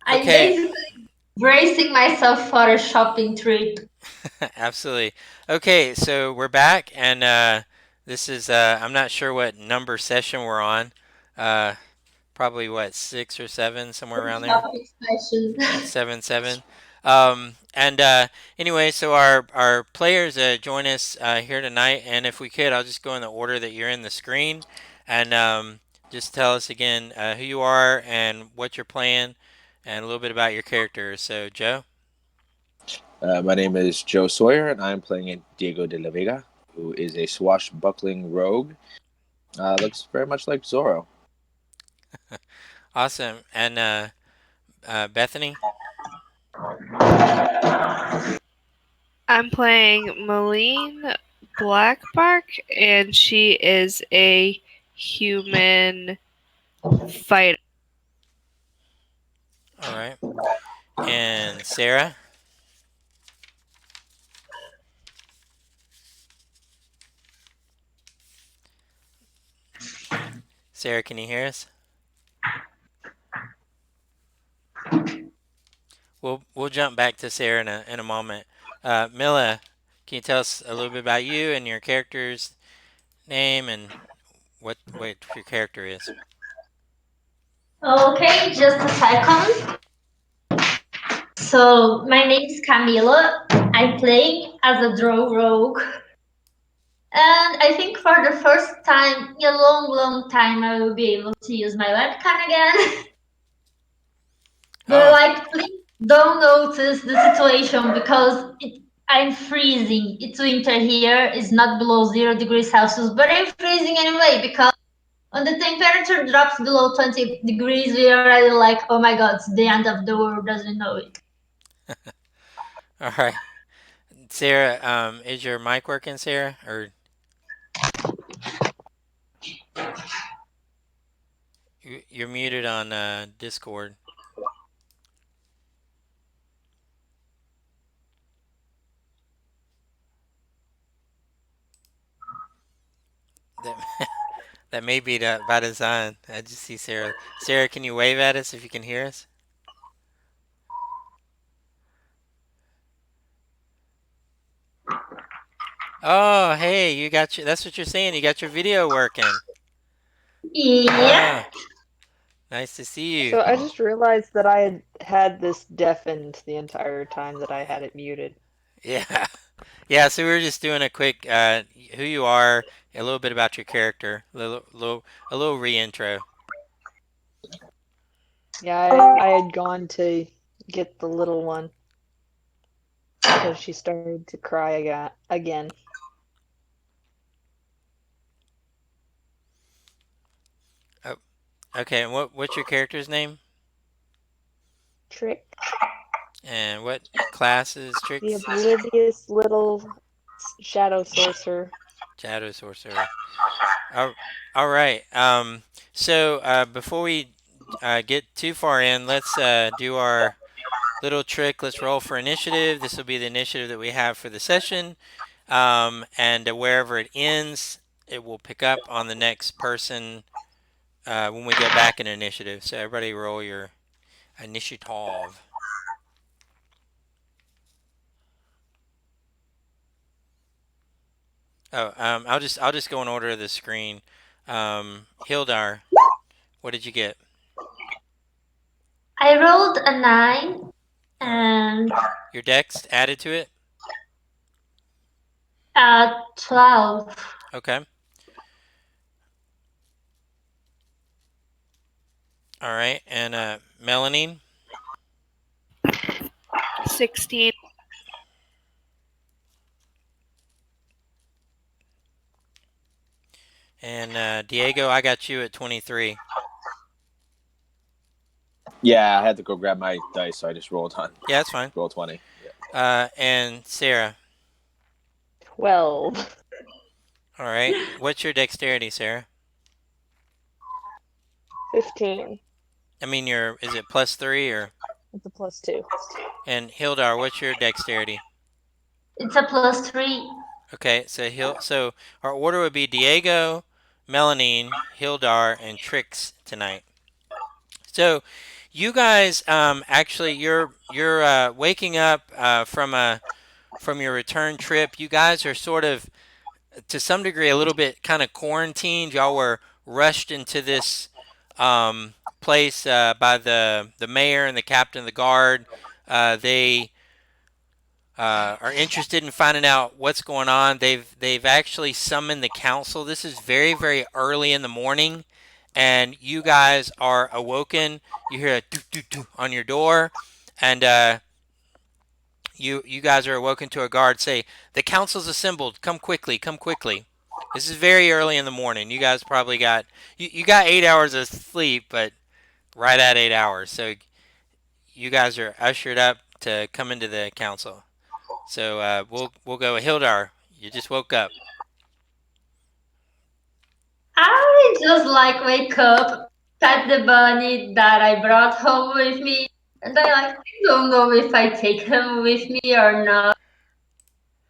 I'm Okay. basically bracing myself for a shopping trip. Absolutely. Okay, so we're back, and this is I'm not sure what number session we're on. Uh, Probably what, 6 or 7, somewhere around there. Shopping session. 7, 7. And anyway, so our players join us here tonight, and if we could, I'll just go in the order that you're in the screen, and just tell us again who you are and what you're playing, and a little bit about your character. So, Joe. My name is Joe Sawyer, and I'm playing Diego de la Vega, who is a swashbuckling rogue. Looks very much like Zorro. Awesome. And Bethany. I'm playing Malene Blackbark, and she is a human fighter. All right. And Sarah. Sarah, can you hear us? We'll jump back to Sarah in a moment. Mila, can you tell us a little bit about you and your character's name and what your character is? Okay, just a second. So, my name is Camila. I'm playing as a draw rogue. And I think for the first time in a long, long time, I will be able to use my webcam again. But Oh, like, please don't notice the situation because I'm freezing. It's winter here. It's not below 0 degrees Celsius, but I'm freezing anyway because when the temperature drops below 20 degrees, we are already like, oh my god, it's the end of the world as we know it. all right. Sarah, is your mic working, Sarah? Or you're muted on Discord. That that may be by design. I just see Sarah. Sarah, can you wave at us if you can hear us? Oh, hey, you got your. That's what you're saying. You got your video working. Yeah. Ah, nice to see you. So I just realized that I had this deafened the entire time that I had it muted. Yeah, yeah. So we were just doing a quick who you are, a little bit about your character, a little reintro. Yeah, I had gone to get the little one because she started to cry again. Oh, okay. And what's your character's name? Trick, And what classes, the tricks? oblivious little shadow sorcerer. Shadow sorcerer. All, all right. So before we get too far in, let's do our little trick. Let's roll for initiative. This will be the initiative that we have for the session. And wherever it ends, it will pick up on the next person when we go back in initiative. So everybody roll your initiative. Oh, I'll just go in order of the screen. Hildar, what did you get? I rolled a 9 All right. and Your dex added to it. 12. Okay. All right. And Melanie 16. and Diego, I got you at 23. Yeah, I had to go grab my dice, so I just rolled on Yeah, that's fine. roll 20. Yeah. And Sarah. 12. All right. What's your dexterity, Sarah? 15. I mean, is it +3 or? It's a +2. And Hildar, what's your dexterity? It's a +3. Okay, so our order would be Diego, Melanine, Hildar, and Trix tonight. So you guys actually you're waking up from your return trip. You guys are sort of to some degree a little bit kind of quarantined. Y'all were rushed into this place by the mayor and the captain of the guard. They are interested in finding out what's going on. They've actually summoned the council. This is very very early in the morning, and you guys are awoken. You hear a doo doo doo on your door, and you guys are awoken to a guard say, "The council's assembled. Come quickly. Come quickly." This is very early in the morning. You guys probably got you got 8 hours of sleep, but right at 8 hours. So you guys are ushered up to come into the council. So we'll go with Hildar. You just woke up. I just like wake up, pet the bunny that I brought home with me, and I don't know if I take him with me or not.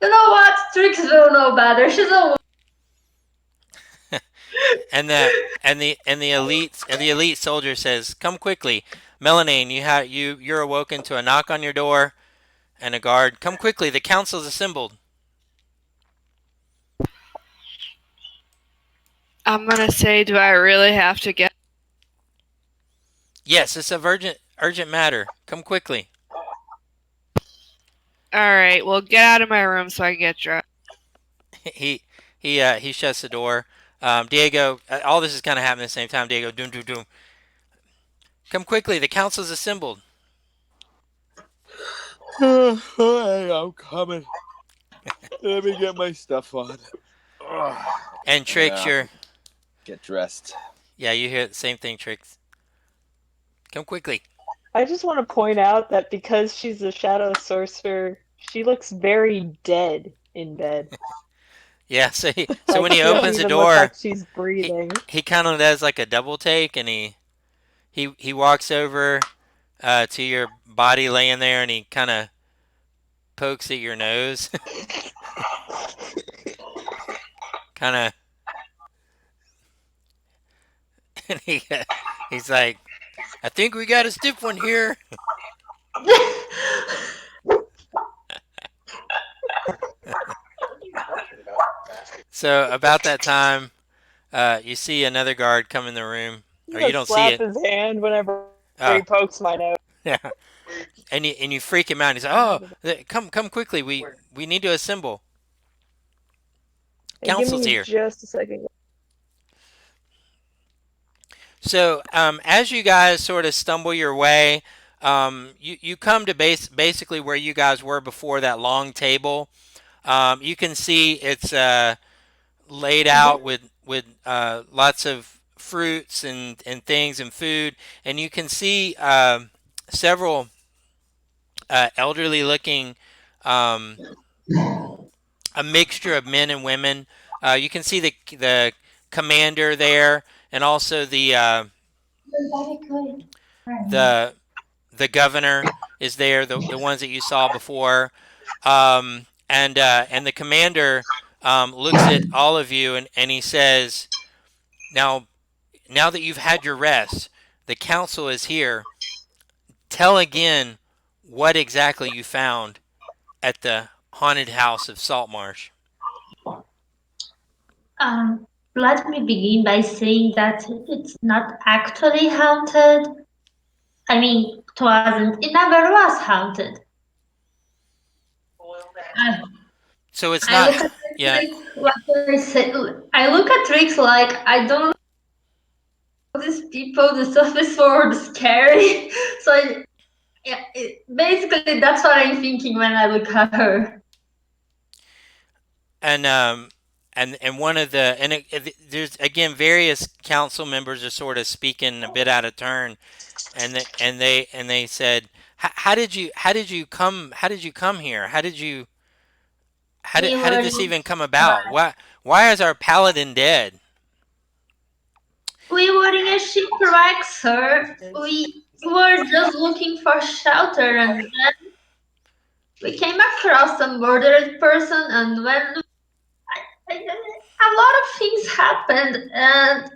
You know what? Trix will know better. She's a And the elite soldier says, "Come quickly, Melanine. You're awoken to a knock on your door and a guard. Come quickly. The council's assembled." I'm gonna say, do I really have to get? Yes, it's a urgent matter. Come quickly. All right, well, get out of my room so I can get dressed. he he shuts the door. Diego, all this is kind of happening at the same time. Diego, doom doom doom. Come quickly. The council's assembled. I'm coming. Let me get my stuff on. And Tricks, Yeah, you're get dressed. yeah, you hear the same thing. Tricks, come quickly. I just want to point out that because she's a shadow sorcerer, she looks very dead in bed. Yeah, so Like when he she doesn't opens the even look like door, she's he breathing. he kind of does like a double take, and he walks over to your body laying there, and he kind of pokes at your nose, kind of, and he's like, "I think we got a stiff one here." So about that time, you see another guard come in the room, I'm or you gonna don't see slap it. his hand whenever he Oh, pokes my nose. yeah, and you freak him out. He's like, "Oh, come quickly! We need to assemble. Hey, give Council's me here." just a second. So as you guys sort of stumble your way, you come to basically where you guys were before that long table. You can see it's laid out with lots of fruits and things and food, and you can see several elderly looking, um, a mixture of men and women. You can see the commander there, and also the the governor is there, the ones that you saw before, and the commander looks at all of you and he says, "Now, now that you've had your rest, the council is here. Tell again what exactly you found at the haunted house of Saltmarsh." Um, Let me begin by saying that it's not actually haunted. I mean, it wasn't. It never was haunted. I, So it's I not, look at yeah, Trix like I say, I look at Trix like I don't know these people. The stuff is sort of scary. So yeah, basically that's what I'm thinking when I look at her. and and one of the there's again various council members are sort of speaking a bit out of turn, and they said, how did you come here? We How were did this even come about? Why is our paladin dead? we were in a shipwreck, sir. We were just looking for shelter, and then we came across a murdered person. And when a lot of things happened, and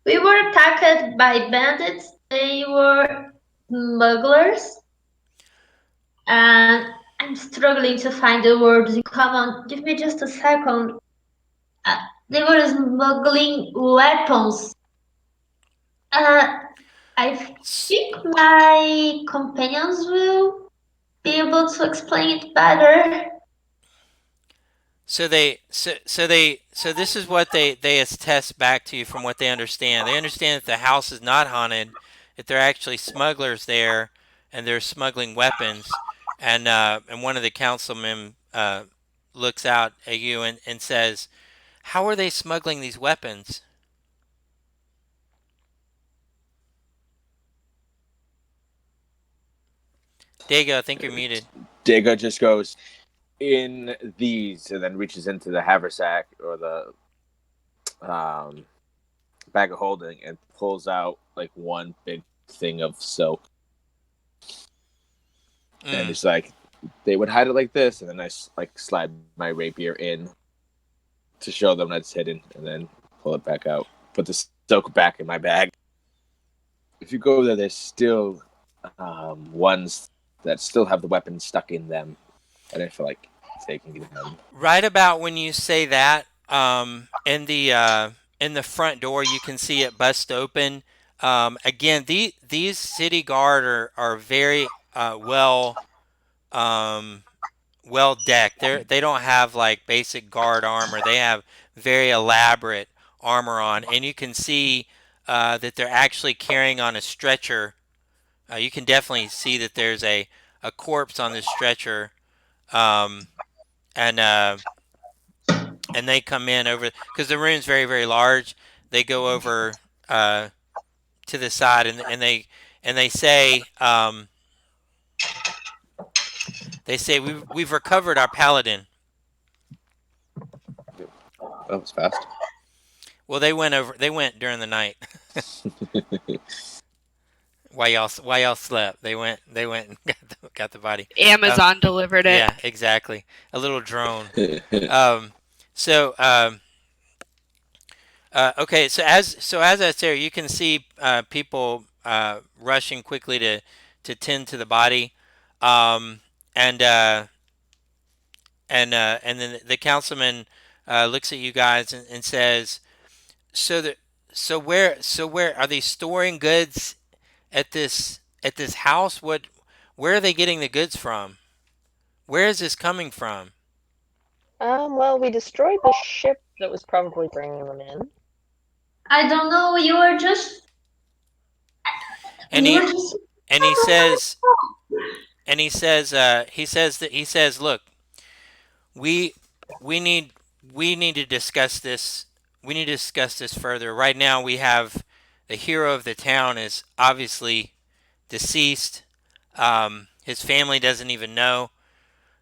we were attacked by bandits. They were smugglers, and I'm struggling to find the words. Come on, give me just a second. Uh, they were smuggling weapons. Uh, I think my companions will be able to explain it better. So this is what they attest back to you from what they understand. They understand that the house is not haunted, that they're actually smugglers there, and they're smuggling weapons. And one of the councilmen looks out at you and says, "How are they smuggling these weapons?" Diego, I think you're muted. Diego just goes in these and then reaches into the haversack or the bag of holding and pulls out like one big thing of silk. And Mm. it's like they would hide it like this, and then I like slide my rapier in to show them that it's hidden, and then pull it back out. Put the silk back in my bag. If you go there, there's still ones that still have the weapons stuck in them. I didn't feel like taking them. Right about when you say that, in the front door, you can see it bust open. Again, these city guard are very um, well decked. They don't have like basic guard armor. They have very elaborate armor on, and you can see that they're actually carrying on a stretcher. You can definitely see that there's a corpse on this stretcher, um, and and they come in over because the room's very very large. They go over uh, to the side and they say we've recovered our paladin. That was fast. Well, they went during the night. While y'all slept, they went and got the body. Uh, Amazon delivered it. yeah, exactly. A little drone. Um, so okay, so as I said, you can see people rushing quickly to tend to the body, um, and and then the councilman looks at you guys and says, "So the so where are they storing goods at this house? Where are they getting the goods from? Where is this coming from?" Well, we destroyed the ship that was probably bringing them in. I don't know. And You were he just. and he says he says, "Look, we we need we need to discuss this. We need to discuss this further. Right now, we have the hero of the town is obviously deceased. His family doesn't even know.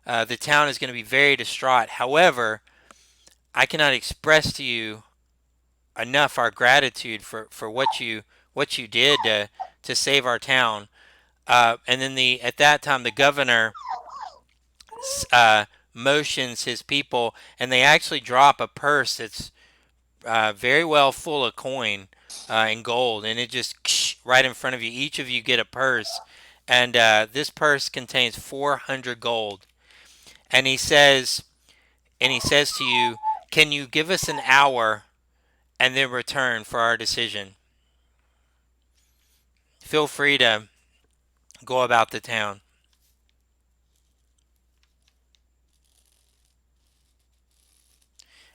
The town is going to be very distraught. However, I cannot express to you enough our gratitude for what you did to save our town." And then at that time the governor uh, motions his people, and they actually drop a purse that's very well full of coin and gold, and it just right in front of you. Each of you get a purse, and this purse contains 400 gold. And he says to you, "Can you give us an hour and then return for our decision? Feel free to go about the town."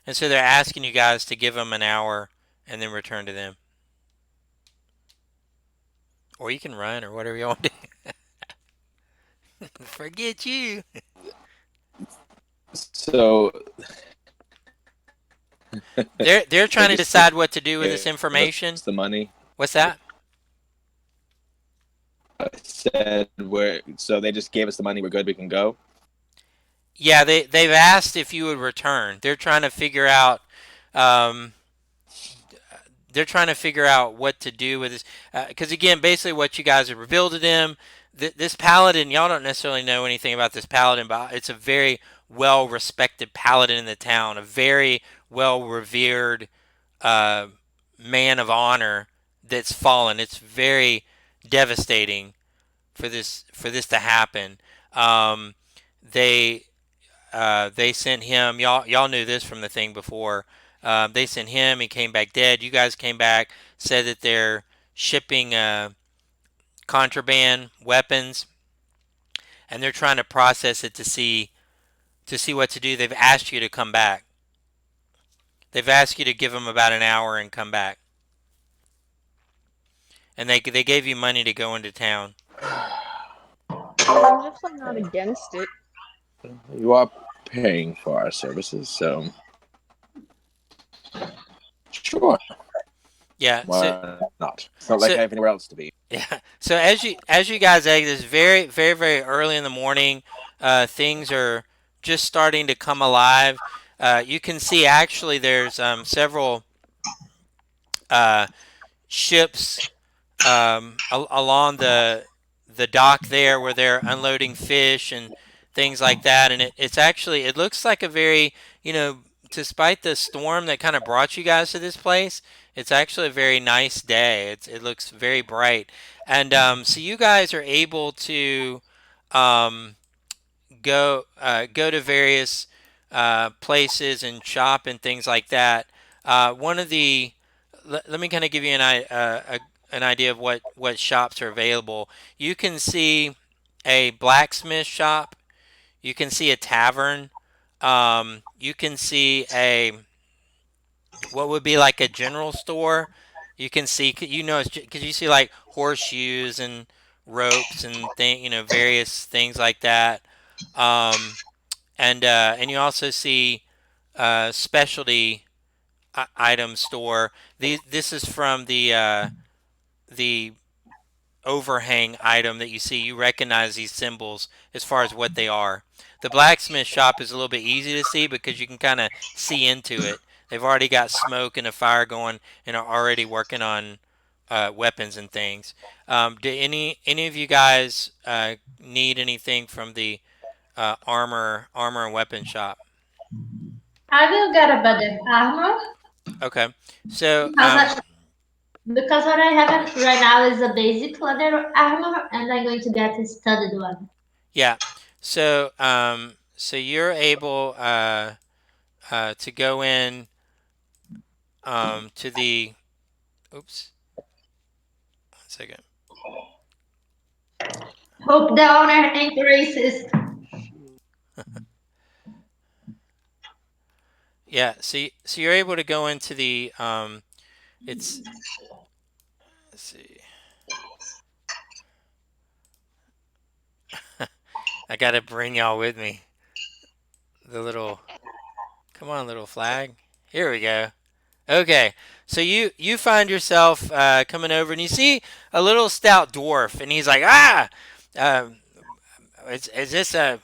And so they're asking you guys to give them an hour and then return to them. Or you can run or whatever you want to do. Forget you. So They're they trying to just decide what to do with gave this us information. the money. What's that? I said we're so they just gave us the money. We're good. We can go. Yeah, they've asked if you would return. Um, they're trying to figure out what to do with this. Because again, basically, what you guys have revealed to them, this paladin, y'all don't necessarily know anything about this paladin, but it's a very well respected paladin in the town, a very well revered uh, man of honor that's fallen. It's very devastating for this to happen. Um, they they sent him. Y'all knew this from the thing before. They sent him. He came back dead. You guys came back, said that they're shipping contraband weapons, and they're trying to process it to see what to do. They've asked you to come back. They've asked you to give them about an hour and come back, and they gave you money to go into town. I'm definitely not against it. You are paying for our services, so sure. Yeah. Why not? It's not like I have So anywhere else to be. yeah. So as you guys exit, it's very early in the morning. Things are just starting to come alive. You can see actually there's several uh, ships along the dock there where they're unloading fish and things like that. And it's actually it looks like a very despite the storm that kind of brought you guys to this place, it's actually a very nice day. It looks very bright, and so you guys are able to um, go to various places and shop and things like that. One of the let me kind of give you an idea of what shops are available. You can see a blacksmith shop. You can see a tavern. You can see a what would be like a general store. You can see because you see like horseshoes and ropes and various things like that. Um, and you also see specialty item store. This is from the overhang item that you see. You recognize these symbols as far as what they are. The blacksmith shop is a little bit easy to see because you can kind of see into it. They've already got smoke and a fire going and are already working on weapons and things. Do any of you guys need anything from the armor and weapon shop? I will get a better armor Okay, so because because what I have right now is a basic leather armor, and I'm going to get a studded one. yeah, so you're able to go in to the oops, 1 second. Hope the owner ain't racist. Yeah, so you're able to go into the it's let's see. I gotta bring y'all with me. The little come on, little flag. Here we go. Okay, so you find yourself coming over and you see a little stout dwarf, and he's like, um, is this a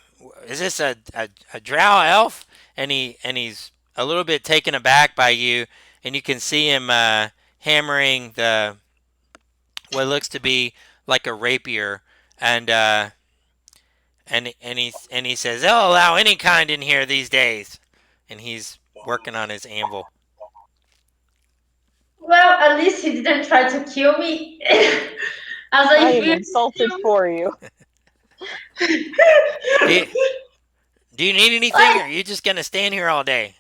drow elf? And he's a little bit taken aback by you, and you can see him hammering the what looks to be like a rapier, and he says they'll allow any kind in here these days, and he's working on his anvil. Well, at least he didn't try to kill me, as I I am feared insulted for you. Do you, do you need anything, or like, are you just gonna stand here all day?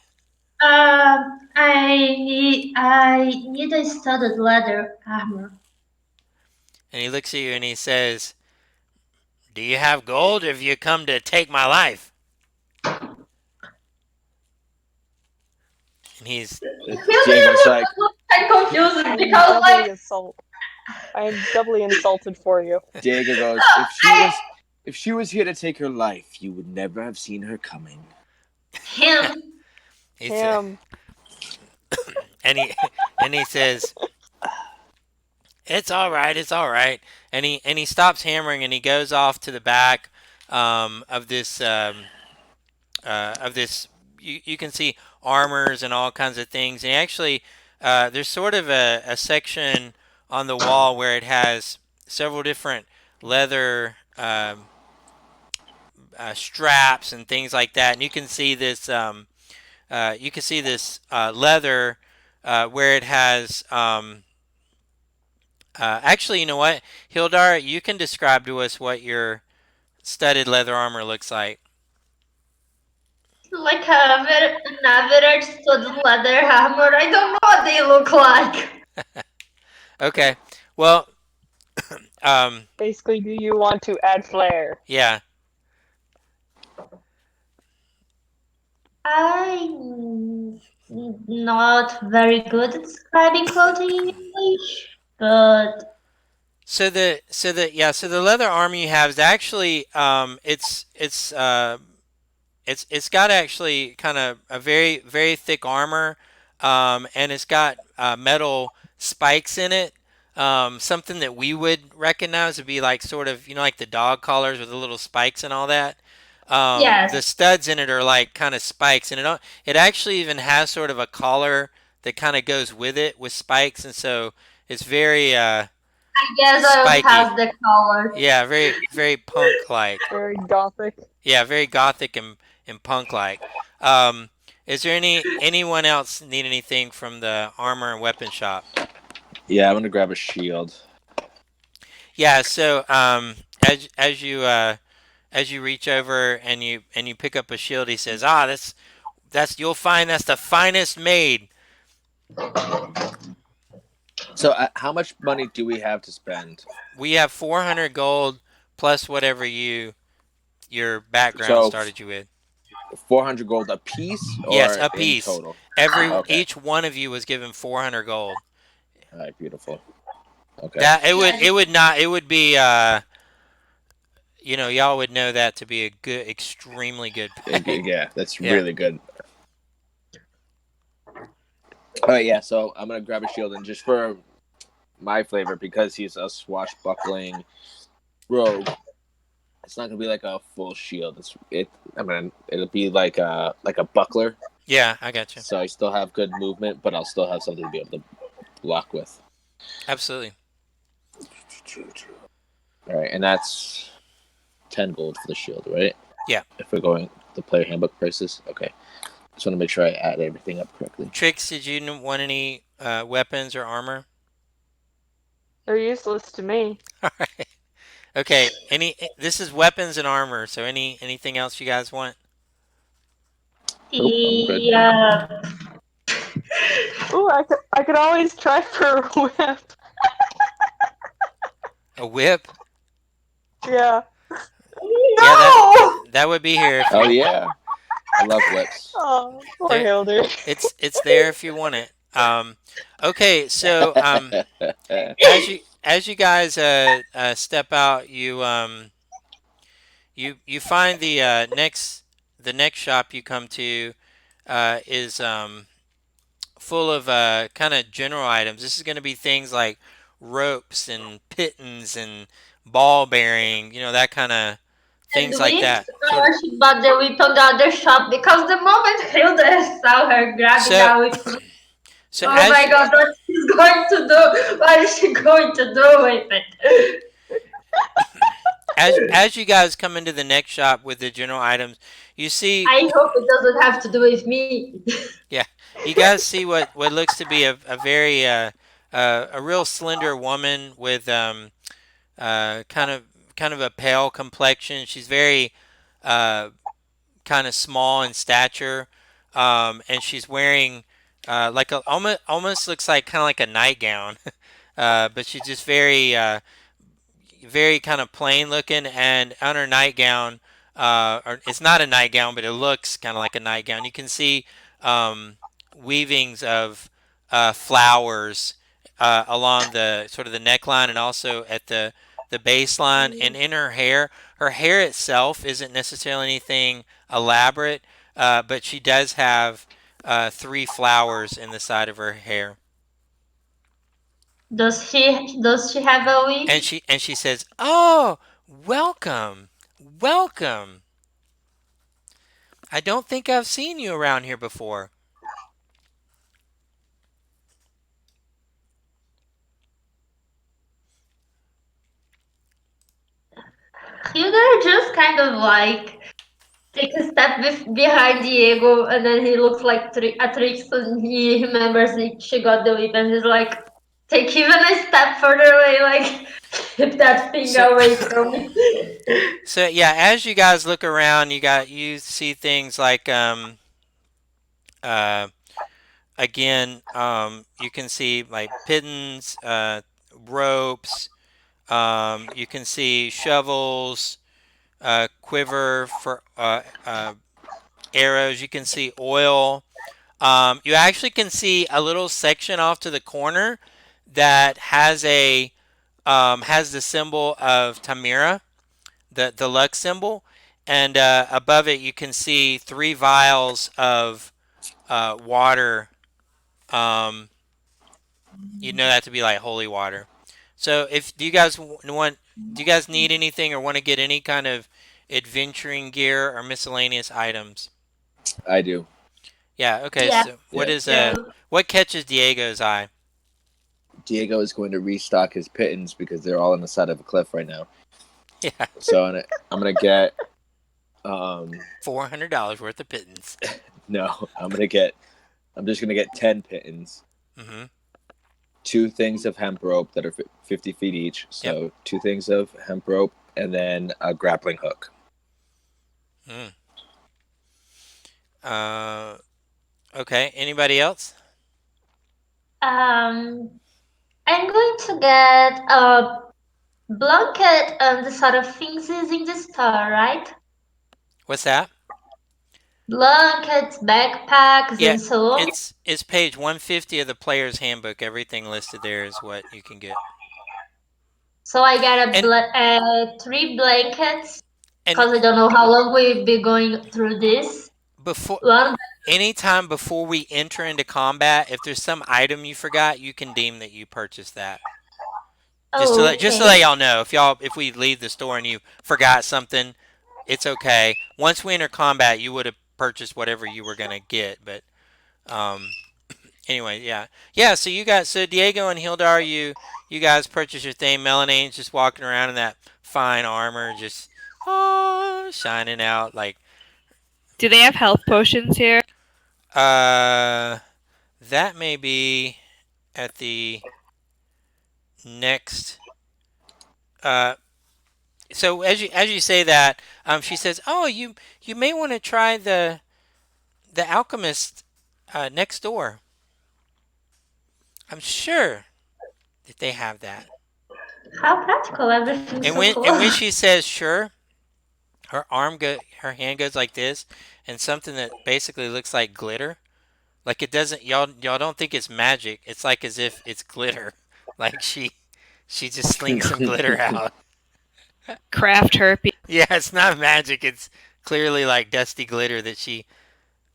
I need a studded leather armor. And he looks at you and he says, "Do you have gold, or have you come to take my life?" And he's Diego's like, I'm confused I am because doubly insult. I am doubly insulted for you. Diego goes, I if she was here to take her life, you would never have seen her coming. him. he's Him. and he and he says, "It's all right, it's all right." And he stops hammering and he goes off to the back of this. You can see armors and all kinds of things. And actually, there's sort of a section on the wall where it has several different leather straps and things like that. And you can see this. Leather where it has Actually, you know what, Hildar, you can describe to us what your studded leather armor looks like. It's like an average studded leather hammer. I don't know what they look like. Okay. Well, um, Basically, do you want to add flair? yeah. I'm not very good at describing clothing in English, but So the leather armor you have is actually it's got actually kind of a very thick armor, and it's got metal spikes in it. Something that we would recognize would be like sort of like the dog collars with the little spikes and all that. yes, The studs in it are like kind of spikes, and it actually even has sort of a collar that kind of goes with it with spikes, and so it's very I guess I'll spiky. pass the color. Yeah, very punk like. Very gothic. Yeah, very gothic and punk like. Um, is there anyone else need anything from the armor and weapon shop? Yeah, I'm gonna grab a shield. Yeah, so as you reach over and you pick up a shield, he says, "Ah, that's you'll find that's the finest made." So, how much money do we have to spend? We have 400 gold plus whatever your background So, started you with. 400 gold a piece Yes, or a in piece. total? Every Okay. each one of you was given 400 gold. All right, beautiful. Okay. That Yes, it would not it would be y'all would know that to be a good, extremely good pay. Yeah, that's Yeah. really good. All right, yeah. So I'm gonna grab a shield, and just for my flavor, because he's a swashbuckling rogue, it's not gonna be like a full shield. I mean, it'll be like a buckler. Yeah, I got you. So I still have good movement, but I'll still have something to be able to block with. Absolutely. All right, and that's 10 gold for the shield, right? Yeah. If we're going the player handbook prices, okay. Just want to make sure I add everything up correctly. Trix, did you want any weapons or armor? They're useless to me. All right. Okay. This is weapons and armor. So anything else you guys want? Nope, I'm good. the Ooh, I could always try for a whip. A whip? Yeah. Yeah, no. that would be here if Oh you yeah, I love whips. Oh, poor there. Hilder. It's there if you want it. Okay. So as you guys step out, you find the next shop you come to is full of kind of general items. This is going to be things like ropes and pittons and ball bearing, that kind of things And like we that. Sort of. she bought the whip on the other shop because the moment Hilda saw her grabbing So that whip, so oh my god, what she's going to do? What is she going to do with it? as you guys come into the next shop with the general items, you see, I hope it doesn't have to do with me. yeah, you guys see what looks to be a very a real slender woman with kind of a pale complexion. She's very uh, kind of small in stature, and she's wearing like a almost looks like kind of like a nightgown, but she's just very kind of plain looking, and on her nightgown, or it's not a nightgown, but it looks kind of like a nightgown. You can see weavings of flowers along the sort of the neckline and also at the baseline, and in her hair itself isn't necessarily anything elaborate, but she does have three flowers in the side of her hair. Does she have a And whip? she says, "Oh, welcome, welcome. I don't think I've seen you around here before." Hilda just kind of like takes a step behind Diego, and then he looks like at Trix, and he remembers she got the whip, and he's like, take even a step further away, like keep that thing So, away from me. so yeah, as you guys look around, you see things like uh, again, you can see like pittons, ropes. You can see shovels, quiver for arrows. You can see oil. You actually can see a little section off to the corner that has the symbol of Tamira, the luck symbol, and above it you can see three vials of water. Um, you know that to be like holy water. So if do you guys need anything or want to get any kind of adventuring gear or miscellaneous items? I do. Yeah. Okay. Yeah, So Yeah. what catches Diego's eye? Diego is going to restock his pittance because they're all on the side of a cliff right now. Yeah, So I'm gonna get um $400 worth of pittance. no, I'm just gonna get 10 pittance, Mm-hmm. two things of hemp rope that are 50 feet each. Yep. So two things of hemp rope and then a grappling hook. Mm. Uh. Okay. Anybody else? um, I'm going to get a blanket and the sort of things is in the store, right? What's that? Blankets, backpacks, Yeah, and so on. it's page 150 of the player's handbook. Everything listed there is what you can get. So I get And three blankets and because I don't know how long we'll be going through this. before One, anytime before we enter into combat, if there's some item you forgot, you can deem that you purchased that. oh, Just okay. to let y'all know, if we leave the store and you forgot something, it's okay. Once we enter combat, you would have purchased whatever you were gonna get. But um, anyway, yeah, yeah. So Diego and Hildar, you guys purchased your thing. Melanane's just walking around in that fine armor, just shining out like Do they have health potions here? uh that may be at the next uh so as you say that, she says, "Oh, you may want to try the alchemist next door. I'm sure that they have that." How practical, everything's And so when close. she says sure, her hand goes like this, and something that basically looks like glitter. Like it doesn't y'all don't think it's magic. It's like as if it's glitter. Like she just slings some glitter out. Craft herpes. Yeah, it's not magic. It's clearly like dusty glitter that she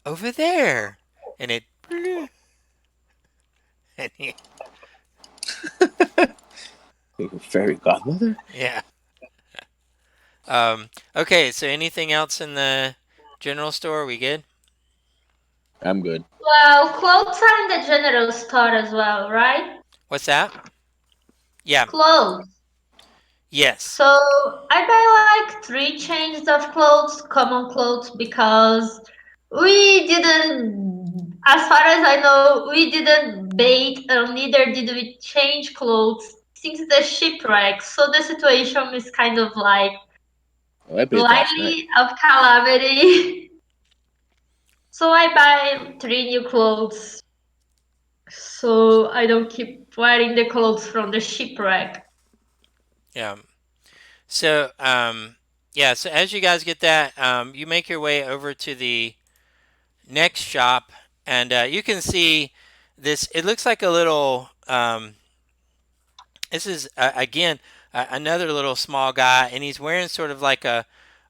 over there, and it and Fairy godmother? yeah. Okay, so anything else in the general store? We good? I'm good. Well, clothes are in the general store as well, right? What's that? Yeah. Clothes. Yes. So I buy like three changes of clothes, common clothes, because we didn't, as far as I know, we didn't bait and neither did we change clothes since the shipwreck. So the situation is kind of like Oh, I bathed last night. slightly of calamity. So I buy three new clothes so I don't keep wearing the clothes from the shipwreck. Yeah. So yeah. So as you guys get that, you make your way over to the next shop, and you can see this. It looks like a little. This is again another little small guy, and he's wearing sort of like a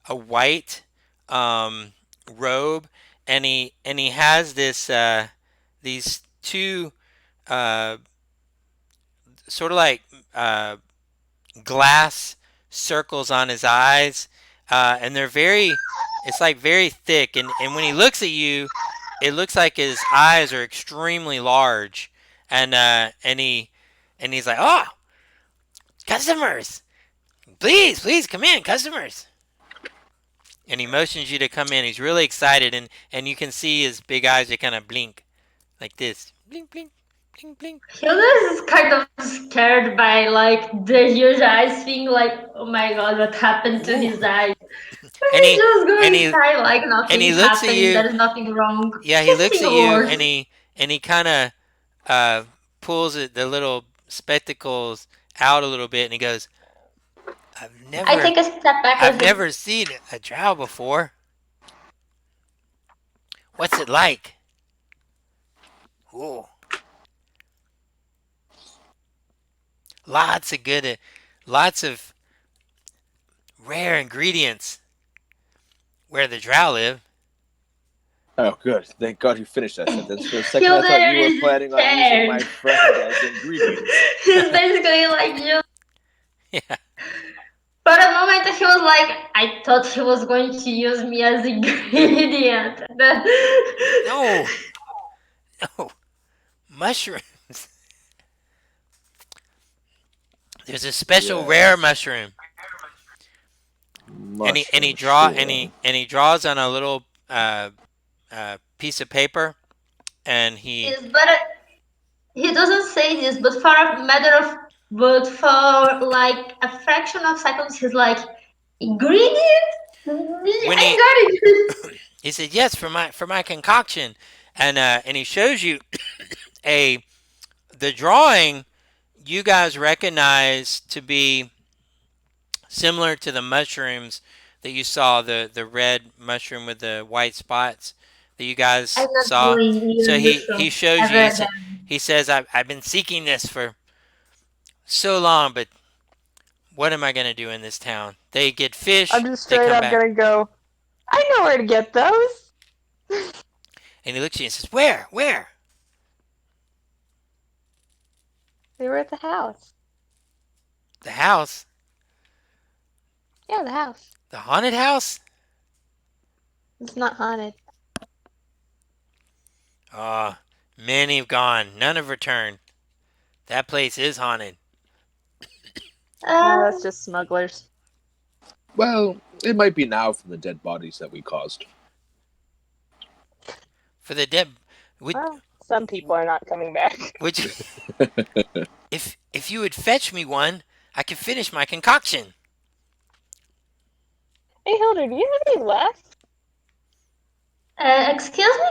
white um, robe, and he has this these two uh, sort of like uh, glass circles on his eyes, and they're very. It's like very thick, and when he looks at you, it looks like his eyes are extremely large, and he's like, "Oh, customers! Please come in, customers!" And he motions you to come in. He's really excited, and you can see his big eyes. They kind of blink like this, blink, blink. Bling bling. Hilda is kind of scared by like the huge eyes thing, like, oh my god, what happened to Ooh. his eyes? But And he's he just and going he inside like and he nothing's looks at happening, you. there's nothing wrong. Yeah, he He's looks seeing at a you horse. and he kind of uh, pulls the little spectacles out a little bit, and he goes, "I've I never, take a step back I've with him. never seen a drow before. What's it like?" Ooh, lots of good, lots of rare ingredients where the drow live. Oh, good. Thank God you finished that sentence. For a second, I thought Hilda you were is planning on using scared. my friend as ingredients. He's basically like you. Yeah. For a moment, he was like, I thought he was going to use me as ingredient. No, no, mushrooms. There's a special rare Yes. mushroom, Mushroom, sure. and he draws on a little piece of paper, and Yes, but he doesn't say this, but for a matter of, but for like a fraction of seconds, he's like, ingredient? when I he got it. he said yes for my concoction, and he shows you a the drawing you guys recognize to be similar to the mushrooms that you saw, the red mushroom with the white spots that you I'm guys not saw. doing So weird he mushrooms shows you. ever again. He says I've been seeking this for so long, but what am I gonna do in this town? They get I'm fish, just they straight come up back. gonna go, I know where to get those. And he looks at you and says, "Where? Where? They were at the house. The house? Yeah, the house. The haunted house? It's not haunted. Oh, many have gone, none have returned. That place is haunted. No, Uh, that's just smugglers. Well, it might be now from the dead bodies that we caused. For the dead, would Well, some people are not coming back. would you, if you would fetch me one, I could finish my concoction." Hey, Hilda, do you have any left? excuse me?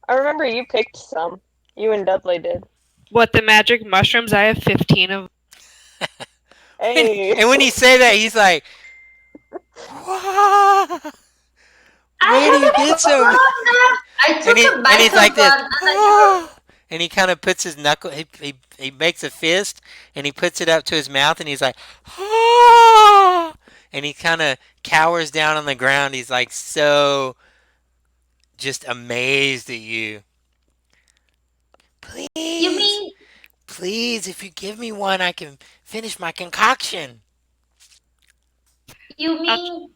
I remember you picked some. You and Dudley did. What, the magic mushrooms? I have 15 of. Hey. And when he say that, he's like, "What? I Where do you have get a so?" lot now. I And took a he's bite like of this, one and I never. and he kind of puts his knuckle. He makes a fist and he puts it up to his mouth and he's like, "Ah!" And he kind of cowers down on the ground. He's like so just amazed at you. You Please, mean please, if you give me one, I can finish my concoction. you I'll mean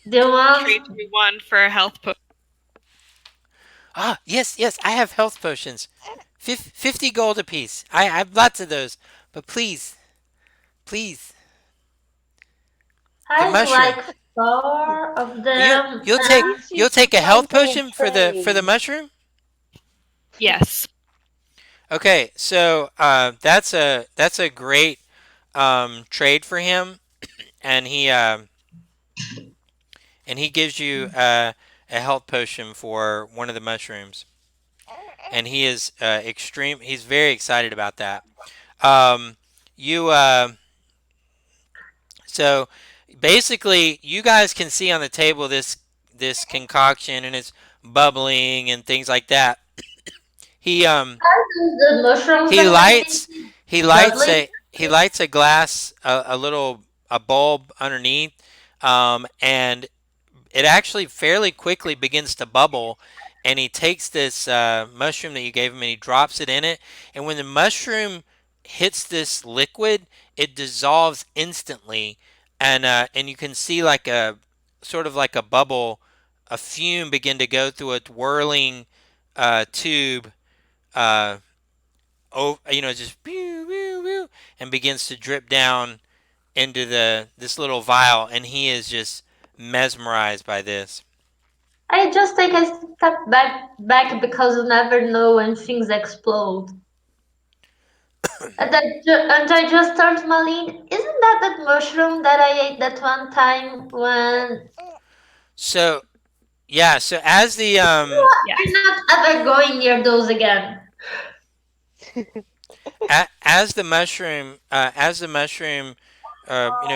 the trade ones? you one for a health potion. Ah, yes, yes, I have health potions. 50 gold apiece. I have lots of those. But please, please, the I'd mushroom. like four of You them. you'll At take least you you'll can take a health find some in potion for the trade. mushroom. Yes. Okay, so that's a great trade for him, and he gives you a health potion for one of the mushrooms, and he is extreme. He's very excited about that. Um, you so basically you guys can see on the table this concoction and it's bubbling and things like that. He The mushrooms he that make lights it bubbly. he lights a glass a little a bulb underneath, and it actually fairly quickly begins to bubble, and he takes this mushroom that you gave him and he drops it in it, and when the mushroom hits this liquid it dissolves instantly, and you can see like a sort of like a bubble, a fume begin to go through a whirling tube, uh, just pew, pew, pew, and begins to drip down into the this little vial, and he is just mesmerized by this. I just take a step back because you never know when things explode. And I just turned to Malene. Isn't that mushroom that I ate that one time when So yeah, so as the I'm Yes. not ever going near those again? as the mushroom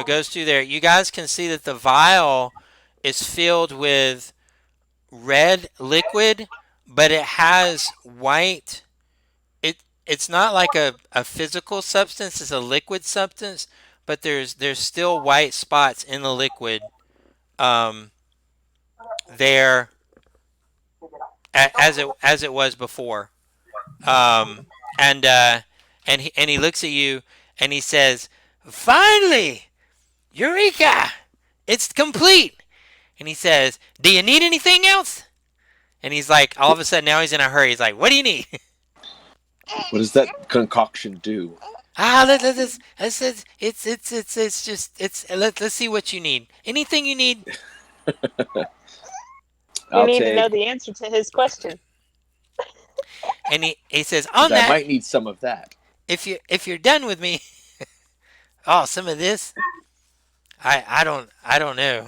goes through there, you guys can see that the vial is filled with red liquid, but it has white. It's not like a physical substance; it's a liquid substance, but there's still white spots in the liquid um, there as it was before. Um, and he looks at you and he says, "Finally, Eureka! It's complete." And he says, "Do you need anything else?" And he's like, all of a sudden now he's in a hurry. He's like, "What do you need?" What does that concoction do? It's just let's see what you need. Anything you need. We I'll need to know take, the answer to his question. And he says, because on I that, might need some of that. if you're done with me, oh, some of this, I don't know.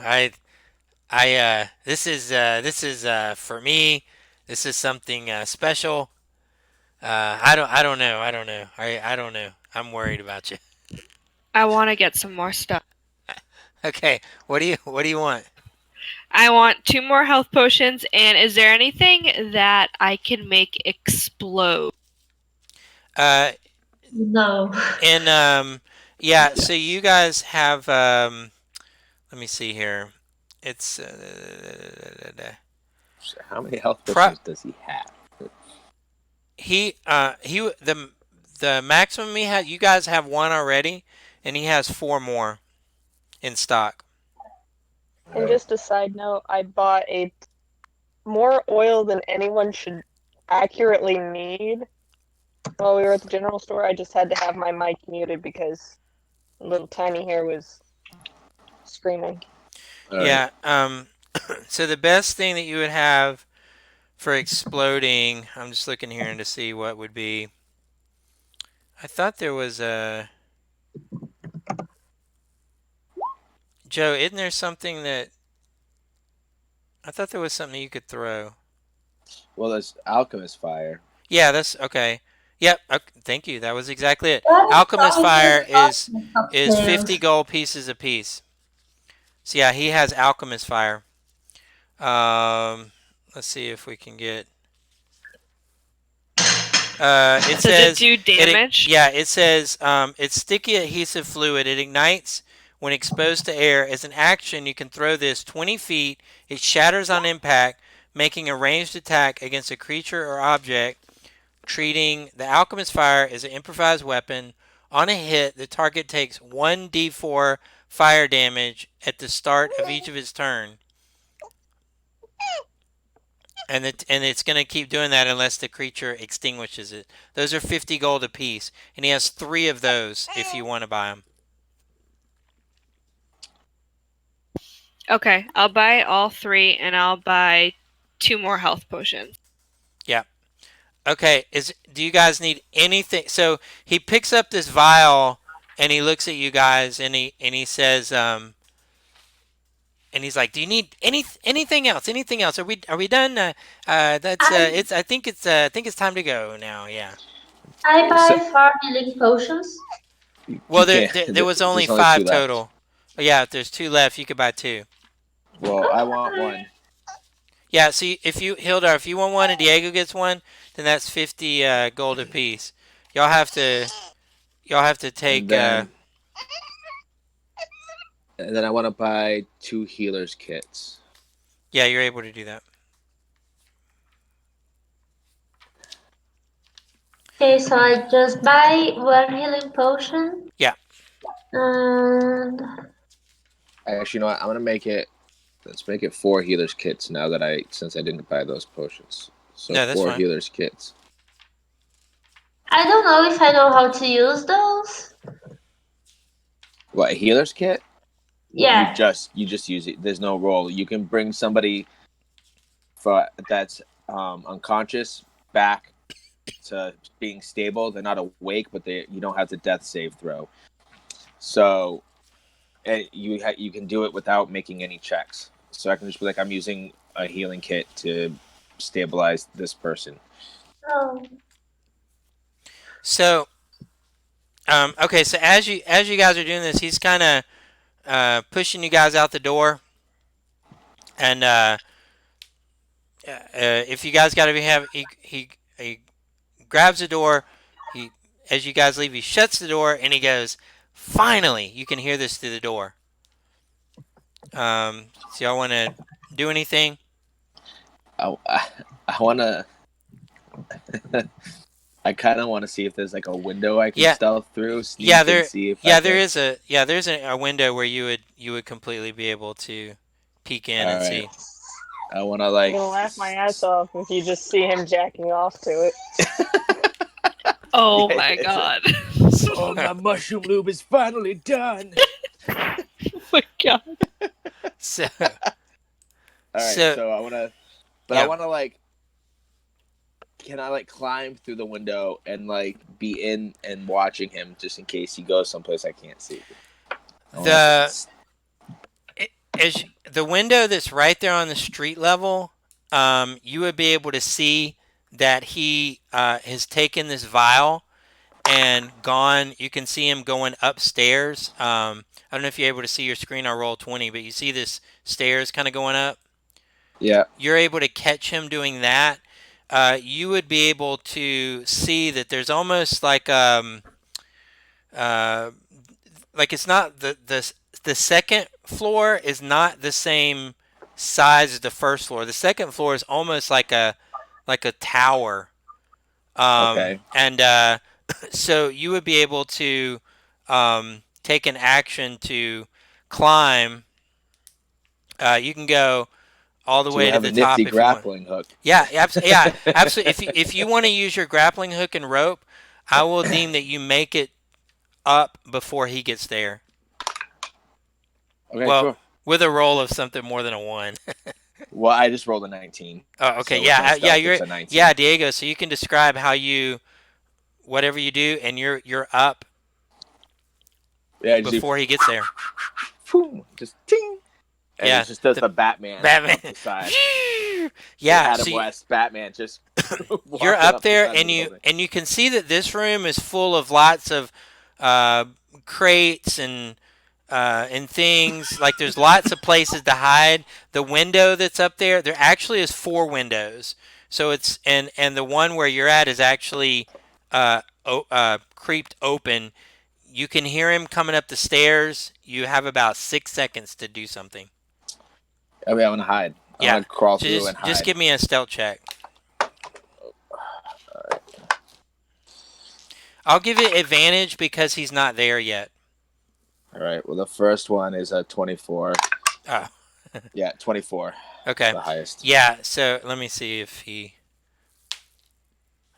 This is for me. This is something special. I don't know. I don't know. I'm worried about you. I want to get some more stuff. Okay, what do you want? I want 2 more health potions, and is there anything that I can make explode? Uh, No. and yeah. So you Yes. guys have let me see here. It's So how many health pro- potions does he have? he the maximum he had. You guys have one already, and he has four more in stock. And just a side note, I bought a more oil than anyone should accurately need while we were at the general store. I just had to have my mic muted because little tiny hair was screaming. All right. Yeah. So the best thing that you would have for exploding, I'm just looking here to see what would be. I thought there was a Joe. Isn't there something that I thought there was something you could throw? Well, there's alchemist fire. Yeah, that's okay. Yep. Okay, thank you. That was exactly it. What is Alchemist wrong with fire is 50 cocktails? gold pieces a piece. So yeah, he has alchemist fire. Um, let's see if we can get. It Does it says do damage? yeah. It says it's sticky adhesive fluid. It ignites when exposed to air. As an action, you can throw this 20 feet. It shatters on impact, making a ranged attack against a creature or object. Treating the alchemist fire as an improvised weapon. On a hit, the target takes 1d4 fire damage at the start of each of its turn. And it's going to keep doing that unless the creature extinguishes it. Those are 50 gold apiece, and he has three of those if you want to buy them. Okay, I'll buy all 3, and I'll buy 2 more health potions. Yeah. Okay. Do you guys need anything? So he picks up this vial and he looks at you guys and he says and he's like, "Do you need anything else? Anything else? Are we done? That's I I think it's time to go now. Yeah. I So buy 4 healing potions. Well, you can't. there was only There's only two five left. total. Oh, yeah, if there's two left, you could buy two. Well, I want one, Okay. Yeah, so if you Hildar, if you want one and Diego gets one, then that's 50 gold apiece. Y'all have to y'all have to and take then I want to buy two healers kits. yeah, you're able to do that. Okay, so I just buy 1 healing potion Yeah. and Actually, you know what? I'm gonna make it. Let's make it four healers kits now that since I didn't buy those potions. So No, that's four fine. healers kits. I don't know if I know how to use those. What, a healer's kit? Yeah. You just use it. There's no roll. You can bring somebody that's unconscious back to being stable. They're not awake, but you don't have the death save throw. So you can do it without making any checks. So I can just be like, I'm using a healing kit to stabilize this person. Oh. So, okay. So as you guys are doing this, he's kind of pushing you guys out the door, and if you guys got to be have he grabs the door. He as you guys leave, he shuts the door, and he goes, "Finally, you can hear this through the door." So y'all want to do anything? I want to. I kind of want to see if there's like a window I can Yeah, stealth through, yeah. sneak, and There, see if I yeah, there can. is there's a window where you would completely be able to peek in All and right. see. I want to I'm gonna laugh my ass off if you just see him jacking off to it. Oh Yeah, my it's god. oh, my mushroom lube is finally done. Oh my god. So, All right, so so I want to, but I yeah. want to like, can I like climb through the window and like be in and watching him just in case he goes someplace I can't see? I want The to. as the window that's right there on the street level, you would be able to see that he has taken this vial and gone. You can see him going upstairs. I don't know if you're able to see your screen on roll 20, but you see this stairs kind of going up. Yeah. You're able to catch him doing that. You would be able to see that there's almost uh, like it's not the second floor is not the same size as the first floor. The second floor is almost like a tower. Okay. And so you would be able to take an action to climb. You can go all the Do way I to have a the top nifty if you want. grappling hook? Yeah, yeah, absolutely. If you want to use your grappling hook and rope, I will deem that you make it up before he gets there. Okay, Well, sure. with a roll of something more than a one. Well, I just rolled a 19. Oh, okay, So with my yeah, yeah, stealth, it's a 19. yeah, Diego. So you can describe how you whatever you do, and you're up Yeah, I just before he gets there. just ting, and it Yeah, just does the the Batman Batman. up the side. The Yeah, Adam West Batman just you're walking up up the there, side of and the you building. and you can see that this room is full of lots of uh, crates and things. Like there's lots of places to hide. The window that's up there, there actually is four windows. So it's and the one where you're at is actually creeped open. You can hear him coming up the stairs. You have about 6 seconds to do something. Okay, I want to hide. I Yeah. want to crawl So through and just hide. give me a stealth check. I'll give it advantage because he's not there yet. All right. Well, the first one is a 24. Oh. Yeah, 24. Okay. The highest. Yeah. So let me see if he.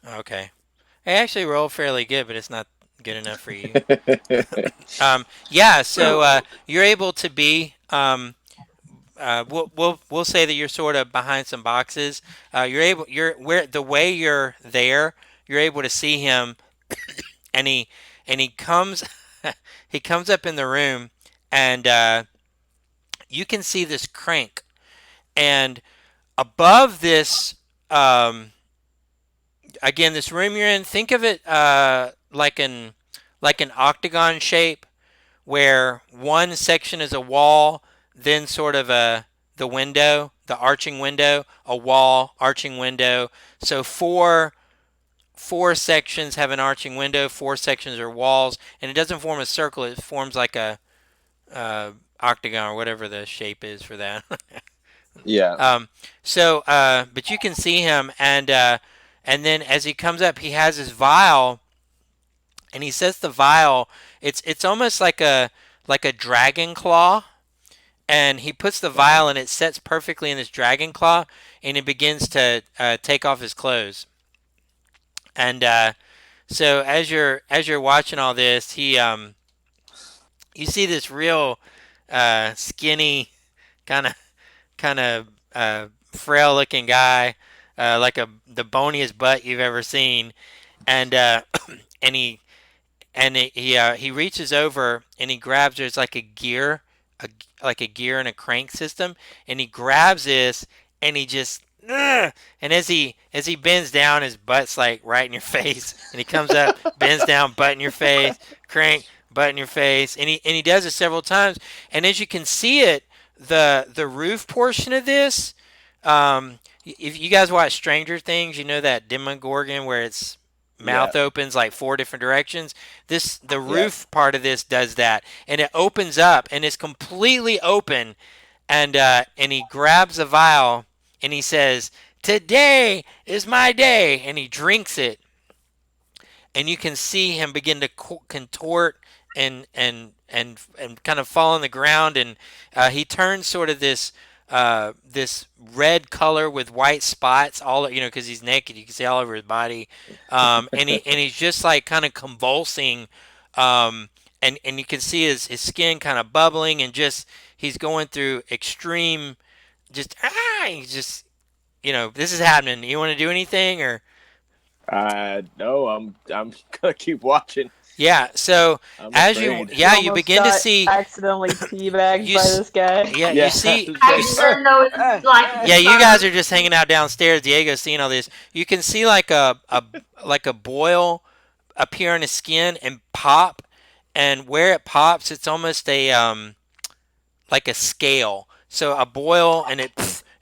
Okay. I actually rolled fairly good, but it's not good enough for you. Yeah. So you're able to be. We'll say that you're sort of behind some boxes. You're where the way you're there. You're able to see him, and he comes he comes up in the room, and you can see this crank, and above this again this room you're in, think of it like an octagon shape where one section is a wall, then sort of the window, the arching window, a wall, arching window. So four sections have an arching window, four sections are walls, and it doesn't form a circle. It forms like a octagon or whatever the shape is for that. Yeah. But you can see him, and then as he comes up, he has his vial, and he says the vial. It's almost like a dragon claw, and he puts the Okay. vial, and it sets perfectly in this dragon claw, and he begins to take off his clothes. And so as you're watching all this, he you see this real skinny kind of kind of frail looking guy, like the boniest butt you've ever seen, and and he reaches over and he grabs. There's like a gear, a, like a gear and a crank system, and he grabs this and he just. Ugh! And as he bends down, his butt's like right in your face, and he comes up, bends down, butt in your face, crank, butt in your face, and he does it several times. And as you can see it, the roof portion of this, if you guys watch Stranger Things, you know that Demogorgon where its Yeah. mouth opens like four different directions. The Yeah. roof part of this does that, and it opens up and it's completely open. And he grabs a vial and he says, "Today is my day," and he drinks it, and you can see him begin to contort and kind of fall on the ground, and he turns sort of this red color with white spots all because he's naked. You can see all over his body, and he's just like kind of convulsing, and you can see his skin kind of bubbling, and just he's going through extreme just he's just this is happening. You want to do anything or? No, I'm gonna keep watching. Yeah, so I'm as you afraid. yeah, I you almost begin to got see accidentally teabagged you by s- this guy. yeah, you Yeah, see I you just s- don't know. It's like yeah, you sun. guys are just hanging out downstairs. Diego's seeing all this. You can see like a boil appear on his skin and pop, and where it pops, it's almost like a scale. So a boil and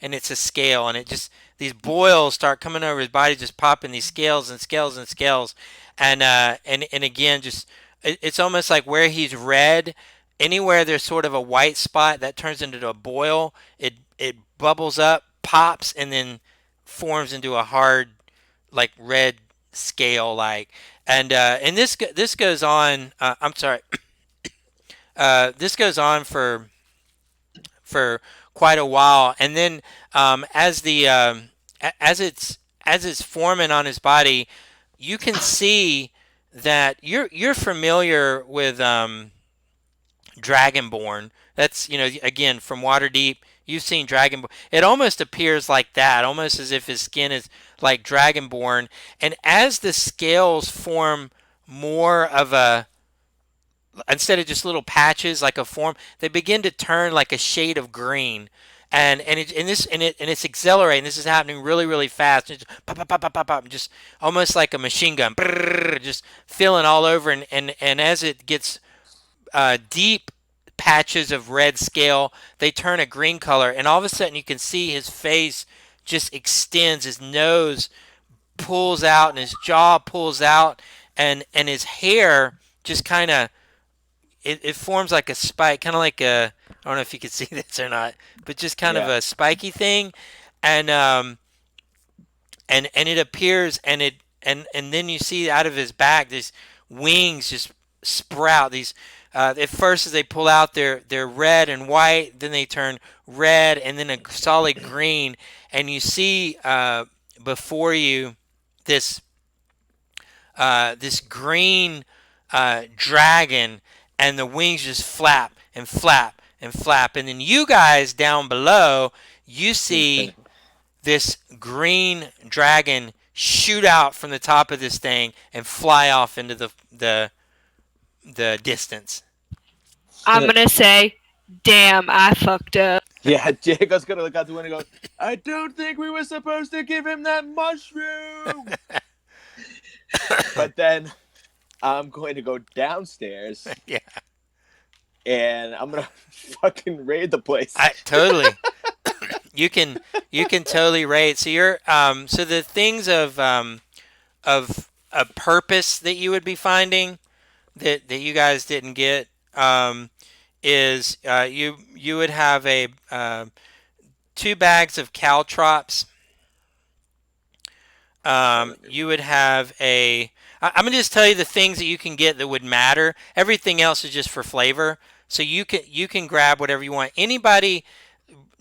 and it's a scale, and it just these boils start coming over his body, just popping these scales and scales and scales, and again, just it's almost like where he's red. Anywhere there's sort of a white spot that turns into a boil, it bubbles up, pops, and then forms into a hard like red scale like, and this goes on. I'm sorry. This goes on for quite a while, and then as the as it's forming on his body, you can see that you're familiar with Dragonborn. That's again from Waterdeep. You've seen Dragonborn. It almost appears like that, almost as if his skin is like Dragonborn. And as the scales form more of a instead of just little patches like a form, they begin to turn like a shade of green. And it's accelerating. This is happening really really fast. Just pop pop pop pop pop pop, just almost like a machine gun, just filling all over. And as it gets deep patches of red scale, they turn a green color, and all of a sudden you can see his face just extends. His nose pulls out, and his jaw pulls out, and his hair just kind of it forms like a spike, kind of like a I don't know if you can see this or not, but just kind of Yeah. a spiky thing, and and it appears, and then you see out of his back these wings just sprout. These at first as they pull out, they're red and white, then they turn red and then a solid green, and you see before you this this green dragon, and the wings just flap and flap and flap. And then you guys down below, you see this green dragon shoot out from the top of this thing and fly off into the distance. I'm gonna say, damn, I fucked up. Yeah, Jacob's gonna look out the window and go, I don't think we were supposed to give him that mushroom. But then I'm going to go downstairs Yeah, and I'm gonna fucking raid the place. I totally. You can totally rate. So you're so the things of a purpose that you would be finding that you guys didn't get is you would have a 2 bags of caltrops. You would have a. I'm gonna just tell you the things that you can get that would matter. Everything else is just for flavor. So you can grab whatever you want. Anybody,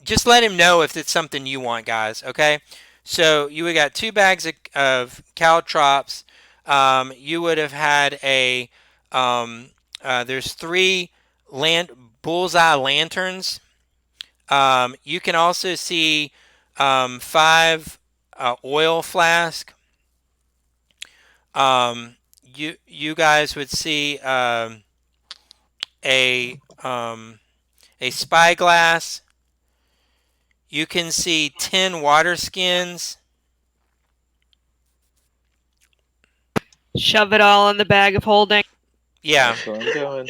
just let him know if it's something you want, guys. Okay. So you would got 2 bags of caltrops. You would have had a. There's 3 bullseye lanterns. You can also see 5 oil flask. You guys would see a a spyglass. You can see 10 water skins. Shove it all in the bag of holding. Yeah, That's what I'm doing.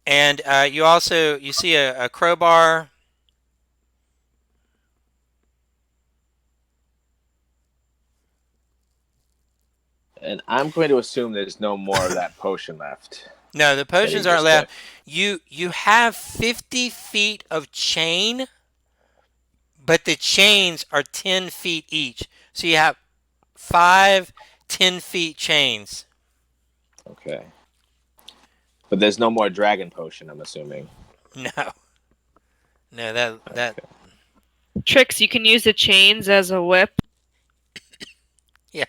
and you see a crowbar. And I'm going to assume there's no more of that potion left. No, the That he potions aren't just left. took. You have 50 feet of chain, but the chains are 10 feet each. So you have 5 10-foot chains. Okay. But there's no more dragon potion, I'm assuming. No, no, that Okay. Tricks, you can use the chains as a whip. yeah.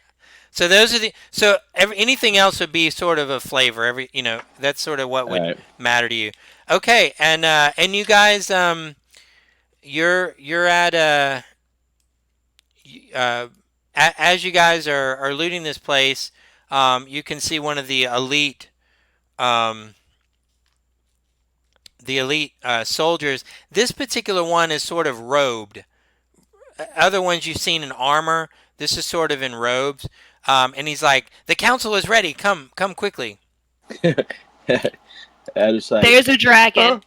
So those are anything else would be sort of a flavor. That's sort of what All would right. matter to you. Okay, and you guys you're at uh as you guys are looting this place, you can see one of um the elite soldiers. This particular one is sort of robed. Other ones you've seen in armor. This is sort of in robes. And he's like, "The council is ready. Come quickly." I just like, There's a dragon.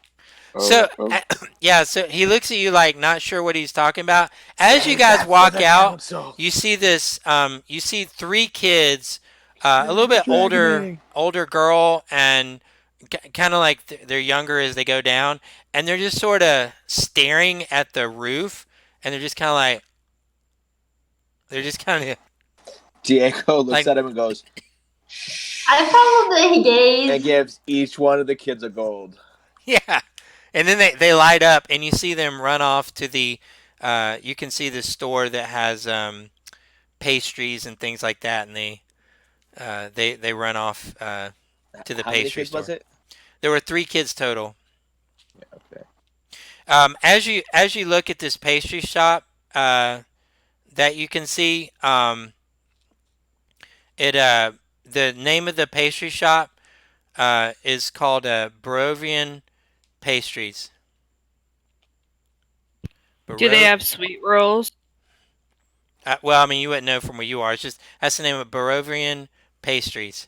So, oh, yeah, so he looks at you like not sure what he's talking about. As you save guys that for walk the out, council. you see you see 3 kids, a little You're bit dragoning. older girl, and kind of like they're younger as they go down, and they're just sort of staring at the roof, and they're just kind of Diego looks like, at him and goes, I follow the and gaze. gives each one of the kids a gold. yeah. And then they light up, and you see them run off to you can see the store that has pastries and things like that, and they run off to the How many pastry kids was store. it? There were 3 kids total. Yeah, okay. As you look at this pastry shop that you can see, the name of the pastry shop is called Barovian Pastries. Do they Baro- have sweet rolls? well, I mean, you wouldn't know from where you are. It's just that's the name of Barovian Pastries.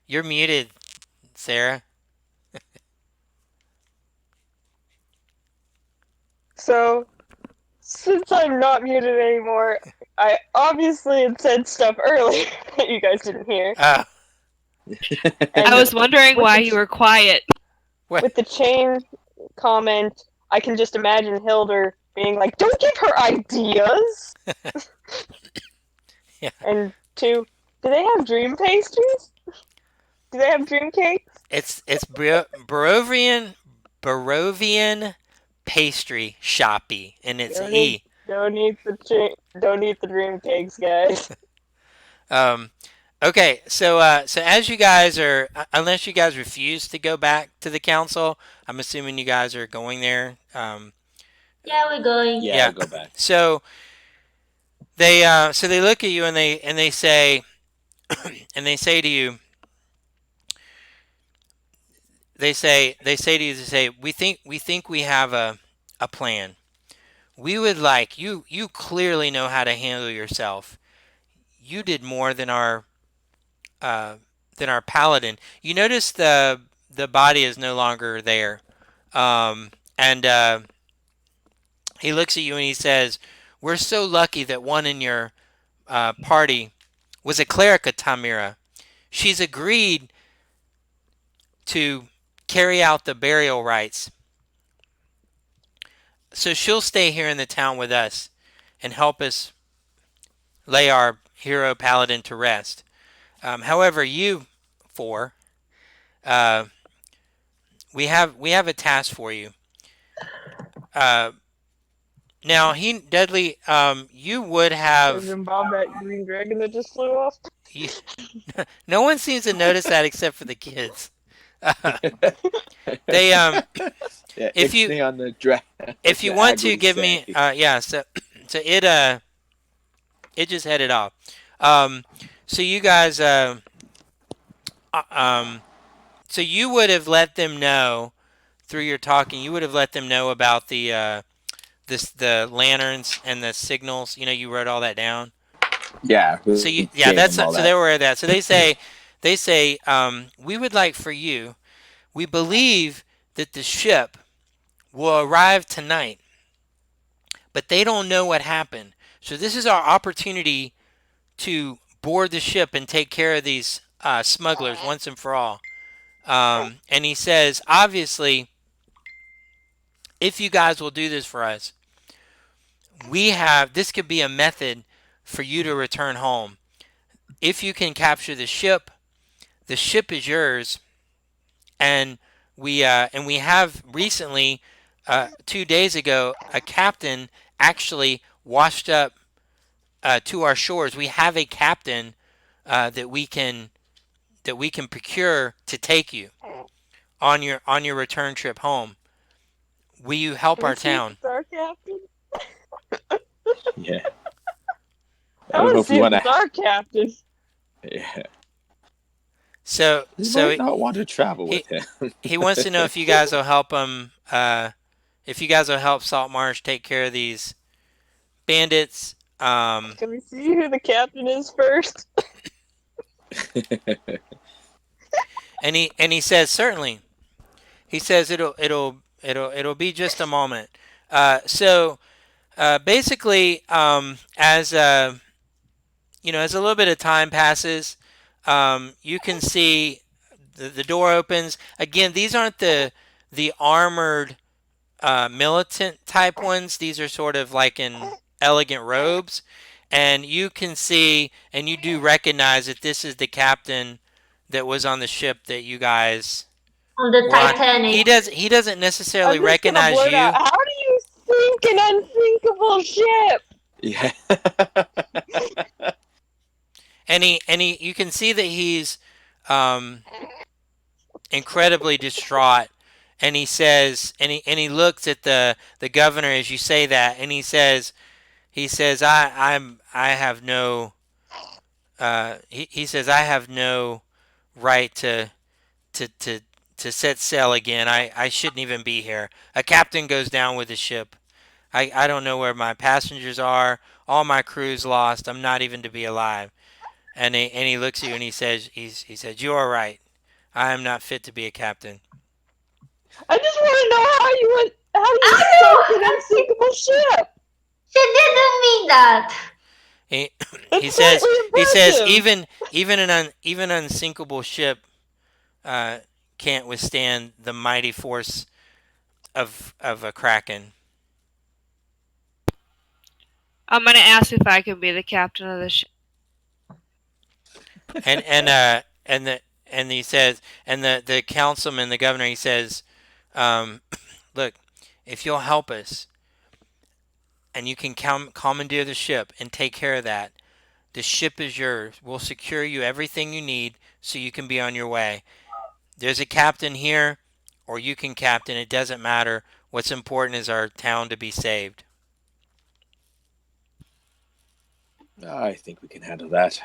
You're muted, Sarah. So, since I'm not muted anymore, I obviously had said stuff earlier that you guys didn't hear. Uh, And I was wondering with why the, you were quiet. what? with the chain comment, I can just imagine Hilder being like, "Don't give her ideas." Yeah. And 2, do they have dream pastries? Do they have dream cakes? It's Barovian Pastry Shoppy, and it's Don't E. eat, don't eat the dream cakes, guys. Um, okay, so as you guys are, unless you guys refuse to go back to the council, I'm assuming you guys are going there. Yeah, we're going. Yeah, Yeah. I'll go back. So they look at you and they say and they say to you we think we have a plan. We would like you clearly know how to handle yourself. You did more uh, than our paladin. You notice the body is no longer there, and he looks at you and he says, "We're so lucky that one in your party was a cleric of Tamira. She's agreed to carry out the burial rites, so she'll stay here in the town with us and help us lay our hero paladin to rest. However, you 4, uh, we have a task for you. Uh, now, Dudley, you would Does it have. involve that green dragon that just flew off? You, no one seems to notice that except for the kids. They Yeah, if you ixnay on the dra- if you the want ag, what to do you give say? me yeah, so it just headed off. Um, so you guys uh, um so you would have let them know through your talking. You would have let them know about the lanterns and the signals. You wrote all that down. Yeah, So we yeah, gave that's them all so that. they were aware of that. So they say we would like for you. We believe that the ship will arrive tonight, but they don't know what happened. So this is our opportunity to board the ship and take care of these smugglers once and for all. And he says, obviously, if you guys will do this for us, this could be a method for you to return home. If you can capture the ship is yours, and we have recently, 2 days ago, a captain actually washed up to our shores. We have a captain that we can procure to take you on your return trip home. Will you help our Is he town? our captain? Yeah, I I don't want know to if see we if want it's to. our captain. Yeah, So we so might not want to travel he with him. he wants to know if you guys will help him. If you guys will help Saltmarsh take care of these bandits. Can we see who the captain is first? And he says certainly. He says it'll be just a moment. So basically, as a little bit of time passes, you can see the door opens again. These aren't the armored militant type ones. These are sort of like in elegant robes, and you can see and you do recognize that this is the captain that was on the ship that you guys On the were on. Titanic. He doesn't necessarily I'm just gonna recognize blurt out, you, how do you sink an unsinkable ship? Yeah. and he you can see that he's um, incredibly distraught. And he says, and he looks at the governor as you say that, and he says, I have no he says I have no right to to to set sail again. I shouldn't even be here. A captain goes down with the ship. I don't know where my passengers are. All my crew's lost. I'm not even to be alive. And he looks at you and he says you are right. I am not fit to be a captain. I just want to know how you I sunk an know! unsinkable ship. She didn't mean that! He he It's says slightly he says impressive. even unsinkable ship uh, can't withstand the mighty force of a kraken. I'm gonna ask if I can be the captain of the ship. And he says, and the councilman, the governor, he says, um, look, if you'll help us and you can commandeer the ship and take care of that, the ship is yours. We'll secure you everything you need so you can be on your way. There's a captain here, or you can captain. It doesn't matter. What's important is our town to be saved. I think we can handle that.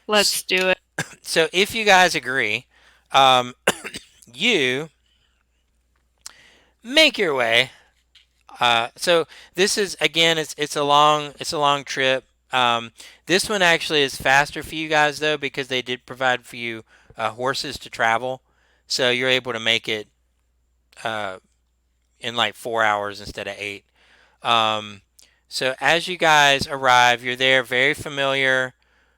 Let's do it. So if you guys agree, um, you make your way. So this is again, it's a long trip. This one actually is faster for you guys though because they did provide for you horses to travel, so you're able to make it uh, in like 4 hours instead of 8. Um, so as you guys arrive, you're there, very familiar.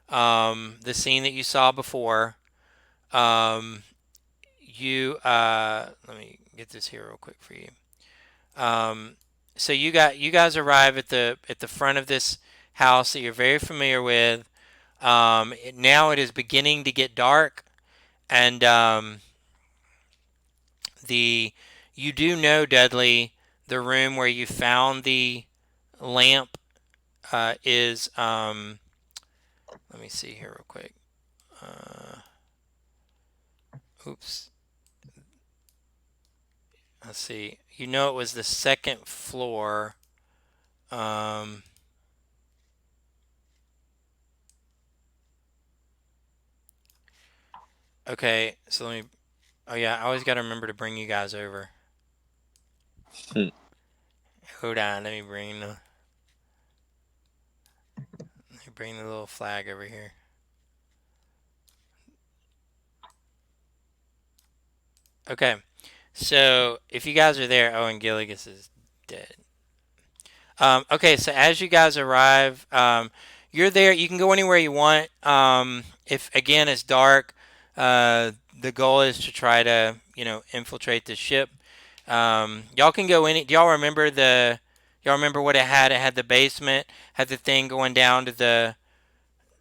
The scene that you saw before. Um, let me get this here real quick for you. Um, so you guys arrive at the front of this house that you're very familiar with. Now it is beginning to get dark, and the you do know, Dudley, the room where you found the lamp is. Let me see here real quick. Uh, oops. let's see. You know it was the second floor. Um, okay, so let me. Oh yeah, I always got to remember to bring you guys over. Hmm. Hold on, let me bring the little flag over here. Okay, so if you guys are there, oh, and Gilligas is dead. Okay, so as you guys arrive, you're there. You can go anywhere you want. If again it's dark, the goal is to try to infiltrate the ship. Y'all can go any. Do y'all remember the? Y'all remember what it had? It had the basement, had the thing going down to the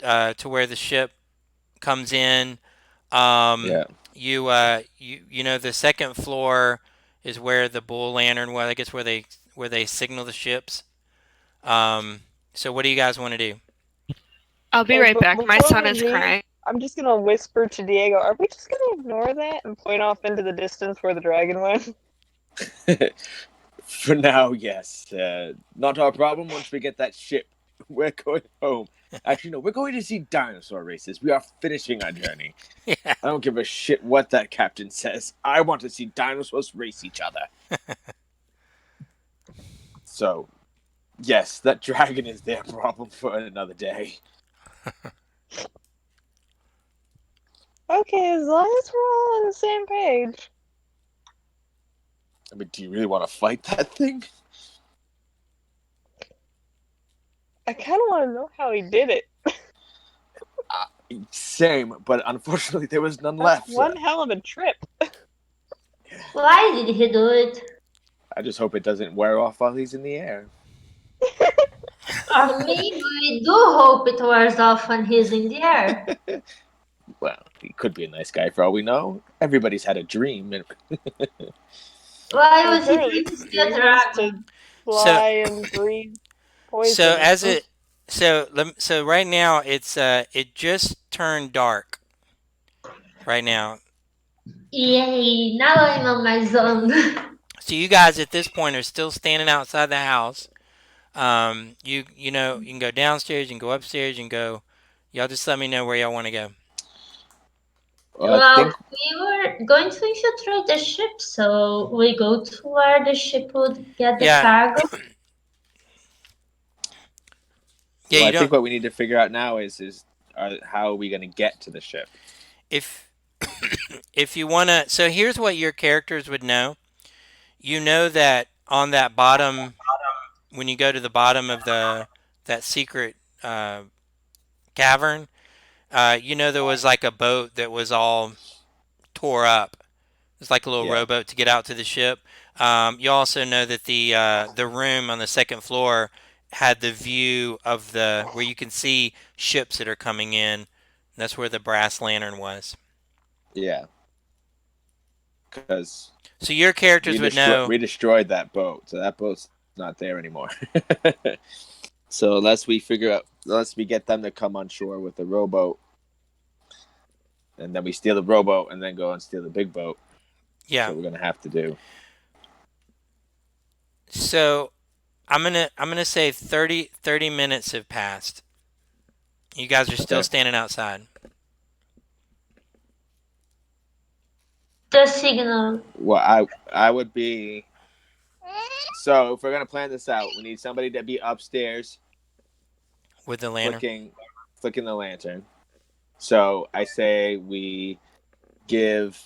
to where the ship comes in. Um, Yeah. you know the second floor is where the bull lantern was. I guess where they signal the ships. Um, so what do you guys want to do? I'll be Okay, right but back. My before son we is leave, crying. I'm just gonna whisper to Diego, are we just gonna ignore that and point off into the distance where the dragon went? For now, yes. Not our problem once we get that ship. We're going home. Actually, no, we're going to see dinosaur races. We are finishing our journey. Yeah. I don't give a shit what that captain says. I want to see dinosaurs race each other. So, yes, that dragon is their problem for another day. Okay, as long as we're all on the same page. I mean, do you really want to fight that thing? I kind of want to know how he did it. Same, but unfortunately, there was none That's left. So one hell of a trip. Why did he do it? I just hope it doesn't wear off while he's in the air. Or maybe we do hope it wears off when he's in the air. Well, he could be a nice guy for all we know. Everybody's had a dream. Why Well, was he apparently trying to his see a dream was to dragon? So fly and breathe so poison. as it so right now it just turned dark right now. Yay, now I'm on my zone. So you guys at this point are still standing outside the house. You can go downstairs, you can go upstairs, you can go. Y'all just let me know where y'all want to go. Well, I Well, think we were going to infiltrate the ship, so we go to where the ship would get the Yeah, cargo. yeah. Well, You I think don't what we need to figure out now is how are we going to get to the ship? if if you wanna. So here's what your characters would know. You know that on that bottom when you go to the bottom of the that secret uh, cavern, there was like a boat that was all tore up. It's like a little Yeah, rowboat to get out to the ship. You also know that the room on the second floor had the view of the where you can see ships that are coming in. That's where the brass lantern was. yeah, because So your characters would know. we destroyed that boat, so that boat's not there anymore. So unless we get them to come on shore with the rowboat, and then we steal the rowboat and then go and steal the big boat. That's Yeah. what we're gonna have to do. So I'm gonna say 30 minutes have passed. You guys are still Okay. standing outside. The signal. Well, I would be. So if we're gonna plan this out, we need somebody to be upstairs With the lantern. flicking the lantern. So I say we give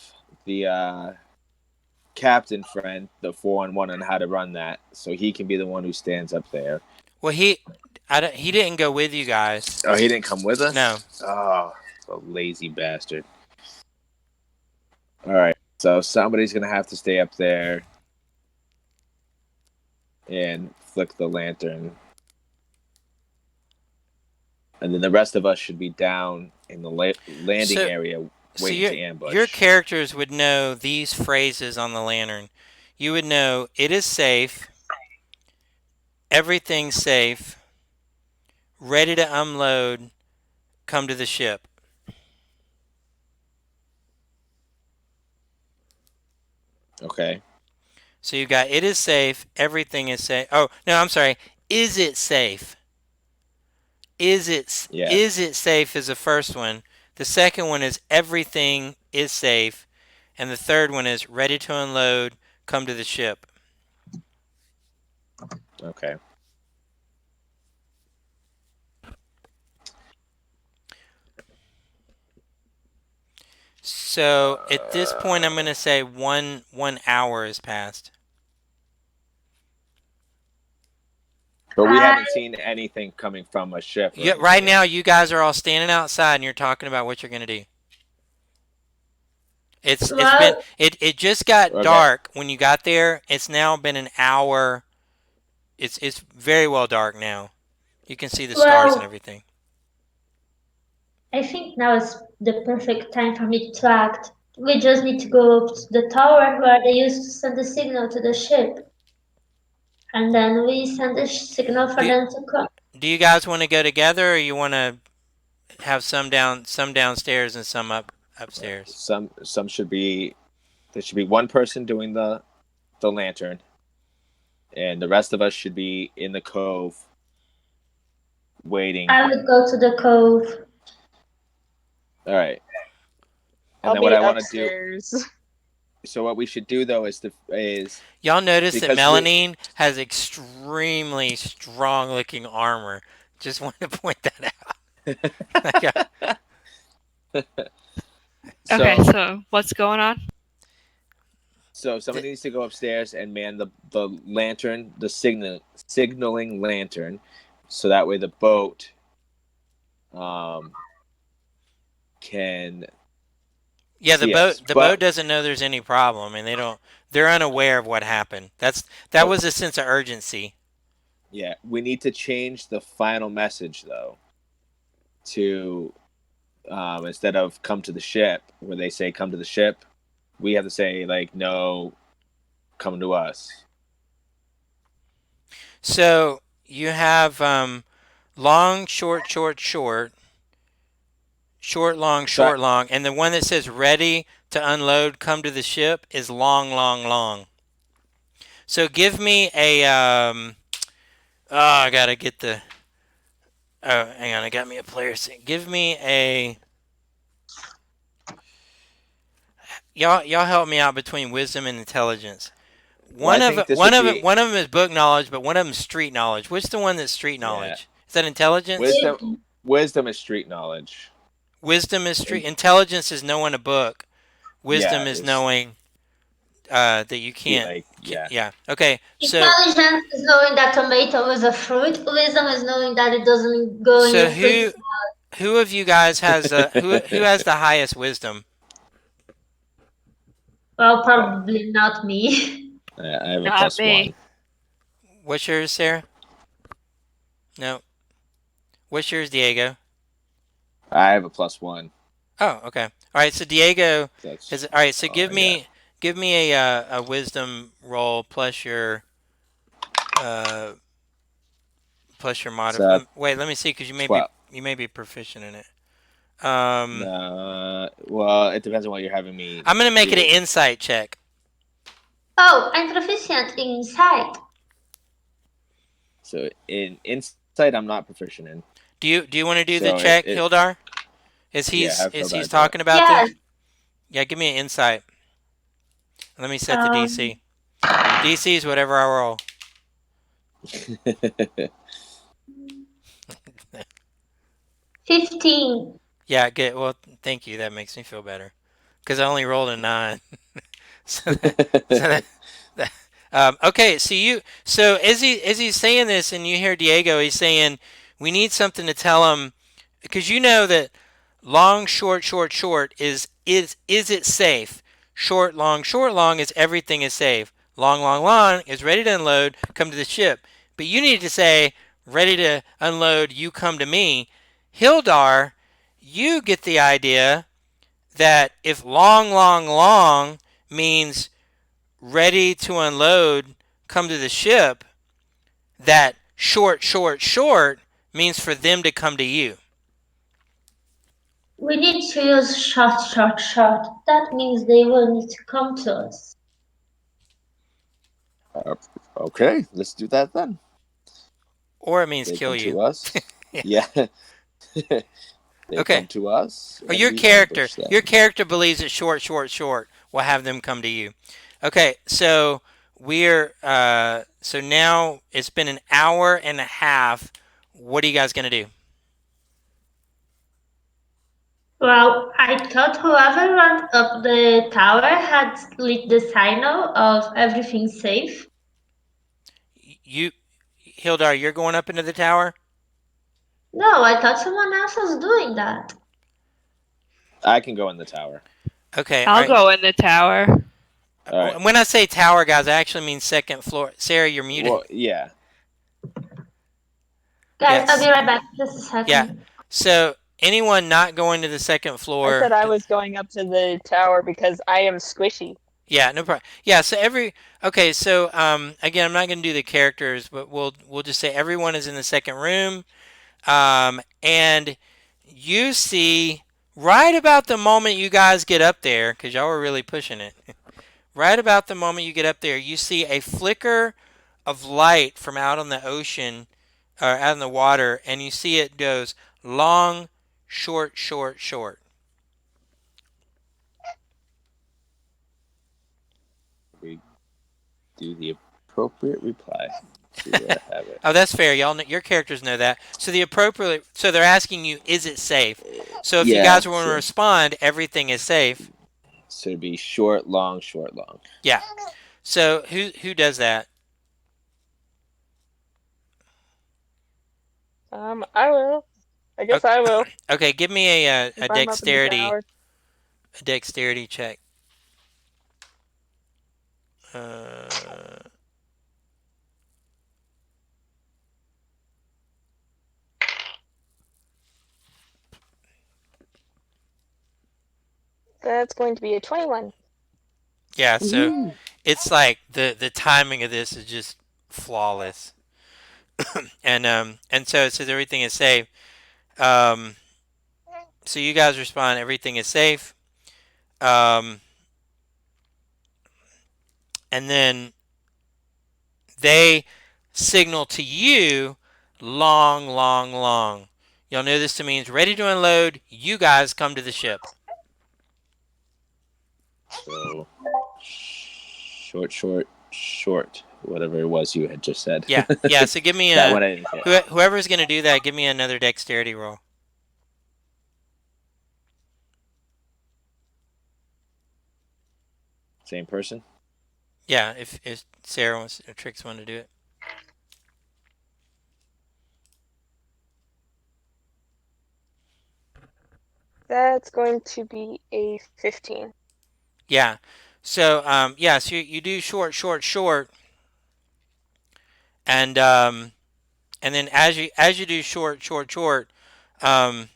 the captain friend the 4-on-1 on how to run that, so he can be the one who stands up there. Well, he didn't go with you guys. Oh, he didn't come with No. us. Oh, the lazy bastard. All right, so somebody's gonna have to stay up there and flick the lantern, and then the rest of us should be down in the landing So area so waiting your to your ambush. characters would know these phrases on the lantern. You would know it is safe, everything's safe, ready to unload, come to the ship. Okay. So you got it is safe, everything is safe. Oh, no, I'm sorry. Is it safe? Yeah. Is it safe is the first one. The second one is everything is safe, and the third one is ready to unload, come to the ship. Okay. So at this point I'm Uh, going to say 1 hour has passed. but we I haven't seen anything coming from a ship or Right anything. now you guys are all standing outside and you're talking about what you're going to do. It's been well, it just got Okay. dark when you got there. It's now been an hour. It's very well dark now. You can see the stars and well, everything. I think now is the perfect time for me to act. We just need to go up to the tower where they used to send the signal to the ship, and then we send the signal for Do them to come. do you guys want to go together, or you want to have some downstairs and some upstairs? Some should be there should be one person doing the lantern, and the rest of us should be in the cove waiting. I would go to the cove. All right. And I'll then what be I want to do. upstairs. So what we should do though is Y'all notice that because we Melanine has extremely strong looking armor. Just wanted to point that out. Like, Okay, so so what's going on? somebody needs to go upstairs and man the lantern, the signaling lantern, so that way the boat um can yeah, see us. the boat But doesn't know there's any problem, and they're unaware of what happened. That but was a sense of urgency. yeah, we need to change the final message though to instead of come to the ship where they say come to the ship, we have to say like no, come to us. So you have long, short, short, short, So I, short, long, and the one that says ready to unload, come to the ship is long, long, long. So give me a oh, I gotta get the oh, hang on, I got me a player. Give me a y'all help me out between wisdom and intelligence. well, I think this would be One of them is book knowledge, but one of them is street knowledge. What's the one that's street yeah. knowledge? Is that intelligence? Wisdom Wisdom. wisdom is street knowledge. Wisdom is And street. Intelligence is knowing a book. yeah, Wisdom is is knowing that you can't. like yeah. Yeah. Okay. So Intelligence is knowing that tomato is a fruit. Wisdom is knowing that it doesn't go in so your fruit. who of you guys has who has the highest wisdom? Well, uh, probably not me. I have a Not plus me. one. What's yours, Sarah? No. What's yours, Diego? I have a plus one. Oh, okay. All right. So Diego That's is all right. So yeah. give me a wisdom roll uh plus your It's mod. Wait, let me see because 12. you may be proficient in it. Well, it depends on what you're having me I'm gonna make it an do. insight check. Oh, I'm proficient in sight. So in insight, I'm not proficient in. Do you want to do So the check, it Hildar? yeah, have Is Hildar he's do talking about Yes. this? Yeah, give me an insight. Let me set the Um, DC. DC is whatever I roll. it. 15. Yeah, good. Well, thank you. That makes me feel better because I only rolled a 9. so that, so that okay. So as he's saying this, and you hear Diego, he's saying we need something to tell him because you know that long, short, short, short is it safe? Short, long is everything is safe. Long, long is ready to unload. Come to the ship. But you need to say ready to unload. You come to me. Hildar, you get the idea that if long means ready to unload, come to the ship, that short means for them to come to you. We need to use short. That means they will need to come to us. Uh, okay, let's do that then. Or it means They kill come you. to us. Yeah. Yeah. They Okay. come to us, Or and we ambush your them. character believes it's short, short, short. We'll have them come to you. Okay. So we're so now it's been an hour and a half. What are you guys gonna do? Well, I thought whoever went up the tower had lit the signal of everything safe. You, Hildar, you're going up into the tower. No, I thought someone else was doing that. I can go in the tower. Okay. All I'll right. go in the tower. All right. When I say tower, guys, I actually mean second floor. Sarah, you're muted. Well, yeah. Guys, I'll be Yes. right back. Just a Yeah. second. So anyone not going to the second I floor? said I was going up to the tower because I am squishy. Yeah, no problem. Yeah, so okay, so again, I'm not going to do the characters, but we'll just say everyone is in the second room, and you see right about the moment you guys get up there, because y'all were really pushing it. Right about the moment you get up there, you see a flicker of light from out on the ocean, or out in the water, and you see it goes long, short, short, short. We do the appropriate reply. Let's see where I have it. Oh, that's fair. Y'all, know, your characters know that. So the appropriate. So they're asking you, is it safe? So if you Yeah. guys want to respond, everything is safe. So it'd be short, long, short, long. Yeah. So who does that? I will. I guess Okay, I will. okay, give me If I'm up in the tower. a dexterity check. Uh, That's going to be a 21. yeah. So Woo-hoo. it's like the timing of this is just flawless, and so it says everything is safe. Um, so you guys respond, everything is safe. Um, and then they signal to you long, long, long. You'll know this to means ready to unload. You guys come to the ship. So short, short, short. Whatever it was you had just said. Yeah, yeah. So give me That a one I didn't get. whoever's gonna do that. Give me another dexterity roll. Same person. Yeah, if Sarah wants or Trix want to do it. That's going to be a 15. Yeah. So yeah. So you do short, short, short, and and then as you do short, short, short, um,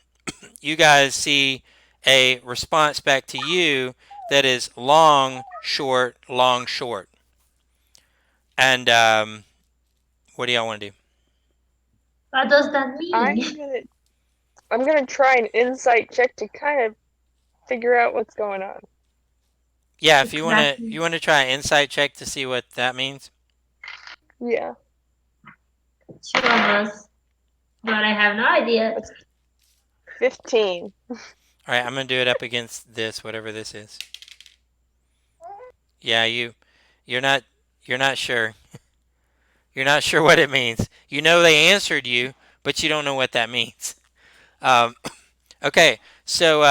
you guys see a response back to you that is long, short, long, short. And what do y'all want to do? What does that mean? I'm gonna try an insight check to kind of figure out what's going on. Yeah, if Exactly. you want to try an insight check to see what that means. Yeah. Two of us. But I have no idea. That's 15. All right, I'm gonna do it up against this, whatever this is. Yeah, you're not you're not sure. You're not sure what it means. You know they answered you, but you don't know what that means. Um, okay, so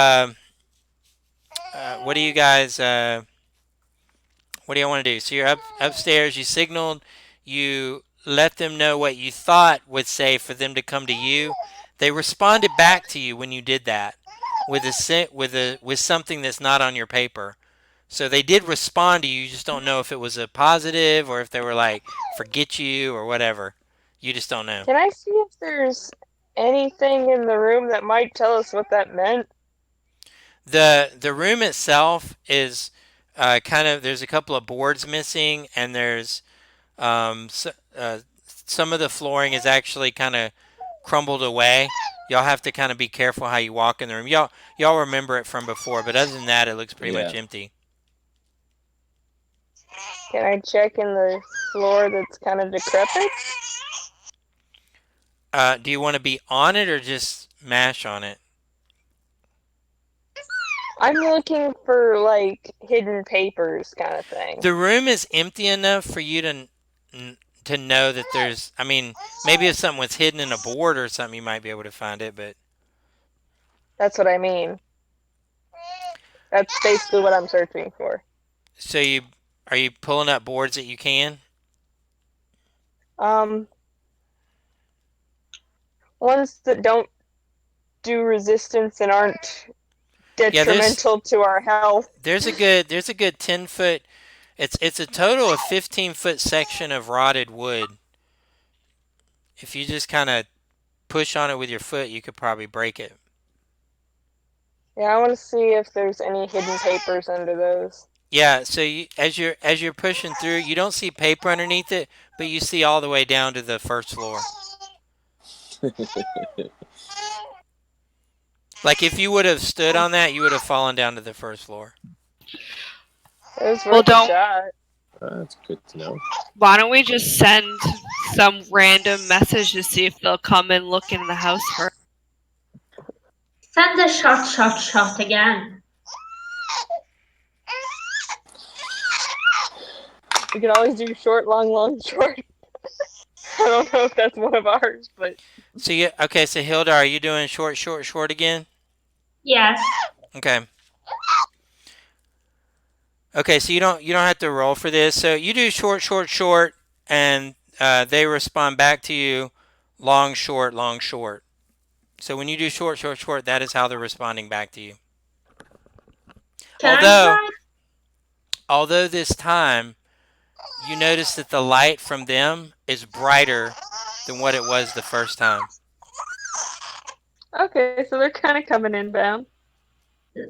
what do you guys? What do you want to do? So you're upstairs. You signaled. You let them know what you thought would say for them to come to you. They responded back to you when you did that with with something that's not on your paper. So they did respond to you. You just don't know if it was a positive or if they were like forget you or whatever. You just don't know. Can I see if there's anything in the room that might tell us what that meant? The room itself is kind of there's a couple of boards missing and there's so, some of the flooring is actually kind of crumbled away. Y'all have to kind of be careful how you walk in the room. Y'all remember it from before, but other than that, it looks pretty much Yeah. empty. Can I check in the floor that's kind of decrepit. Do you want to be on it or just mash on it? I'm looking for like hidden papers kind of thing. The room is empty enough for you to know that there's. I mean, maybe if something was hidden in a board or something, you might be able to find it. But That's what I mean. That's basically what I'm searching for. so you are you pulling up boards that you can? Um, ones that don't do resistance and aren't Yeah, detrimental to our health. there's a good 10 foot. It's a total of 15-foot section of rotted wood. If you just kind of push on it with your foot, you could probably break it. Yeah, I want to see if there's any hidden papers under those. Yeah, so as you're pushing through, you don't see paper underneath it, but you see all the way down to the first floor. Like if you would have stood on that, you would have fallen down to the first floor. It was Well, worth a don't. shot. That's good to know. Why don't we just send some random message to see if they'll come and look in the house first? Send the shot again. We could always do short, long, short. I don't know if that's one of ours, but So okay, so Hilda, are you doing short, short, short again? Yes. Okay. Okay, so you don't have to roll for this. So you do short, short, short, and they respond back to you long, short, long, short. So when you do short, short, short, that is how they're responding back to you. Can I Although try? although this time you notice that the light from them is brighter than what it was the first time. okay, so they're kind of coming inbound.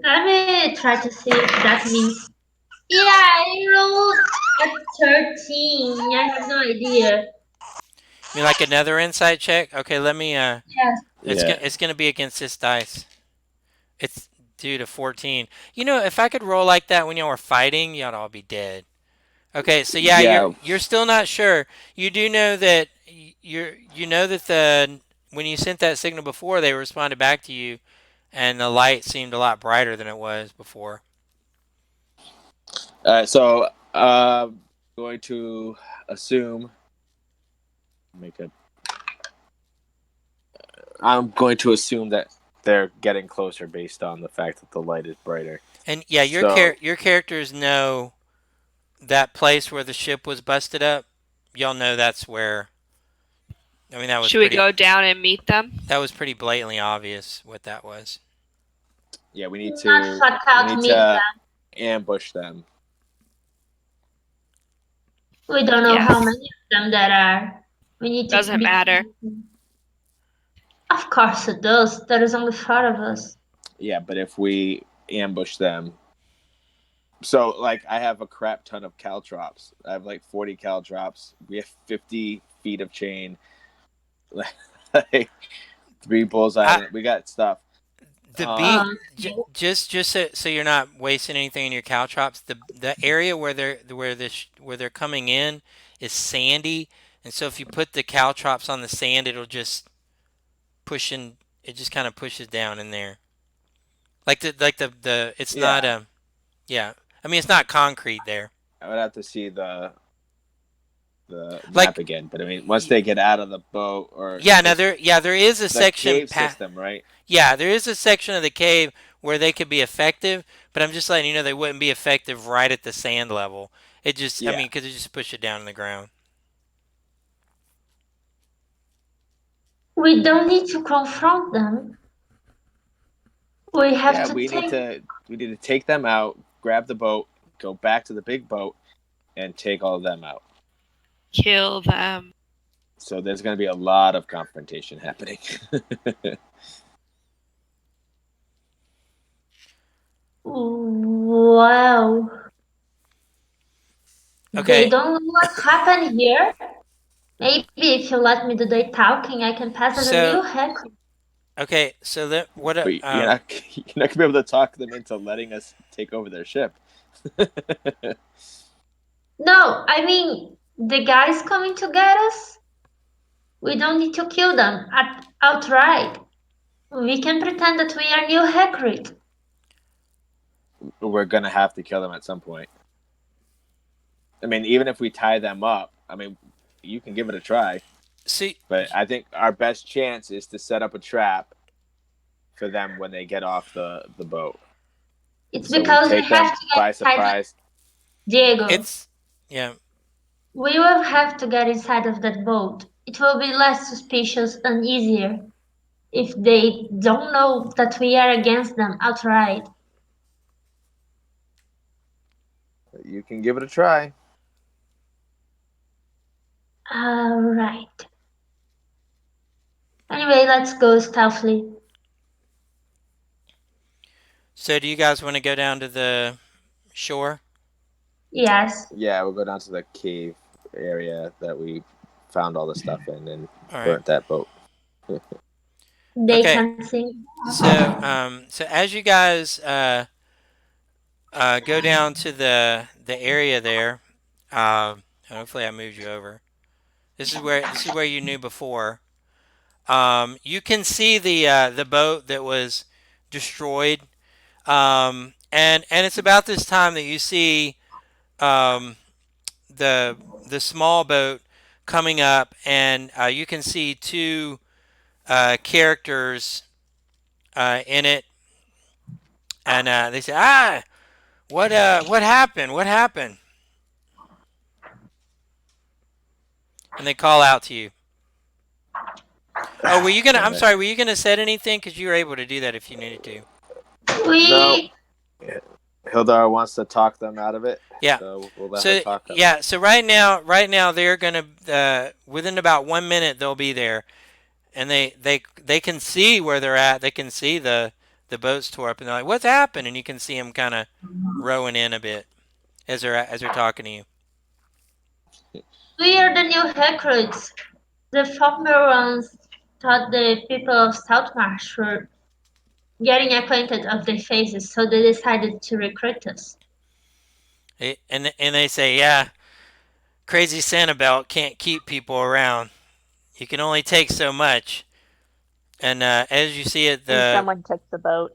Let me try to see if that means. Yeah, I rolled a 13. I have no idea. You mean like another insight check? Okay, let me Yes. Yeah. it's gonna be against this dice. It's due to 14. You know, if I could roll like that when y'all were fighting, y'all all be dead. Okay, so yeah, Yeah. you're still not sure. You do know that you know that the when you sent that signal before, they responded back to you, and the light seemed a lot brighter than it was before. So going to assume make a. I'm going to assume that they're getting closer based on the fact that the light is brighter. And yeah, So your characters know that place where the ship was busted up. Y'all know that's where. I mean, Should we go down and meet them? that was pretty blatantly obvious what that was. yeah, Not flat we out need meet to them. ambush them. We don't know how Yes. many of them there are. We need to Doesn't be matter. careful. Of course it does. There is only four of us. Yeah, but if we ambush them, so like I have a crap ton of caltrops. I have like 40 caltrops. We have 50 feet of chain. Like 3 bullseye. I, We got stuff. the Um, beat just so you're not wasting anything in your caltrops. The area where they're coming in is sandy, and so if you put the caltrops on the sand, it'll just push in. It just kind of pushes down in there. The it's not yeah, a yeah. I mean, it's not concrete there. I would have to see the map Like again. But I mean, once they get out of the boat or yeah, now this, there is a the section cave system, right? yeah, there is a section of the cave where they could be effective, but I'm just letting you know they wouldn't be effective right at the sand level. It just, I Yeah, mean, because it just push it down in the ground. We don't need to confront them. We have yeah. to take. We need to take them out, grab the boat, go back to the big boat, and take all of them out. Kill them. So there's going to be a lot of confrontation happening. Wow. They Okay, don't know what happened here. Maybe if you let me do the talking, I can pass as a so new hacker. so that what But you're not gonna be able to talk them into letting us take over their ship. No, I mean, The guys coming to get us? We don't need to kill them outright. We can pretend that we are new recruits. We're gonna have to kill them at some point. I mean, even if we tie them up, I mean, you can give it a try. See, But I think our best chance is to set up a trap for them when they get off the boat. It's So we because we take have them to by get inside. surprise. Diego, it's yeah. we will have to get inside of that boat. It will be less suspicious and easier if they don't know that we are against them outright. You can give it a try. Alright. Anyway, let's go stealthily. So do you guys want to go down to the shore? Yes, Yeah, we'll go down to the cave area that we found all the stuff in and All right. burnt that boat. they Okay. can see. So as you guys go down to the area there, hopefully I moved you over. This is where you knew before. You can see the boat that was destroyed. And it's about this time that you see um, the small boat coming up, and you can see two characters in it, and they say, "Ah, what happened? What happened?" And they call out to you. Oh, were you gonna? Damn I'm it. sorry. Were you gonna say anything? Because you were able to do that if you needed to. No, We Hildar wants to talk them out of it, Yeah. so we'll let her So talk them. yeah. So right now they're gonna within about 1 minute they'll be there, and they can see where they're at. They can see the boats tore up, and they're like, "What's happened?" And you can see them kind of rowing in a bit as they're talking to you. we are the new recruits. The former ones thought the people of Saltmarsh were getting acquainted of their faces, so they decided to recruit us. And they say, "Yeah, crazy Santa Belt can't keep people around. You can only take so much." And as you see it, And the someone took the boat.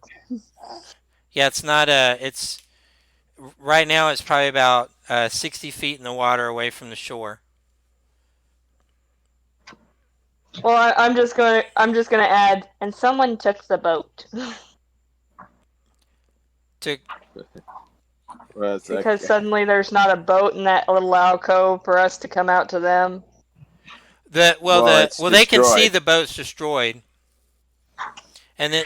yeah, it's not it's right now it's probably about 60 feet in the water away from the shore. Well, I'm just gonna add, and someone took the boat To Well, it's like, because suddenly there's not a boat in that little alcove for us to come out to them. well, it's they can see destroyed. the boats destroyed, and they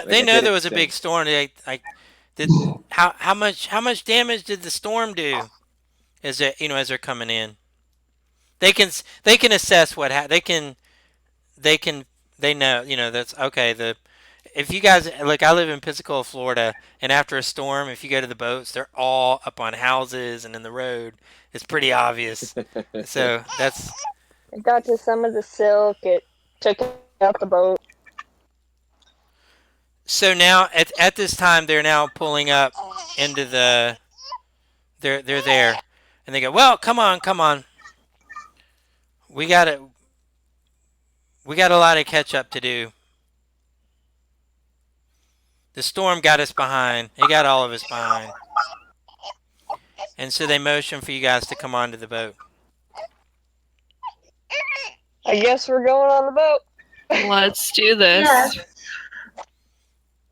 Like I know said, there it was a big stinks. storm. They like did how much damage did the storm do? As as they're coming in, they can assess they can they know that's okay. The If you guys look, I live in Pensacola, Florida, and after a storm, if you go to the boats, they're all up on houses and in the road. It's pretty obvious. So that's It got to some of the silk. It took out the boat. so now at this time they're now pulling up into they're there, and they go, well, come on, we got it. We got a lot of catch up to do. The storm got us behind. It got all of us behind. And so they motion for you guys to come onto the boat. I guess we're going on the boat. Let's do this. Yes,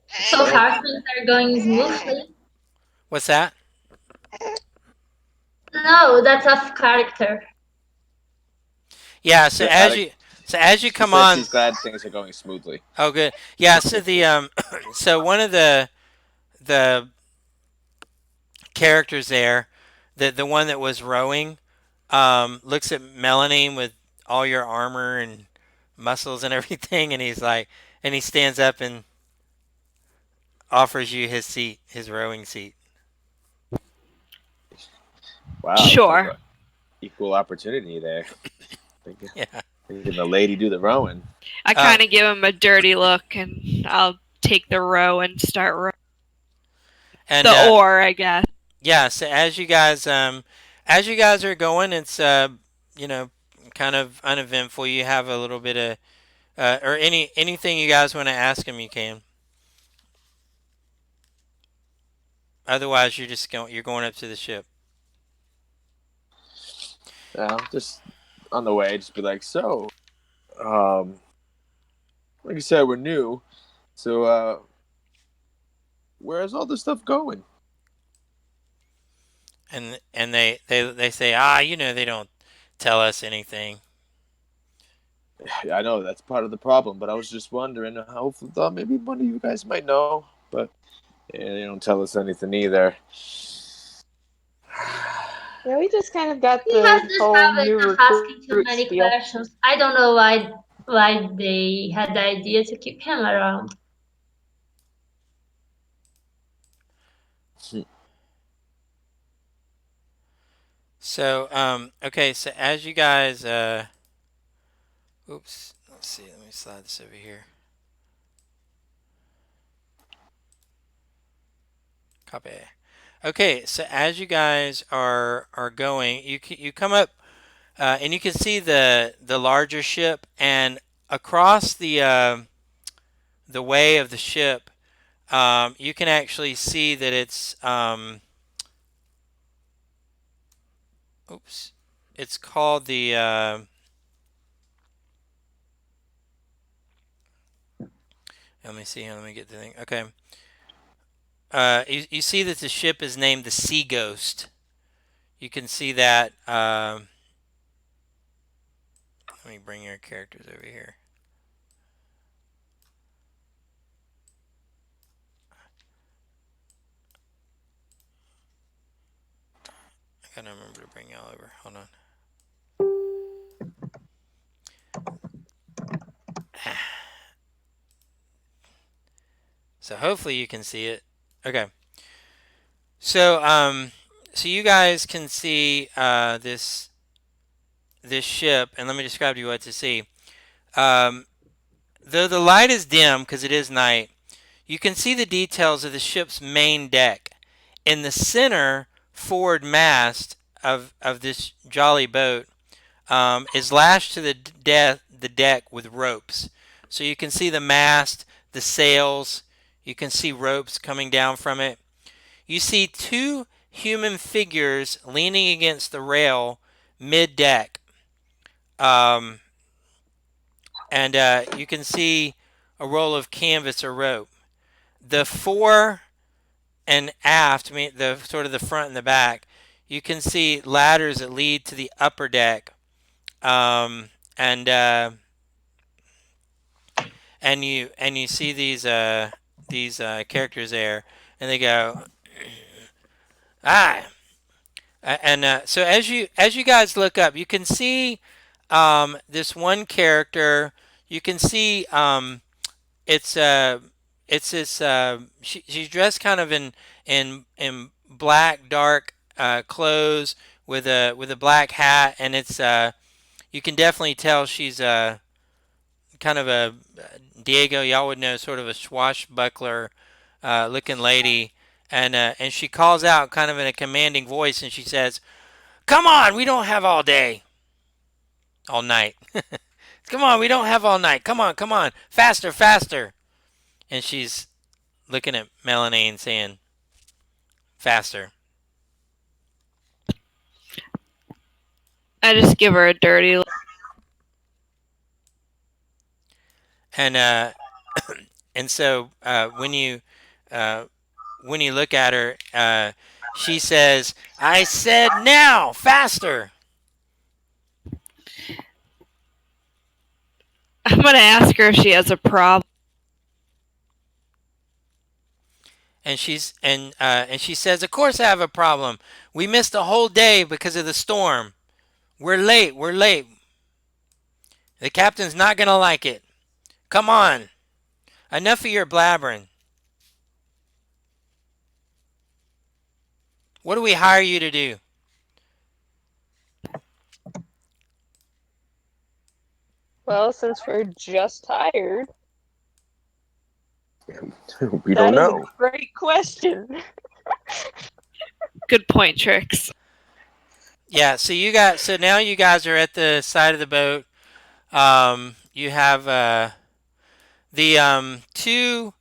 so far things are going smoothly. What's that? No, that's off character. Yeah. She's glad, So as you she come said on. she's glad things are going smoothly. Oh, good. Yeah. So the so one of the characters there, the one that was rowing, looks at Melanie with all your armor and muscles and everything, and he's like, and he stands up and offers you his seat, his rowing seat. Wow, looks like Sure. a equal opportunity there. Yeah. Making the lady do the rowing. I Uh, kind of give him a dirty look, and I'll take the row and start rowing. and The oar, I guess. yeah. So as you guys are going, it's you know, kind of uneventful. You have a little bit of or anything you guys want to ask him, you can. Otherwise, you're going up to the ship. Just on the way, just be like, so, um, like you said, we're new, so where's all this stuff going? And they say, ah, they don't tell us anything. I know that's part of the problem, but I was just wondering. I hopefully thought maybe one of you guys might know, but yeah, they don't tell us anything either. Yeah, we just kind of got He has the this whole habit new of recruit asking too spiel. many questions. I don't know why they had the idea to keep him around. So, okay, so as you guys, oops, let's see, let me slide this over here. Copy. Okay, so as you guys are going, you come up, and you can see the larger ship, and across the way of the ship, you can actually see that it's oops, it's called the let me see here, let me get the thing. Okay. You see that the ship is named the Sea Ghost. You can see that. Let me bring your characters over here. I gotta remember to bring y'all over. Hold on. So hopefully you can see it. Okay. So so you guys can see this ship, and let me describe to you what to see. Um, though the light is dim because it is night, you can see the details of the ship's main deck. In the center forward mast of this jolly boat is lashed to the deck with ropes. So you can see the mast, the sails, you can see ropes coming down from it. You see two human figures leaning against the rail mid deck. Um, and you can see a roll of canvas or rope. The fore and aft, I mean the sort of the front and the back, you can see ladders that lead to the upper deck. Um, and and you see these characters there, and they go, ah, and so as you guys look up, you can see this one character. You can see it's it's this she's dressed kind of in black dark clothes with a black hat, and it's you can definitely tell she's kind of a Diego, y'all would know, sort of a swashbuckler looking lady, and she calls out kind of in a commanding voice, and she says, "Come on, we don't have all day, all night. Come on, we don't have all night. Come on, faster, faster." And she's looking at Melanie and saying, "Faster." I just give her a dirty look. And and so uh, when you look at her, she says, "I said now, faster." I'm gonna ask her if she has a problem. And she says, "Of course I have a problem. We missed a whole day because of the storm. We're late. We're late. The captain's not gonna like it. Come on. Enough of your blabbering. What do we hire you to do?" Well, since we're just tired, We don't that is a know. great question. Good point, Trix. Yeah. So now you guys are at the side of the boat. You have the two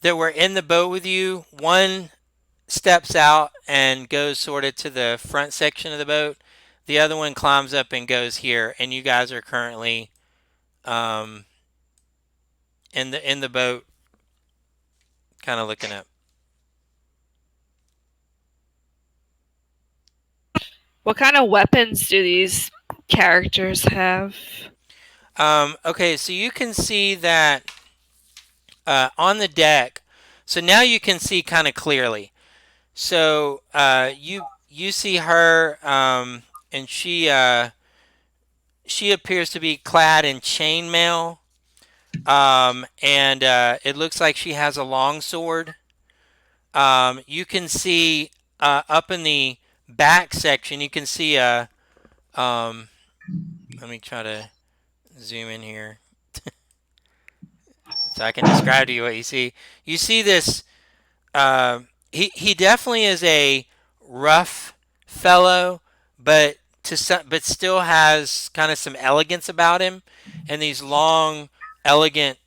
that were in the boat with you. One steps out and goes sort of to the front section of the boat. The other one climbs up and goes here, and you guys are currently um, in the boat, kind of looking up. What kind of weapons do these characters have? Okay, so you can see that on the deck. So now you can see kind of clearly. So you see her, and she appears to be clad in chainmail, and it looks like she has a long sword. You can see up in the back section. You can see a. Let me try to zoom in here so I can describe to you what you see. You see this. He definitely is a rough fellow, but but still has kind of some elegance about him, and these long, elegant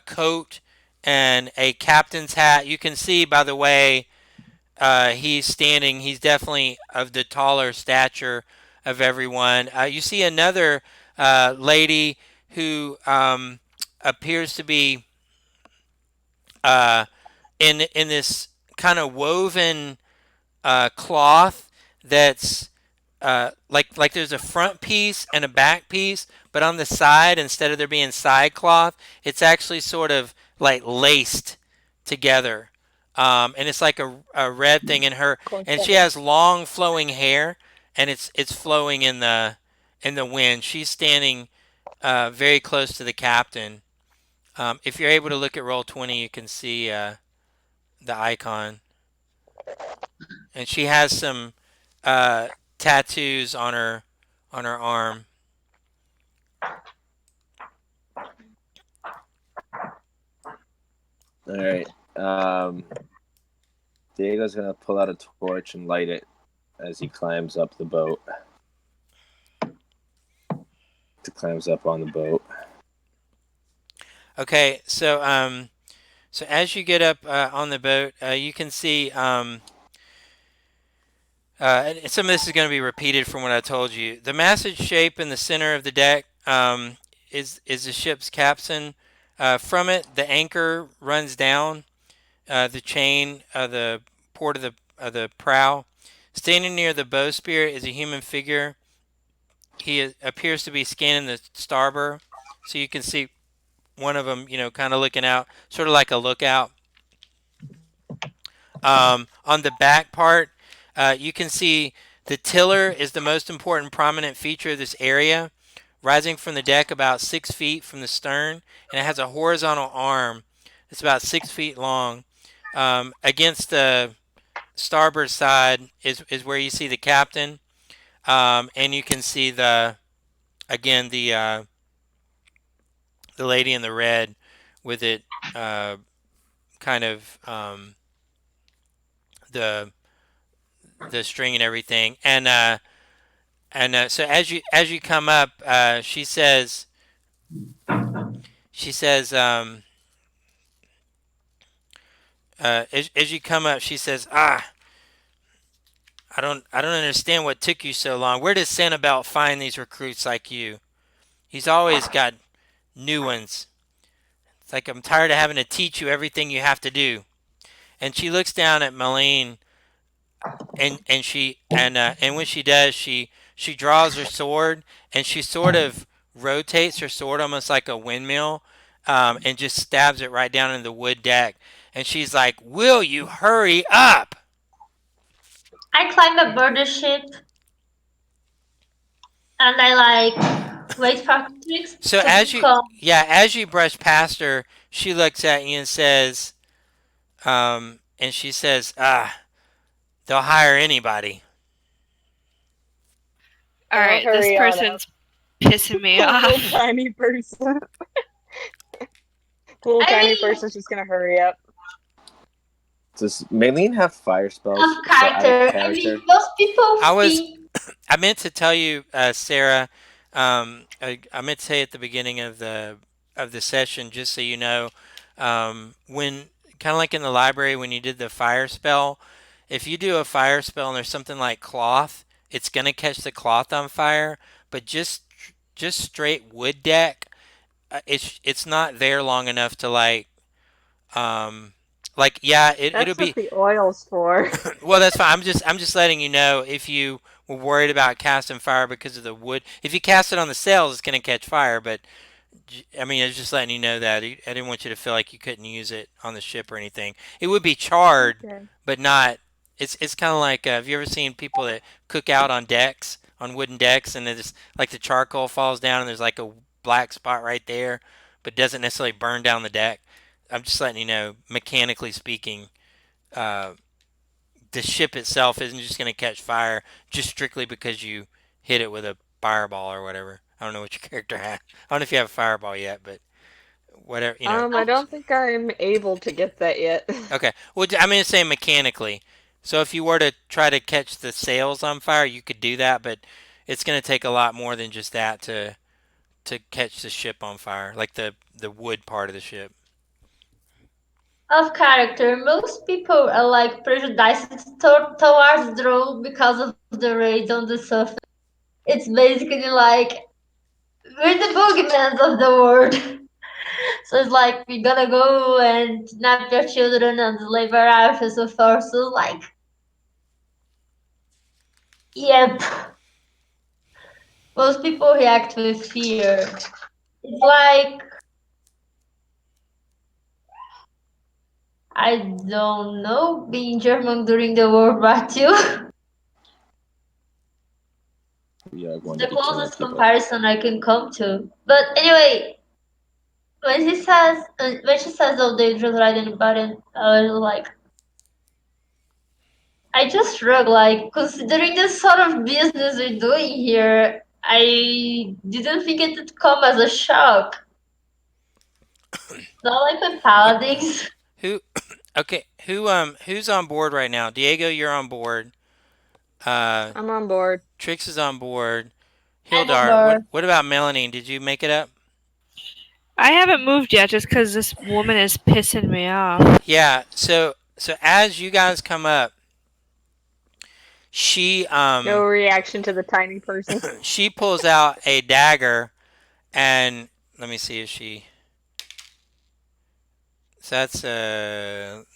coat and a captain's hat. You can see by the way he's standing. He's definitely of the taller stature of everyone. You see another lady who appears to be uh, in this kind of woven cloth that's like there's a front piece and a back piece, but on the side, instead of there being side cloth, it's actually sort of like laced together. And it's like a red thing in her, and she has long flowing hair, and it's flowing in the wind. She's standing very close to the captain. If you're able to look at roll 20, you can see the icon, and she has some uh, tattoos on her arm. All right. Diego's gonna pull out a torch and light it as he climbs up the boat. He climbs up on the boat. Okay, so as you get up on the boat, you can see and some of this is going to be repeated from what I told you. The massive shape in the center of the deck is the ship's capstan. From it, the anchor runs down the chain of the port of the prow. Standing near the bowsprit is a human figure. He appears to be scanning the starboard, so you can see one of them, kind of looking out, sort of like a lookout. On the back part, you can see the tiller is the most important prominent feature of this area, rising from the deck about 6 feet from the stern, and it has a horizontal arm. It's about 6 feet long. Against the starboard side is where you see the captain, and you can see again the lady in the red with it kind of the the string and everything. And so as you come up, she says as you come up, she says, I don't understand what took you so long. Where does Sanibel find these recruits like you? He's always got new ones. It's like I'm tired of having to teach you everything you have to do. And she looks down at Malene, and when she does, she draws her sword, and she sort of rotates her sword almost like a windmill, and just stabs it right down in the wood deck. And she's like, "Will you hurry up?" I climb aboard the ship and I wait for Trix So to come. as you brush past her, she looks at you and says, and she says, they'll hire anybody. All I'll right, this hurry on up. person's pissing me Little off. tiny person. Little I tiny mean, person's just gonna hurry up. Does Maylene have fire spells? of Is that out of character. I character? mean, most people I was think. I meant to tell you, Sarah. I meant to say at the beginning of the session, just so you know, when kind of like in the library when you did the fire spell, if you do a fire spell and there's something like cloth, it's gonna catch the cloth on fire. But just straight wood deck, it's not there long enough to um yeah, it'll That's what be. the oil's for. Well, that's fine. I'm just letting you know if you were worried about casting fire because of the wood. If you cast it on the sails, it's going to catch fire. But I mean, I was just letting you know that I didn't want you to feel like you couldn't use it on the ship or anything. It would be charred, Okay. but not. It's kind of like have you ever seen people that cook out on decks, on wooden decks, and it's like the charcoal falls down and there's like a black spot right there, but doesn't necessarily burn down the deck. I'm just letting you know, mechanically speaking, uh, the ship itself isn't just going to catch fire just strictly because you hit it with a fireball or whatever. I don't know what your character has. I don't know if you have a fireball yet, but whatever, you know. I don't think I'm able to get that yet. Okay. Well, I'm going to say mechanically. So if you were to try to catch the sails on fire, you could do that, but it's going to take a lot more than just that to catch the ship on fire, like the wood part of the ship. Of character, most people are like prejudiced towards Drow because of the raids on the surface. It's basically like we're the boogeymans of the world. So it's like we're gonna go and kidnap your children and slave our out and so forth. So like, yep, most people react with fear. It's like I don't know, being German during the World War II. Yeah, It's everyone the did a channel closest keep up. comparison I can come to. But anyway, when she says, "Oh, dangerous riding button," I was like, I just shrug, like, considering the sort of business we're doing here, I didn't think it would come as a shock. Not like with Uh, paladins. who? Okay. Who's on board right now? Diego, you're on board. Uh, I'm on board. Trix is on board. I'm on Hildar, board. what about Melanie? Did you make it up? I haven't moved yet just because this woman is pissing me off. Yeah. So as you guys come up, she No reaction to the tiny person. she pulls out a dagger and let me see if she. So that's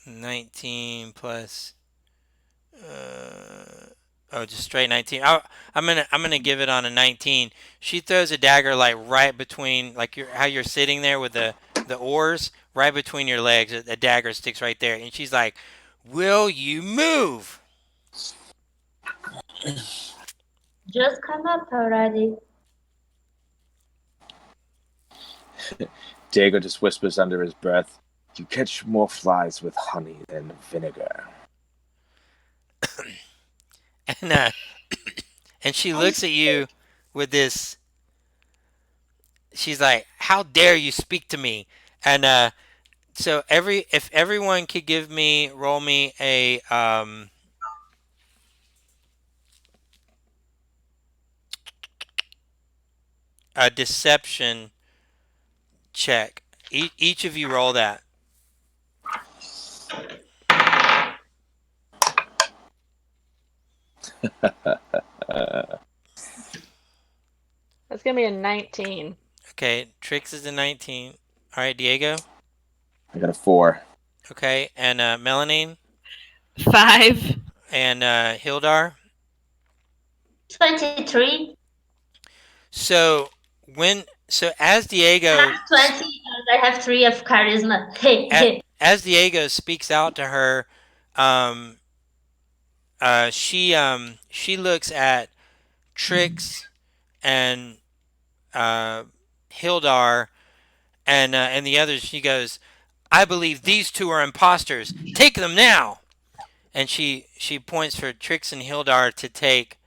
19 plus. Uh, oh, just straight 19. I'm gonna give it on a 19. She throws a dagger like right between like how you're sitting there with the oars right between your legs. A dagger sticks right there, and she's like, "Will you move?" Just come up already. Diego just whispers under his breath, "You catch more flies with honey than vinegar." And and she I looks at you with this. She's like, "How dare you speak to me?" And so if everyone could roll me a deception check. Each of you roll that. That's gonna be a 19. Okay, Trix is a 19. All right, Diego. I got a 4. Okay, and Melanine 5. and Hildar. 23. So as I Diego have 20 and I have 3 of charisma. Hey, hey. as Diego speaks out to her, um, she looks at Trix and uh, Hildar and the others. She goes, "I believe these two are imposters. Take them now!" And she points for Trix and Hildar to take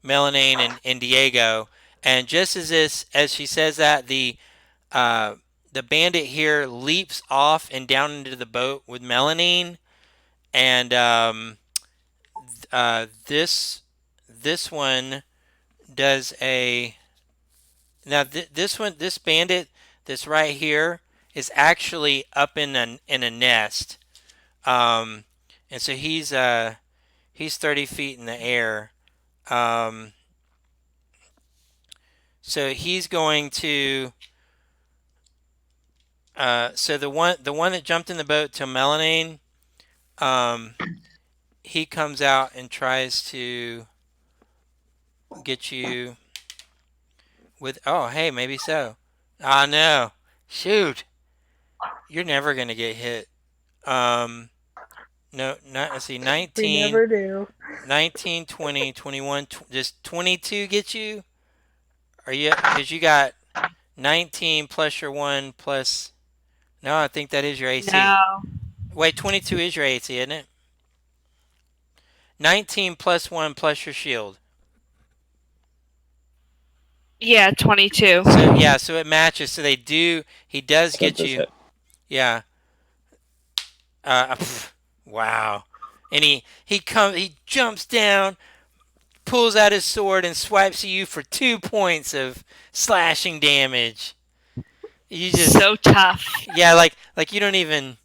Melanine and Diego. And just as she says that, uh, the bandit here leaps off and down into the boat with Melanine, and this one does a now this bandit that's right here is actually up in a nest. Um, and so he's 30 feet in the air. Um, so he's going to so the one that jumped in the boat to Melanine, um, he comes out and tries to get you with. Oh, hey, maybe so. Ah, no, shoot, you're never gonna get hit. Um, no, not let's see, We 19, never do. 19, 20, 21, just 22 get you. Are you? Because you got 19 plus your one plus. No, I think that is your AC. No. Wait, 22 is your AC, isn't it? 19 plus one plus your shield. Yeah, 22. So yeah, so it matches. So they do. He does So it get does you. hit. Yeah. Pff, wow. And he jumps down, pulls out his sword, and swipes at you for 2 points of slashing damage. You just So tough. yeah, like you don't even.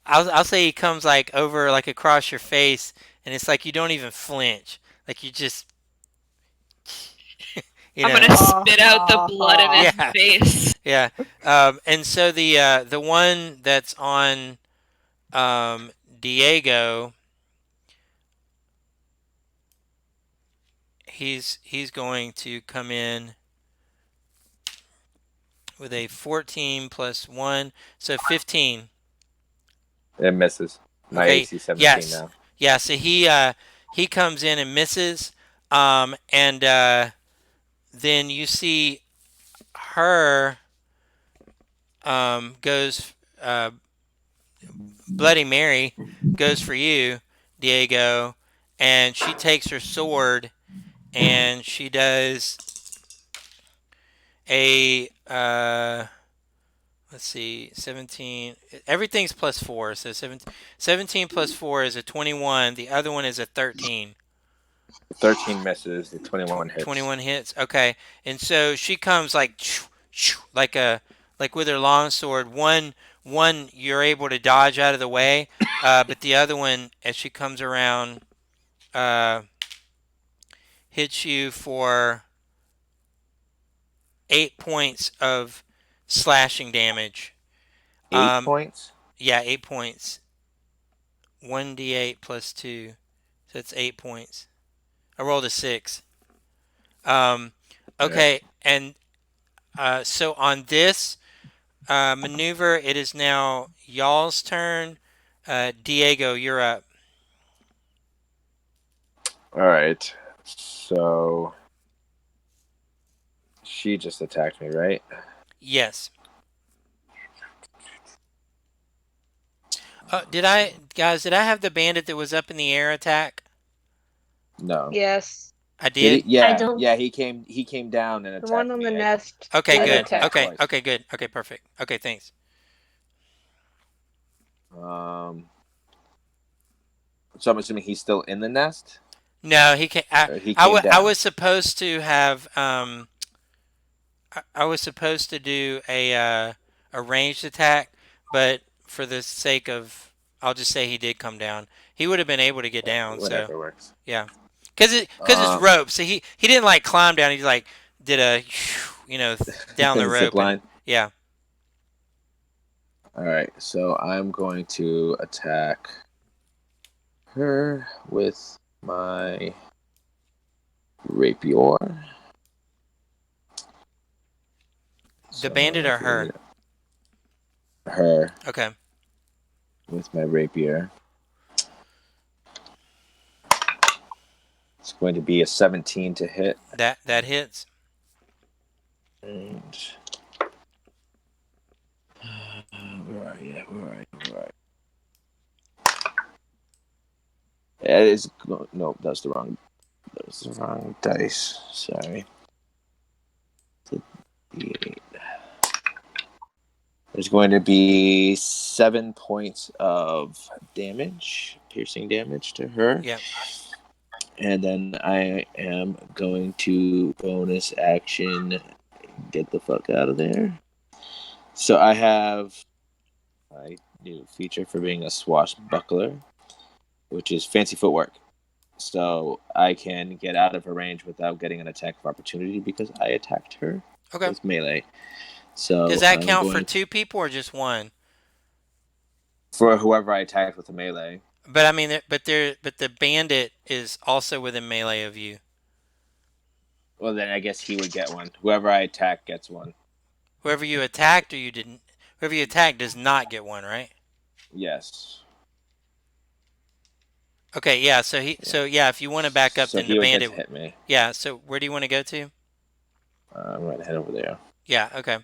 I'll say he comes like over like across your face, and it's like you don't even flinch. Like you just you I'm know gonna spit out the blood in his yeah face. yeah. And so the one that's on Diego, he's going to come in with a 14 plus 1, so 15. It misses. My Okay, AC 17 yes. now. Yeah, so he comes in and misses. And then you see her goes Bloody Mary goes for you, Diego, and she takes her sword and she does a let's see, 17. Everything's plus 4, so 17 plus 4 is a 21. The other one is a 13. The 13 misses. The 21 hits. 21 hits. Okay, and so she comes like like a like with her long sword. One you're able to dodge out of the way, but the other one, as she comes around, uh, hits you for 8 points of slashing damage. 8 Um, points? yeah, 8 points. 1d8 plus 2, so it's 8 points. I rolled a 6. Um, Yeah. okay, and so on this maneuver, it is now y'all's turn. Diego, you're up. Alright. So she just attacked me, right? Yes. Did I, guys? Did I have the bandit that was up in the air attack? No. Yes. I Did he? did. I Yeah. don't. Yeah, he came down and The one attacked on me. the nest Okay, I did got good. attacked attack. Okay, twice. okay, good. Okay, perfect. Okay, thanks. Um so I'm assuming he's still in the nest? No, he can. Or he came I down. was supposed to have. I was supposed to do a ranged attack, but for the sake of, I'll just say he did come down. He would have been able to get down. So Whatever works. yeah, because it's Um rope. So he didn't like climb down. He like did a down the zip rope and line. yeah. Alright, so I'm going to attack her with my rapier. The So bandit or if her? we her Okay, with my rapier. It's going to be a 17 to hit. that hits. And where are you? Where are you? Where are you? It is no, that's the wrong dice. Sorry. There's going to be 7 points of damage, piercing damage to her. Yeah. And then I am going to bonus action get the fuck out of there. So I have my new feature for being a swashbuckler, which is fancy footwork. So I can get out of her range without getting an attack of opportunity because I attacked her Okay. with melee. Does So that I'm count for going two people or just one? for whoever I attacked with a melee. But I mean, but the bandit is also within melee of you. Well, then I guess he would get one. Whoever I attack gets one. Whoever you attacked or you didn't, whoever you attacked does not get one, right? Yes. Okay, yeah. Yeah. So yeah, if you want to back up, So then the he would get bandit. to hit me. Yeah. So where do you want to go to? I'm going to head over there. Yeah. Okay.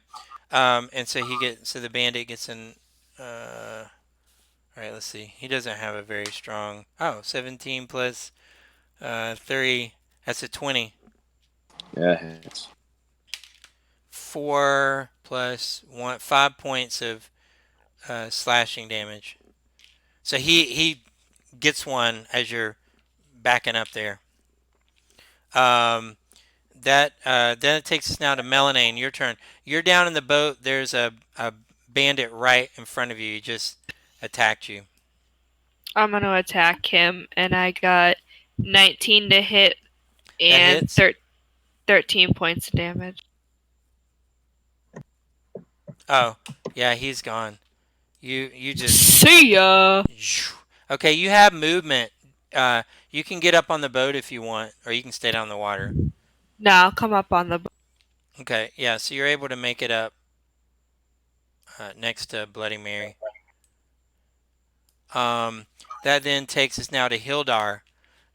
And so so the bandit gets in. All right. Let's see. He doesn't have a very strong. Oh, 17 plus 3. That's a 20. Yeah, it hits. 4 plus 1, 5 points of slashing damage. So he gets one as you're backing up there. Um, then it takes us now to Melanane. Your turn. You're down in the boat. There's a bandit right in front of you. He just attacked you. I'm gonna attack him, and I got 19 to hit That and hits. 13 points of damage. Oh, yeah, he's gone. You just See ya! okay. You have movement. You can get up on the boat if you want, or you can stay down in the water. Now come up on the. Okay, yeah. So you're able to make it up next to Bloody Mary. Um, that then takes us now to Hildar.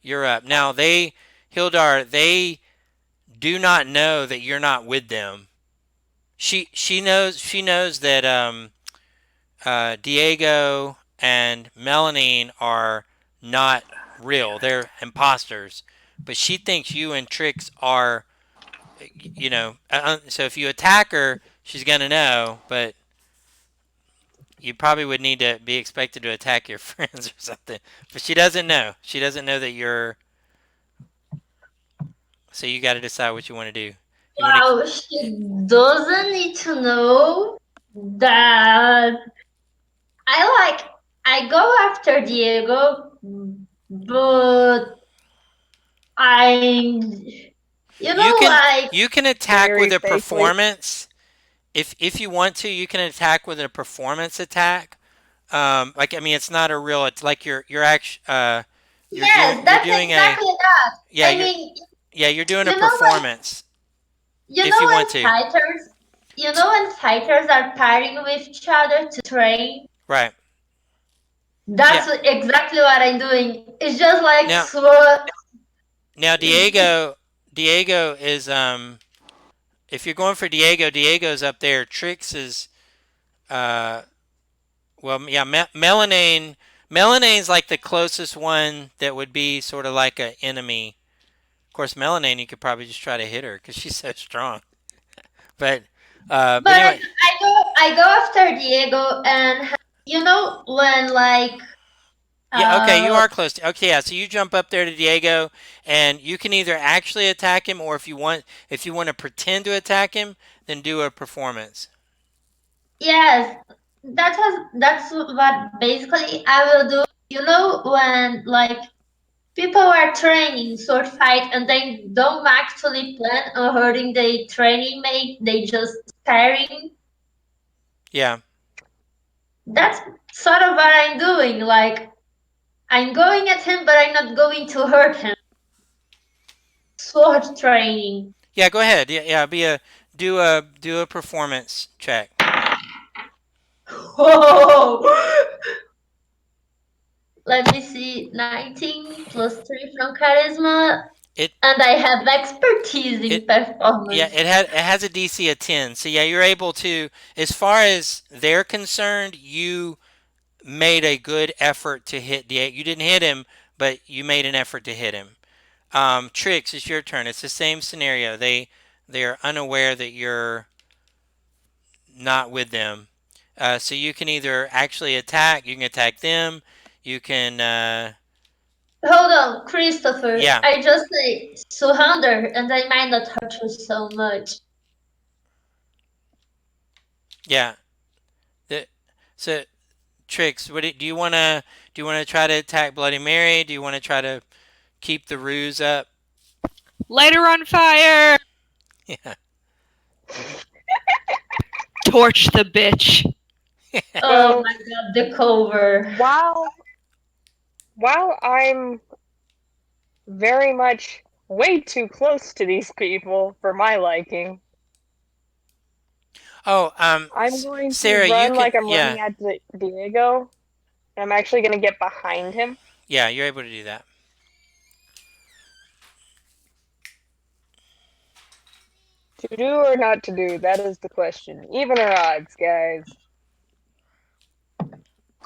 You're up now. Hildar, they do not know that you're not with them. She knows that Diego and Melanine are not real. They're imposters. But she thinks you and Trix are, so if you attack her, she's going to know, but you probably would need to be expected to attack your friends or something. But she doesn't know. She doesn't know that you're. So you got to decide what you want to do. You want to. Wow, she doesn't need to know that I go after Diego, but I'm You can like you can attack with Very a safely. performance. If you want to, you can attack with a performance attack. Like I mean, it's not a real. It's like you're actually yes, you're that's doing a exactly that. yeah I you're mean, yeah you're doing a you know when performance you if know you when want to. fighters you know when fighters are pairing with each other to train. Right. Yeah. That's exactly what I'm doing. It's just like Now so. now Diego is if you're going for Diego's up there. Trix is uh well yeah Melanane's like the closest one that would be sort of like an enemy. Of course, Melanane, you could probably just try to hit her because she's so strong. But, But anyway, I go after Diego, and when like yeah, okay, you uh are close. Okay, yeah, so you jump up there to Diego, and you can either actually attack him, or if you want to pretend to attack him, then do a performance. yes, that's what basically I will do. When like people are training sword fight and they don't actually plan on hurting the training mate, they just scaring. Yeah, That's sort of what I'm doing. Like I'm going at him, but I'm not going to hurt him. Sword training. yeah, go ahead. Yeah, yeah, do a performance check. Whoa! Let me see. 19 plus 3 from charisma, It and I have expertise in it yeah, performance. it has a DC of 10. So yeah, you're able to, as far as they're concerned, you made a good effort to hit Diego. You didn't hit him, but you made an effort to hit him. Trix, it's your turn. It's the same scenario. They're unaware that you're not with them. So you can either actually attack. You can attack them. You can Hold on, Christopher. Yeah, I just say surrender, and I might not hurt you so much. yeah. The, so tricks. Do you wanna try to attack Bloody Mary? Do you want to try to keep the ruse up? Light her on fire! Yeah. Torch the bitch. Oh Well, my god, the cover. while I'm very much way too close to these people for my liking, Oh, I'm going to Sarah, you run can. like I'm Yeah, running at Diego. And I'm actually going to get behind him. yeah. You're able to do that. To do or not to do, that is the question. Even or odds, guys.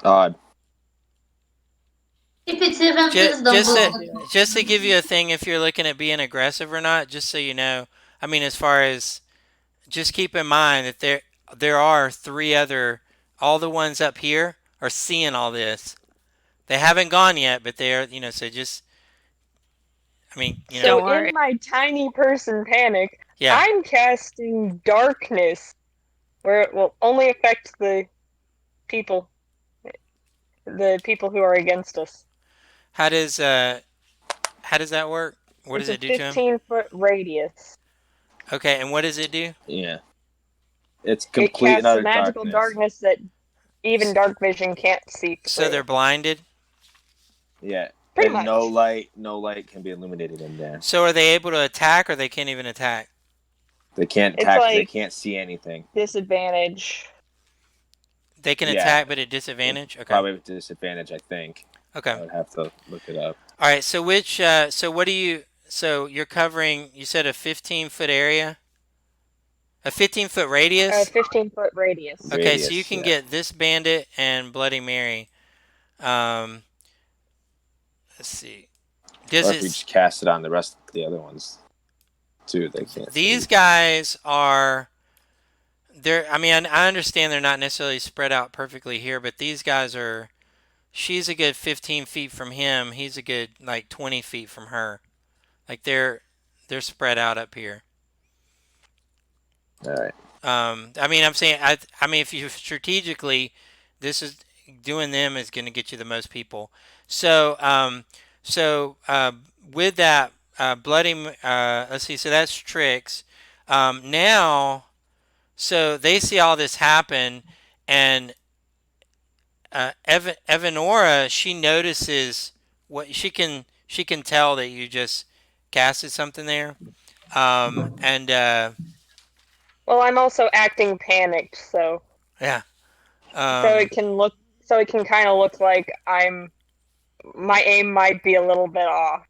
Odd. If it's even, Just please don't just blow to, I'll do it. just to give you a thing, if you're looking at being aggressive or not, just so you know. I mean, as far as just keep in mind that there are three other. All the ones up here are seeing all this. They haven't gone yet, but they're So just, I mean, So, Don't worry. in my tiny person panic, yeah. I'm casting darkness, where it will only affect people, the people who are against us. How does uh how does that work? What does It's a it do to him? 15-foot radius. Okay, and what does it do? Yeah. It's It complete and casts a utter magical darkness. darkness that even S- dark vision can't see So they're through. blinded. Yeah. Pretty And much. no light can be illuminated in there. So are they able to attack, or they can't even attack? They can't It's attack because they like can't see anything. disadvantage. They can Yeah. attack, but at It disadvantage. Okay. probably have a disadvantage, I think. Okay. I would have to look it up. All right. So so what do you? So you're covering. You said a 15-foot area, a 15-foot A radius. 15-foot radius. Okay. So you Radius, can yeah. get this bandit and Bloody Mary. Um, let's see. Does Or if we it? just cast it on the rest of the other ones too, they can't These see. guys are. They're. I mean, I understand they're not necessarily spread out perfectly here, but these guys are. She's a good 15 feet from him. He's a good like 20 feet from her. Like they're spread out up here. All right. I mean, I'm saying, I mean, if you strategically, this is doing them is going to get you the most people. So, so with that, let's see. So that's tricks. Now, so they see all this happen, and Evanora, she notices she can tell that you just casted something there. And Well, I'm also acting panicked, yeah. so Um, it can look so it can kind of look like I'm my aim might be a little bit off.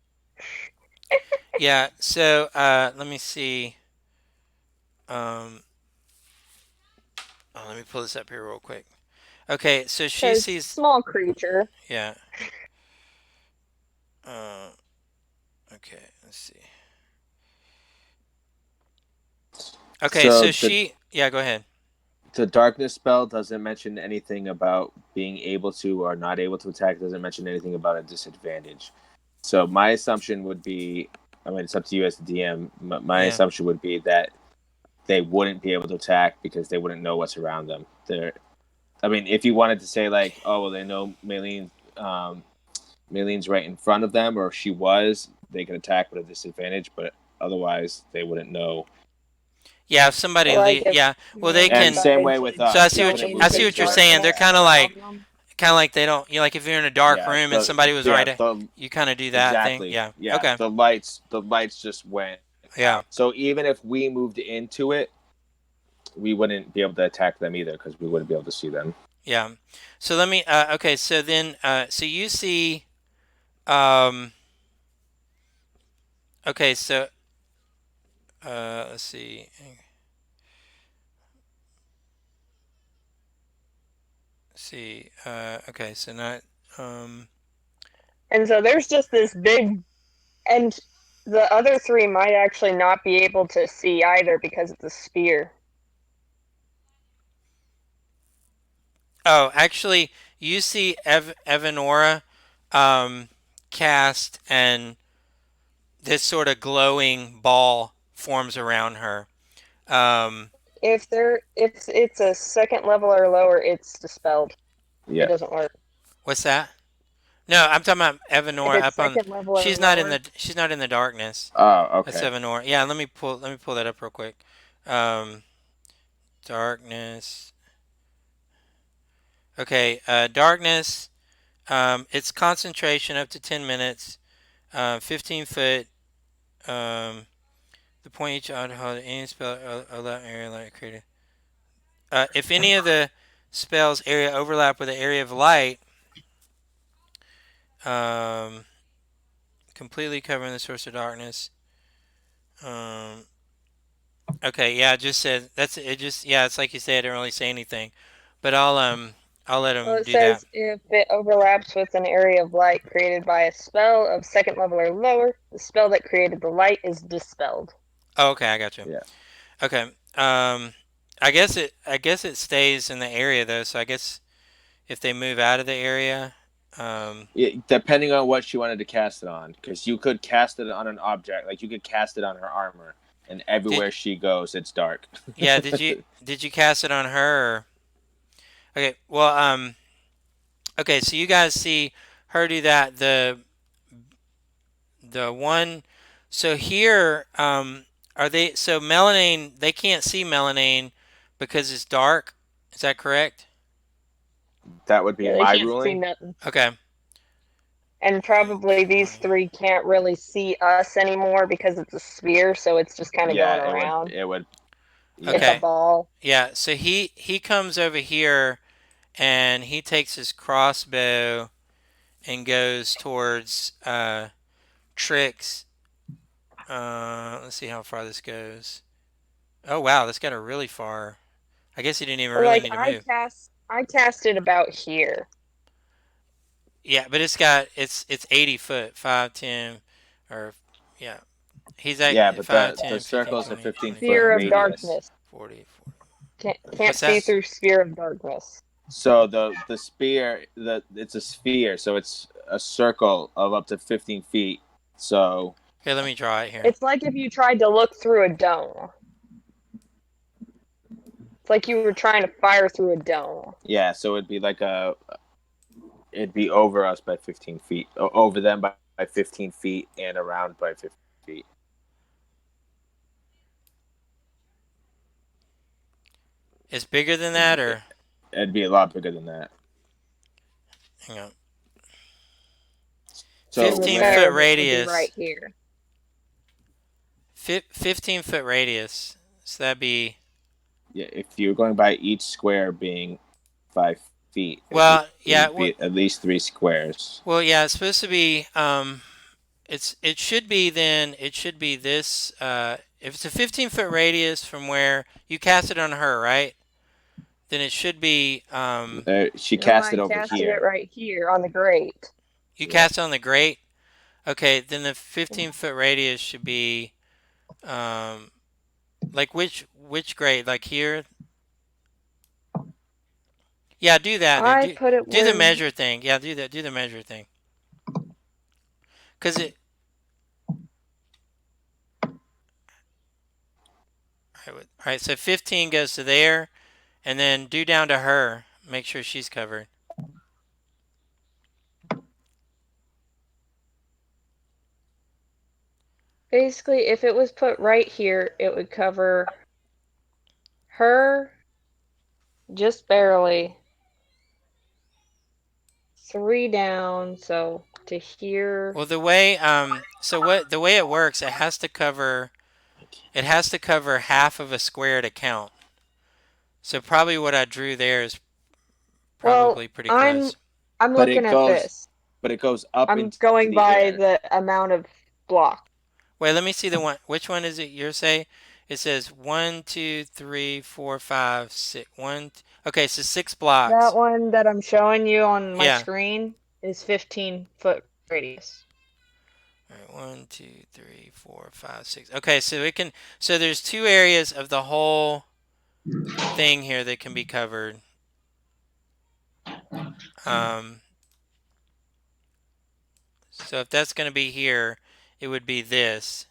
yeah. So let me see. Um, let me pull this up here real quick. Okay, so she Because sees. small creature. Yeah. Uh, okay. Let's see. Okay, So so the she. Yeah. Go ahead. the darkness spell doesn't mention anything about being able to or not able to attack. It doesn't mention anything about a disadvantage. So my assumption would be, I mean, it's up to you as the DM. My Yeah. assumption would be that they wouldn't be able to attack because they wouldn't know what's around them. I mean, if you wanted to say like, oh well, they know Mayleen's right in front of them, or she was, they could attack with a disadvantage. But otherwise, they wouldn't know. Yeah. If somebody. Like if Yeah. Well, they me And can. same decide way with to So I us, see they go what couldn't I move see into what you're into it. saying. They're darkness kind of like around them. they don't. Like if you're in a dark Yeah, room and somebody was right, the you kind of do that thing. exactly. Yeah. Yeah, Okay. the lights just went Yeah. out. So even if we moved into it, we wouldn't be able to attack them either because we wouldn't be able to see them. Yeah. So let me. Okay. So then. So you see. Um. Okay. So. Let's see. See. Okay. So not. Um. And so there's just this big, and the other three might actually not be able to see either because it's a spear. Oh, actually, you see Evanora. Um. cast and this sort of glowing ball forms around her. Um, If it's a second level or lower, it's dispelled. It Yeah. doesn't work. what's that? No, I'm talking about If Evanora it's up on. second level or lower, She's not in the darkness. Oh, That's okay. Evanora. Yeah, let me pull that up real quick. Um, darkness. Okay, darkness. Its concentration up to 10 minutes. 15 foot. Um, the point each odd hold any spell allow area light created. If any of the spell's area overlap with the area of light, um, completely covering the source of darkness. Um, okay, yeah, it just said that's it. Just yeah, it's like you said. I didn't really say anything, but I'll let well, him it do that. says if it overlaps with an area of light created by a spell of second level or lower, the spell that created the light is dispelled. Oh, okay, I got you. Yeah. Okay. I guess it stays in the area though. So I guess if they move out of the area, um, Depending on what she wanted to cast it on, because you could cast it on an object, like you could cast it on her armor, and did everywhere she goes, it's dark. yeah, did you cast it on her? Or, okay, well, okay, so you guys see her do that. The one, so here, are they? So Melanine, they can't see Melanine because it's dark. Is that correct? That would be Yeah, they my can't see ruling. nothing. Okay. And 10, probably these 20. three can't really see us anymore because it's a sphere, so it's just kind of Yeah, going it would. around. It would. It's a Yeah. Okay. ball. Yeah. So he comes over here and he takes his crossbow and goes towards Trix. Let's see how far this goes. Oh wow, this got her really far. I guess he didn't even really Like need to move. I cast it about here. Yeah, but it's 80 foot, 5, 10, or yeah. He's at Yeah, but 5, the 10, 15, circle's a 20, 15 25, foot Sphere of 30, radius. darkness. 40, 40. Can't What's see that? through sphere of darkness. So the spear, it's a sphere, so it's a circle of up to 15 feet. So Here, let me draw it here. It's like if you tried to look through a dome. It's like you were trying to fire through a dome. yeah, so it'd be over us by 15 feet, over them by 15 feet, and around by 15 feet. It's bigger than that, It, or it'd be a lot bigger than that. hang on. So And the 15 where foot center of it would be radius. right here. 15-foot radius. So that'd be yeah, if you're going by each square being 5 feet, well, it yeah. would be at least three squares. Well, yeah. It's supposed to be. It should be then. It should be this. If it's a 15-foot radius from where you cast it on her, right? Then it should be. She No, cast I it over casted it here. right here on the grate. You Yeah, cast it on the grate. Okay, then the 15-foot radius should be. Um, like which grade? Like here. Yeah, do that. Then I put it do the where measure thing. Yeah, do that. Do the measure thing. Cause it. All right. So 15 goes to there, and then do down to her. Make sure she's covered. basically if it was put right here, it would cover her just barely. Three down, so to here. Well, the way so what the way it works, it has to cover half of a square to count. So probably what I drew there is Well, probably pretty I'm close. I'm but looking at this. it goes up I'm into going the by air. the amount of block. Wait, let me see the one. Which one is it? You're say it says 1, 2, 3, 4, 5, 6. Okay, so 6 blocks. That one that I'm showing you on my Yeah. screen is 15-foot radius. All right, 1, 2, 3, 4, 5, 6. Okay, so it can. So there's two areas of the whole thing here that can be covered. Um, So if that's going to be here, it would be this.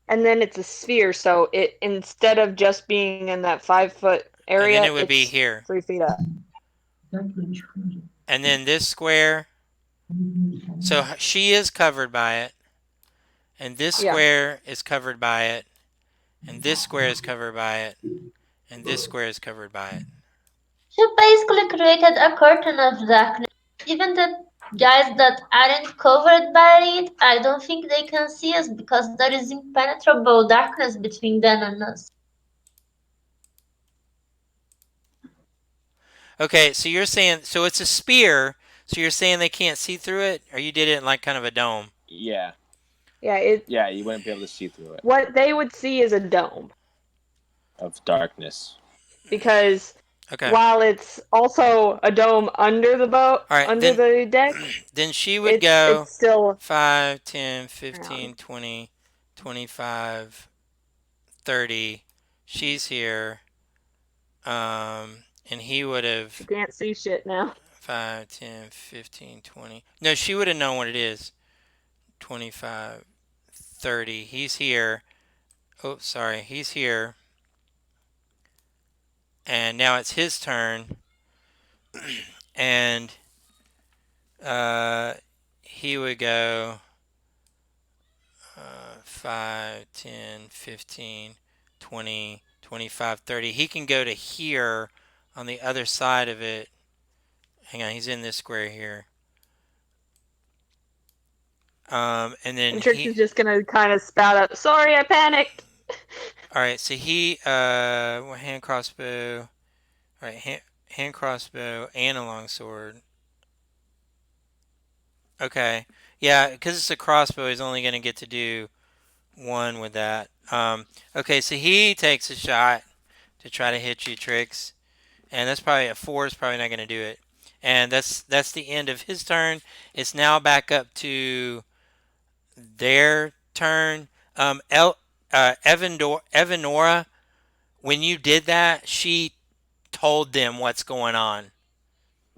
And then it's a sphere, so it instead of just being in that 5 foot And then area, it would be it's here. 3 feet up. And then this square. So she is covered by it. And this Yeah. square is covered by it. And this square is covered by it. And this square is covered by it. She basically created a curtain of darkness. Even the guys that aren't covered by it, I don't think they can see us because there is impenetrable darkness between them and us. Okay, so you're saying, so it's a spear. So you're saying they can't see through it? Or you did it in like kind of a dome? Yeah. Yeah, it Yeah, you wouldn't be able to see through it. what they would see is a dome Of darkness. because Okay. while it's also a dome under the boat, All right, under the deck, then she would it's go still 5, 10, around. 15, 20, 25, 30. She's here. And he would You have can't see shit now. 5, 10, 15, 20. No, she would have known what it is. 25, 30. He's here. Oh, sorry. He's here. And now it's his turn. And uh, he would go 5, 10, 15, 20, 25, 30. He can go to here on the other side of it. Hang on, he's in this square here. And then And Trix he. is just gonna kind of spout out, "Sorry, I panicked." All right, so he hand crossbow. All right, hand crossbow and a longsword. Okay, yeah, because it's a crossbow, he's only gonna get to do one with that. Okay, so he takes a shot to try to hit you, Trix, and that's probably a 4 is probably not gonna do it. And that's the end of his turn. It's now back up to their turn. Evanora, when you did that, she told them what's going on.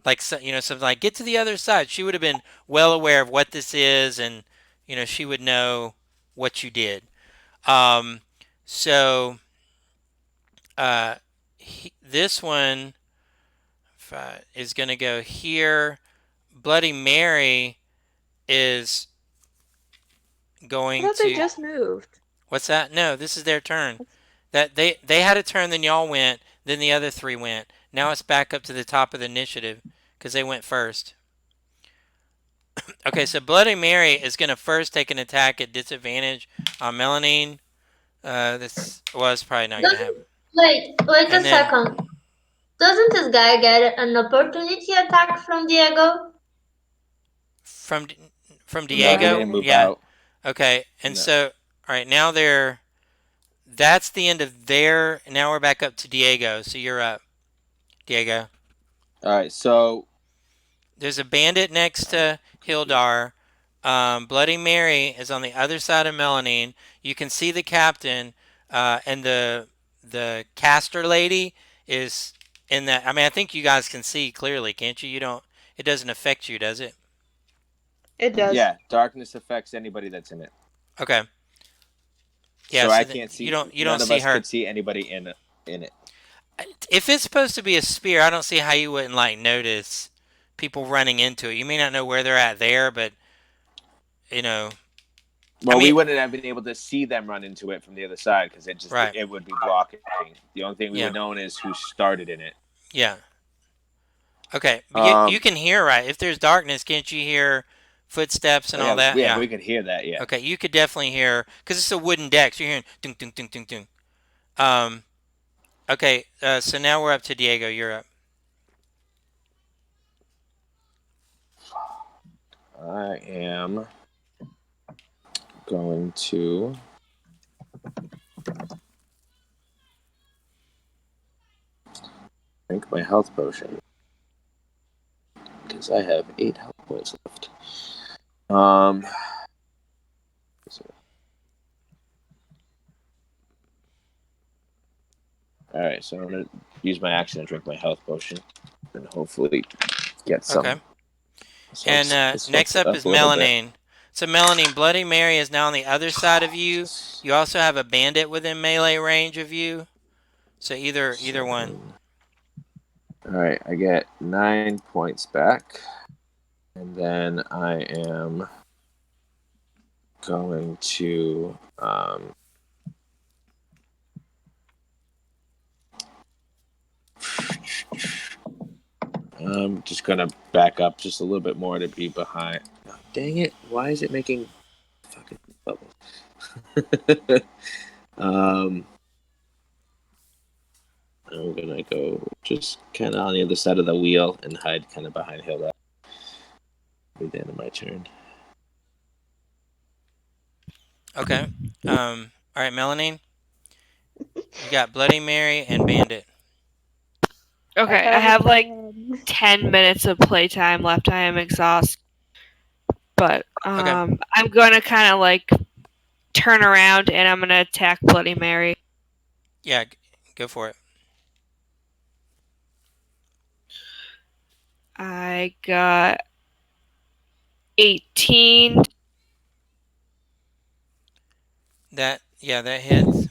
Like, something like, get to the other side. She would have been well aware of what this is, and she would know what you did. Um, so this one is going to go here. Bloody Mary is I going thought they to. just moved. What's that? No, this is their turn. That they had a turn, then y'all went, then the other three went. Now it's back up to the top of the initiative because they went first. Okay, so Bloody Mary is going to first take an attack at disadvantage on Melanine. This was probably not going to happen. Doesn't wait a And then second. Doesn't this guy get an opportunity attack from Diego? from from From No, he Diego, didn't Melanine. move yeah. out. Okay, and No. so all right, now they're that's the end of their. Now we're back up to Diego. So you're up, Diego. All right, so There's a bandit next to Hildar. Bloody Mary is on the other side of Melanine. You can see the captain, and the caster lady is in that. I mean, I think you guys can see clearly, can't you? You don't. It doesn't affect you, does it? It does. yeah, darkness affects anybody that's in it. Okay. Yeah. So So I can't you see. don't. You don't None of see us her. could see anybody in it. If it's supposed to be a spear, I don't see how you wouldn't like notice people running into it. You may not know where they're at there, but you know. I Well, mean, we wouldn't have been able to see them run into it from the other side because right. it would be blocking. The only thing we Yeah. would know is who started in it. Yeah. Okay, but you Um. can hear, right? If there's darkness, can't you hear footsteps Oh and all yeah, that? yeah, Yeah. we could hear that. Yeah. Okay, you could definitely hear because it's a wooden deck. So you're hearing ding ding ding ding ding. Um. Okay. So now we're up to Diego. You're up. I am going to drink my health potion because I have 8 health points left. All right, so I'm gonna use my action to drink my health potion and hopefully get some. Okay. So And let's switch next it up up is a little bit. Melanine. So Melanine, Bloody Mary is now on the other side of you. You also have a bandit within melee range of you. So either one. 7. All right, I get 9 points back, and then I am going to I'm just gonna back up just a little bit more to be behind. Oh, dang it! Why is it making fucking bubbles? um, I'm gonna go just kind of on the other side of the wheel and hide kind of behind Hilda. Be the end of my turn. Okay. All right, Melanine. You got Bloody Mary and Bandit. I Okay, I have a have like plan. 10 minutes of playtime left. I am exhausted. But Okay. I'm going to kind of like turn around and I'm going to attack Bloody Mary. Yeah, go for it. I got 18 That hits.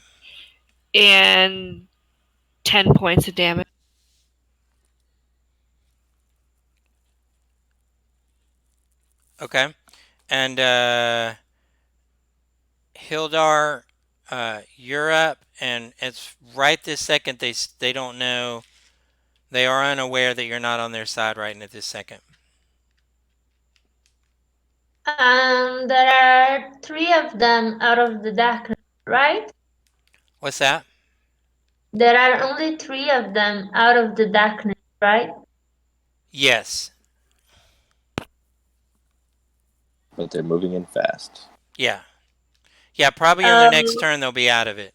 and 10 points of damage. Okay. And Hildar, you're up, and it's right this second. They don't know. They are unaware that you're not on their side right at this second. There are three of them out of the darkness, right? What's that? There are only three of them out of the darkness, right? Yes. But they're moving in fast. Yeah. Yeah. Probably on their Um, next turn they'll be out of it.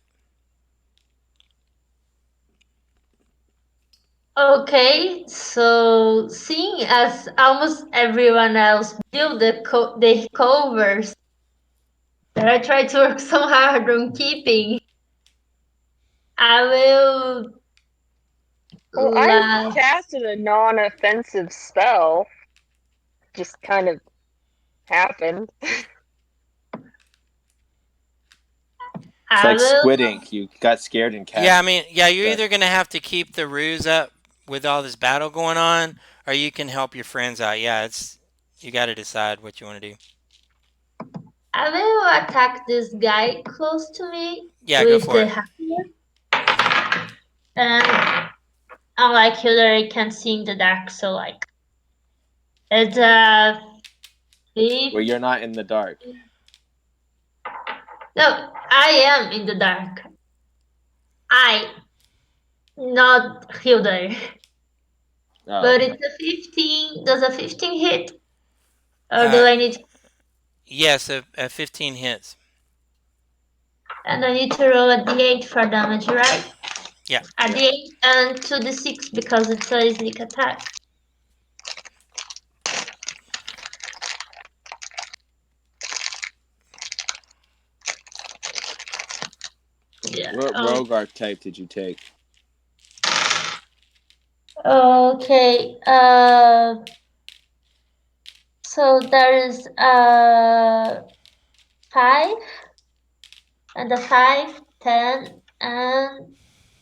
okay, so seeing as almost everyone else build the covers that I try to work so hard on keeping, I will Well, I la- casted a non-offensive spell. Just kind of happened. It's I like will Squid Ink. You got scared and Yeah. cast. I mean, yeah. You're either gonna have to keep the ruse up with all this battle going on, or you can help your friends out. Yeah. It's you got to decide what you want to do. I will attack this guy close to me Yeah. Go with for the it. hammer, and unlike Hillary can see in the dark, so like it's a Where 50. you're not in the dark. No, I am in the dark. I, not Hilda. Oh, But okay. it's a 15. Does a 15 hit? Or do Uh, I need, yes. A 15 hits. and I need to roll a d8 for damage, right? Yeah. A Yeah. d8 and 2d6 because it's a sneak attack. Yeah. What rogue archetype did you take? Okay. So there's 5 and a 5, 10, and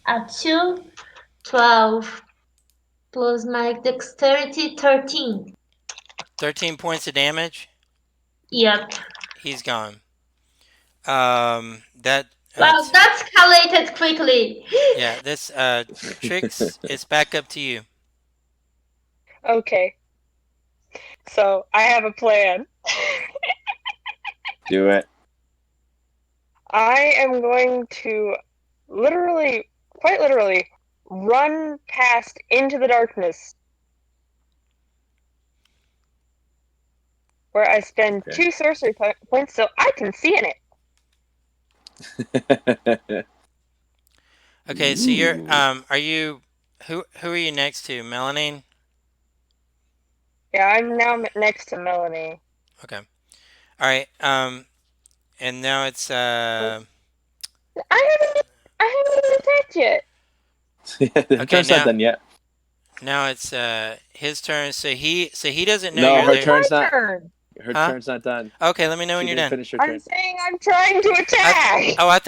a 2, 12 plus my dexterity 13. 13 points of damage. Yep. He's gone. That Wow, that escalated quickly. yeah. This tricks. It's back up to you. Okay, so I have a plan. Do it. I am going to literally, quite literally, run past into the darkness where I spend Okay. 2 sorcery points so I can see in it. Okay, so you're Ooh. are you who are you next to? Melanine? Yeah, I'm now next to Melanie. Okay. All right. And now it's I haven't even attacked yet. The okay, turn's not now done yet. Now it's his turn. So he doesn't know No, you're her It's there. my turn's not. turn. Her Huh? turn's not done. Okay, let me know when She you're didn't done. finish her I'm turn. saying I'm trying to I attack. oh I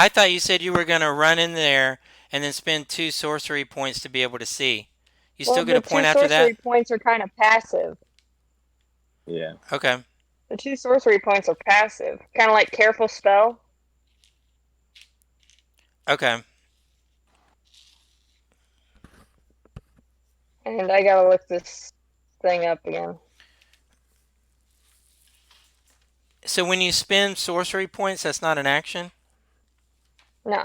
thought you said you were gonna run in there and then spend 2 sorcery points to be able to see. You Well, still get the a two point after that? sorcery points are kind of passive. Yeah. Okay. The two sorcery points are passive, kind of like careful spell. Okay. And I gotta look this thing up again. So when you spend sorcery points, that's not an action. No.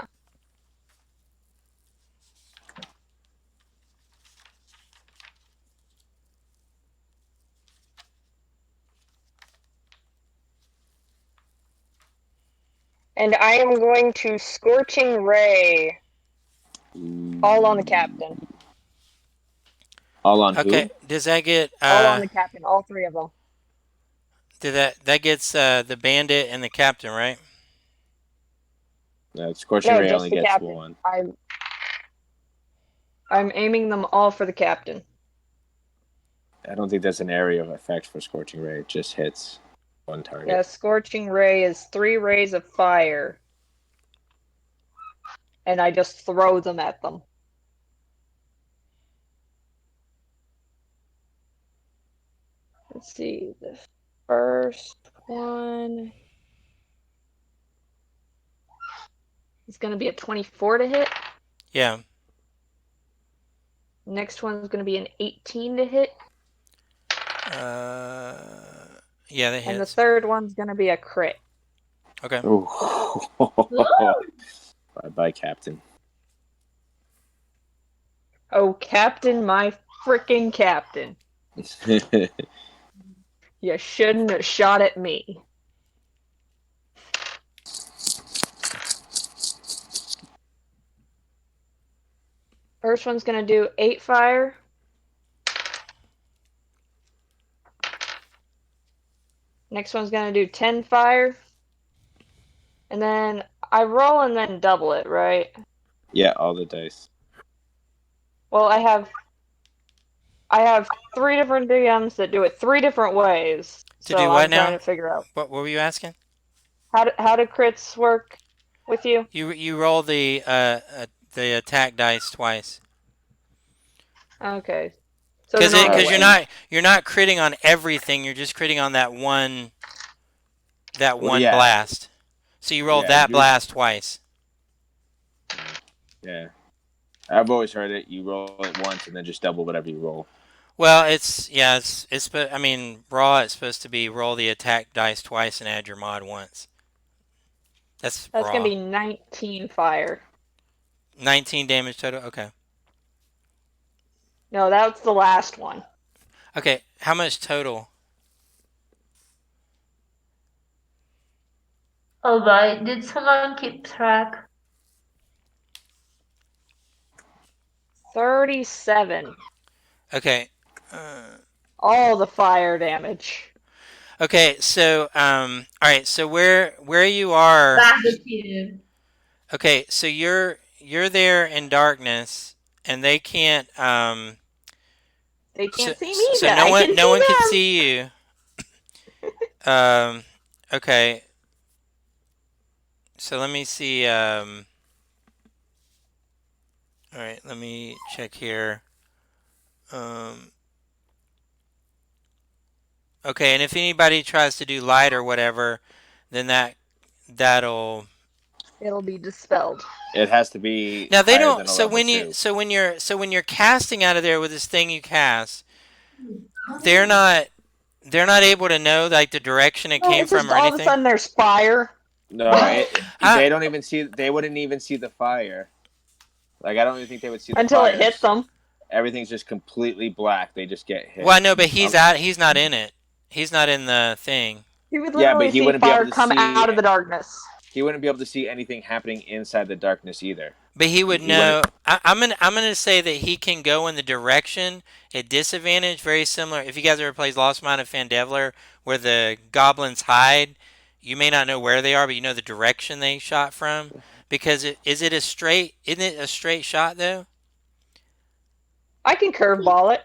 And I am going to Scorching Ray all on the captain. All on Okay. who? Does that get All on the captain, all three of them. did that gets the bandit and the captain, right? Scorching No, Ray just only the gets captain. one. I'm aiming them all for the captain. I don't think there's an area of effect for Scorching Ray. It just hits one target. Yeah, Scorching Ray is 3 rays of fire. And I just throw them at them. Let's see. The first one is going to be a 24 to hit. Yeah. Next one's going to be an 18 to hit. Uh, yeah, that And the hits. third one's going to be a crit. Okay. Ooh. Bye bye, Captain. Oh, Captain, my freaking Captain. You shouldn't have shot at me. First one's going to do 8 fire. Next one's going to do 10 fire. And then I roll and then double it, right? Yeah, all the dice. Well, I have 3 different DMs that do it 3 different ways. To do So what I'm trying now? to figure out What were you asking? how do crits work with you? You roll the attack dice twice. Okay. So the Cause normal cause way. you're not critting on everything. You're just critting on that Well, one yeah, blast. So you rolled yeah, that blast twice. yeah. I've always heard it. You roll it once and then just double whatever you roll. Well, I mean, raw. It's supposed to be roll the attack dice twice and add your mod once. That's That's going to raw. be 19 fire. 19 damage total. Okay. No, that's the last one. Okay. How much total? All right. Did someone keep track? 37. Okay. Uh, All the fire damage. okay. So all right. So where you are? That's the kid. Okay. So you're there in darkness, and they can't. They So can't see me, so but no I one can no see one can them. see you. Um. Okay. So let me see. All right. Let me check here. Um. Okay. And if anybody tries to do light or whatever, then that'll. It'll be dispelled. It has to be Now they higher don't. than a level two. So when you're casting out of there with this thing you cast, they're not they're not able to know like the direction it Oh, came it's from just or all of a anything. sudden there's fire No, I they don't even see. They wouldn't even see the fire. Like I don't even think they would see the until it hits fires. them. Everything's just completely black. They just get well I hit. know, but he's Um, out. He's not in it. He's not in the thing. You would yeah, but literally he see wouldn't be able fire to come see. out of the darkness. He wouldn't be able to see anything happening inside the darkness either. But he would He wouldn't. know. I'm gonna say that he can go in the direction at disadvantage, very similar. If you guys ever played Lost Mine of Fandevler, where the goblins hide, you may not know where they are, but you know the direction they shot from. Because is it a straight? Isn't it a straight shot though? I can curveball it.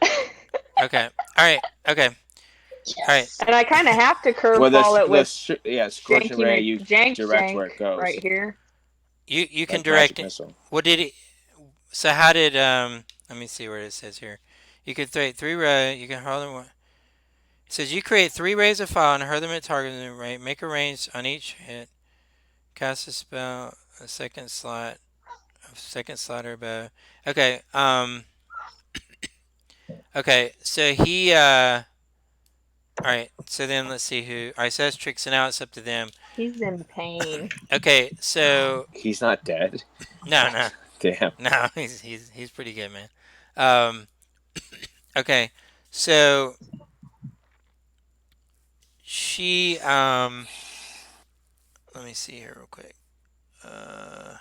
Okay. All right. Okay. All right. Yes. And I kind of have to Well, curveball it with yeah, scorching janky ray. You jank direct where jank it goes, right here. You can like direct magic it. missile. What did it? So how did Let me see what it says here. You could create three ray. You can hurl them. It says you create three rays of fire and hurl them at target. Right. Make a range on each hit. Cast a spell. A second slot. A second slot or bow. Okay. Okay. So he. All right. So then let's see who. All right. So that's tricks, and now it's up to them. He's in pain. Okay. So He's not dead. no, no, Damn. no. He's pretty good, man. Um. Okay. So she. Let me see here real quick. Uh.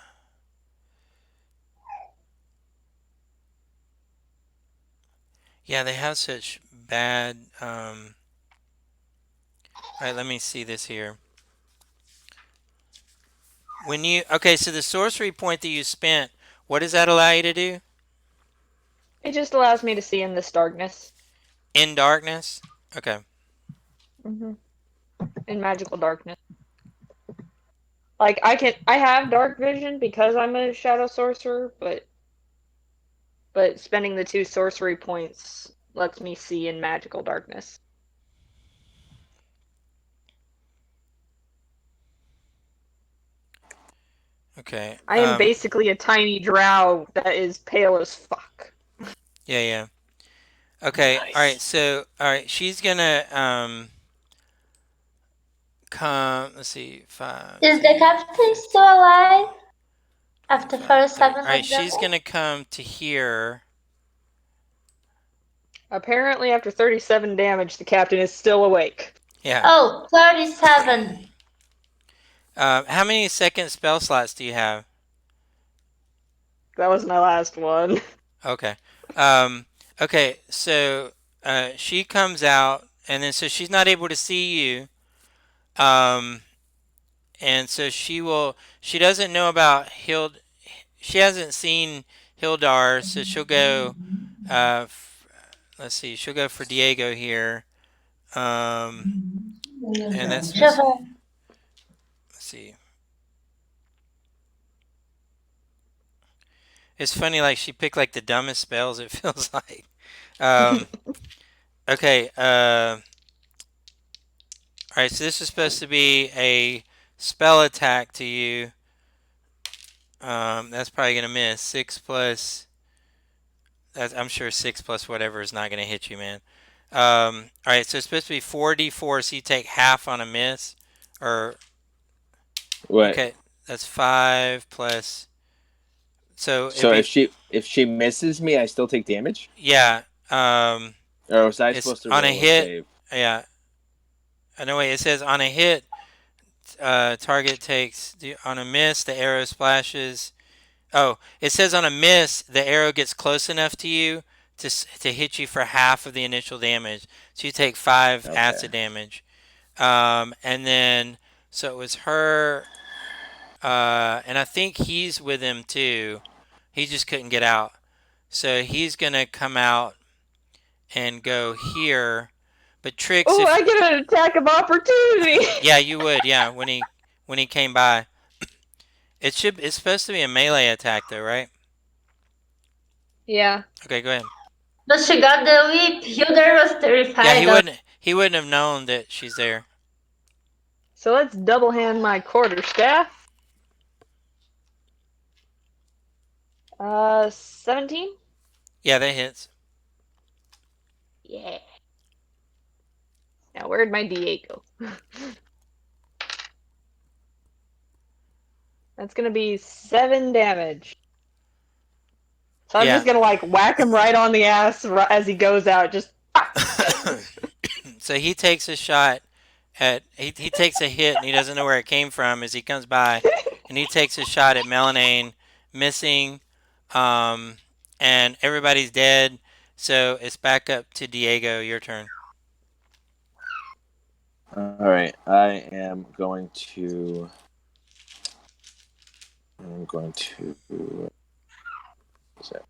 Yeah, they have such bad. All right. Let me see this here. When you okay, so the sorcery point that you spent, what does that allow you to do? It just allows me to see in this darkness. In darkness. Okay. Hmm. In magical darkness. Like I have dark vision because I'm a shadow sorcerer, but spending the 2 sorcery points lets me see in magical darkness. Okay. I am basically a tiny drow that is pale as fuck. Yeah, yeah. Okay. All right. Nice. So, all right. She's gonna come. Let's see. Five, Is the 10, captain still 15, alive after 25, 30. 47 All right. She's example? gonna come to here. Apparently, after 37 damage, the captain is still awake. Yeah. Oh, 37. How many second spell slots do you have? That was my last one. Okay. Okay. So, she comes out, and then so she's not able to see you. Um, and so she will. She doesn't know about Hild. She hasn't seen Hildar, so she'll go. F- let's see. She'll go for Diego here. Um, and that's supposed to. Shuffle. Let's see. It's funny. Like she picked like the dumbest spells. It feels like. Um, okay. All right. So this is supposed to be a spell attack to you. That's probably gonna miss 6 plus. I'm sure 6 plus whatever is not gonna hit you, man. All right, so it's supposed to be 4d4, so you take half on a miss, or What? okay, that's 5 plus. So it'd So be if she misses me, I still take damage, yeah. or was I It's supposed to on a roll a hit. save? Yeah. No wait, it says on a hit, target takes on a miss, the arrow splashes. Oh, it says on a miss, the arrow gets close enough to you to hit you for half of the initial damage. So you take 5 acid Okay. damage. And then so it was her, and I think he's with him too. He just couldn't get out, so he's gonna come out and go here. But tricks, Oh, if I get an attack of opportunity! yeah, you would, yeah, when he came by, it's supposed to be a melee attack though, right? Yeah. Okay, go ahead. But she got the whip. Hilda was Yeah, terrified of. he wouldn't have known that she's there. So let's double hand my quarterstaff. 17? Yeah, that hits. Yeah. Now, where'd my D8 go? That's gonna be 7 damage. So I'm just Yeah. gonna like whack him right on the ass as he goes out. Just So he takes a shot at he takes a hit and he doesn't know where it came from as he comes by, and he takes a shot at Melanane, missing, um, and everybody's dead. So it's back up to Diego. Your turn. All right. I'm going to. Is that-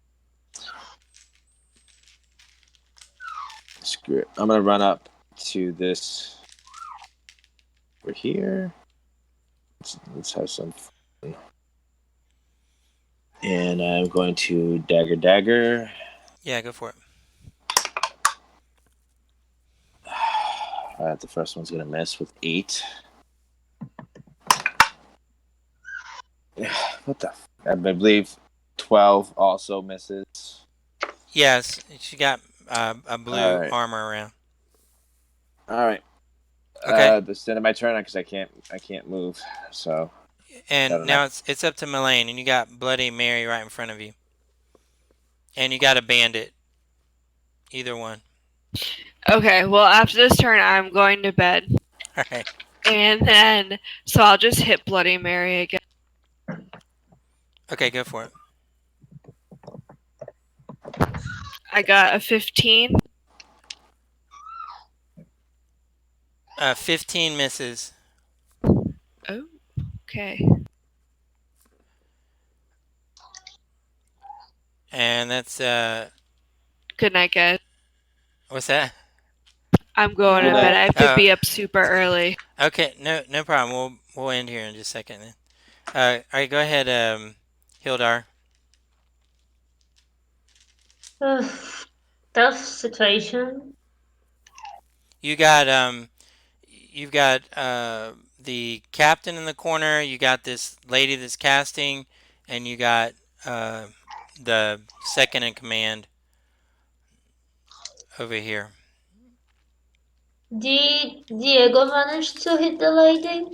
Screw it. I'm gonna run up to this over here. Let's have some fun. And I'm going to dagger. Yeah, go for it. The first one's gonna miss with 8. What the? I believe 12 also misses. Yes, she got a All blue right. armor around. All right. Okay, This is the end of my turn because I can't move. So got and an now it's up to Melaine, and you got Bloody Mary right in front of you, and you got a bandit. Either one. Okay, well, after this turn, I'm going to bed. All right. And then, so I'll just hit Bloody Mary again. Okay, go for it. I got a 15. 15 misses, Oh, okay. and that's Good night, guys. what's that? I'm going good to No. bed. night. I have to be up super early. Okay, no problem. We'll end here in just a second. Then. All right, go ahead, Hildar. Tough situation. You got you've got the captain in the corner. You got this lady that's casting, and you got uh, the second in command over here. Did Diego manage to hit the lady?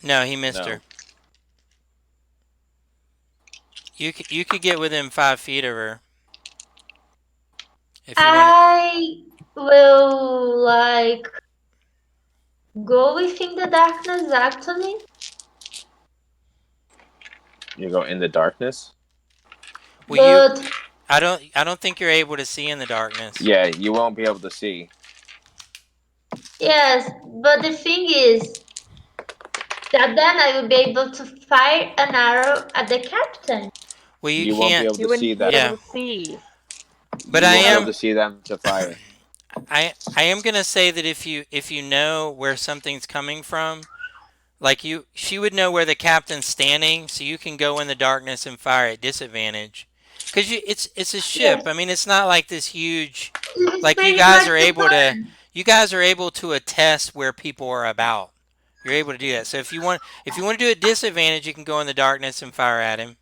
No, he missed No. her. You could get within 5 feet of her if you want. I will like go within the darkness actually. You go in the darkness. Well, you But I don't think you're able to see in the darkness. Yeah, you won't be able to see. yes, but the thing is that then I will be able to fire an arrow at the captain. Well, you You won't be can't. able You to wouldn't see be them. able Yeah, to see. but You I won't be able am. to see them to fire. I am gonna say that if you know where something's coming from, like she would know where the captain's standing, so you can go in the darkness and fire at disadvantage. Cause it's a ship. Yes, I mean, it's not like this huge. it's Like pretty much the plan. you guys are able to attest where people are about. You're able to do that. So if you want to do a disadvantage, you can go in the darkness and fire at him,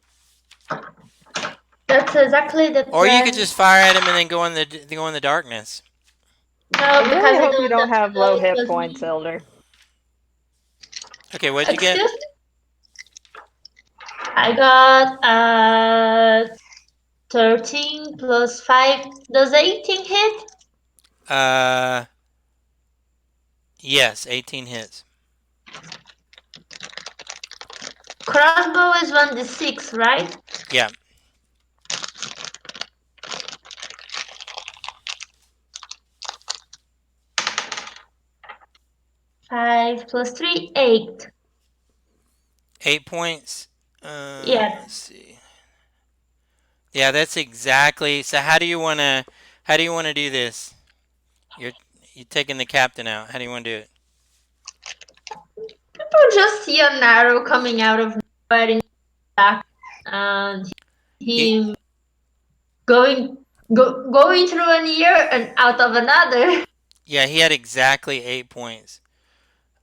That's exactly the or you could plan. just fire at him and then go in the darkness. No, I really because I hope you don't don't have know low it hit was points, me. Elder. Okay, what'd you get? Excuse me? I got 13 plus 5. Does 18 hit? Uh, yes, 18 hits. Crossbow is 1d6, right? Yeah. 5 plus 3, 8. 8 points. Yeah. Let's see. Yeah, that's exactly. So how do you wanna do this? You're you're taking the captain out. How do you want to do it? People just see an arrow coming out of nowhere in the dark and He him going through an ear and out of another. yeah, he had exactly 8 points.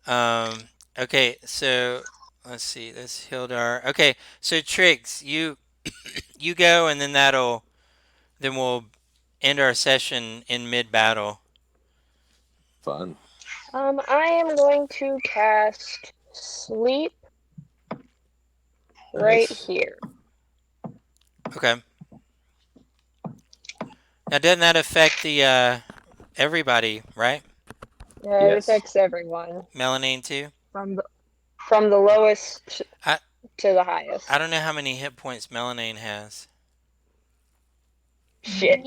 Um. Okay, so let's see. That's Hildar. Okay, so Triggs, you go, and then we'll end our session in mid battle. Fun. I am going to cast sleep right Nice. here. Okay. Now, doesn't that affect the everybody, right? Yeah, it Yes. affects everyone Melanine too. from the lowest I to the I highest. don't know how many hit points Melanine has. Shit.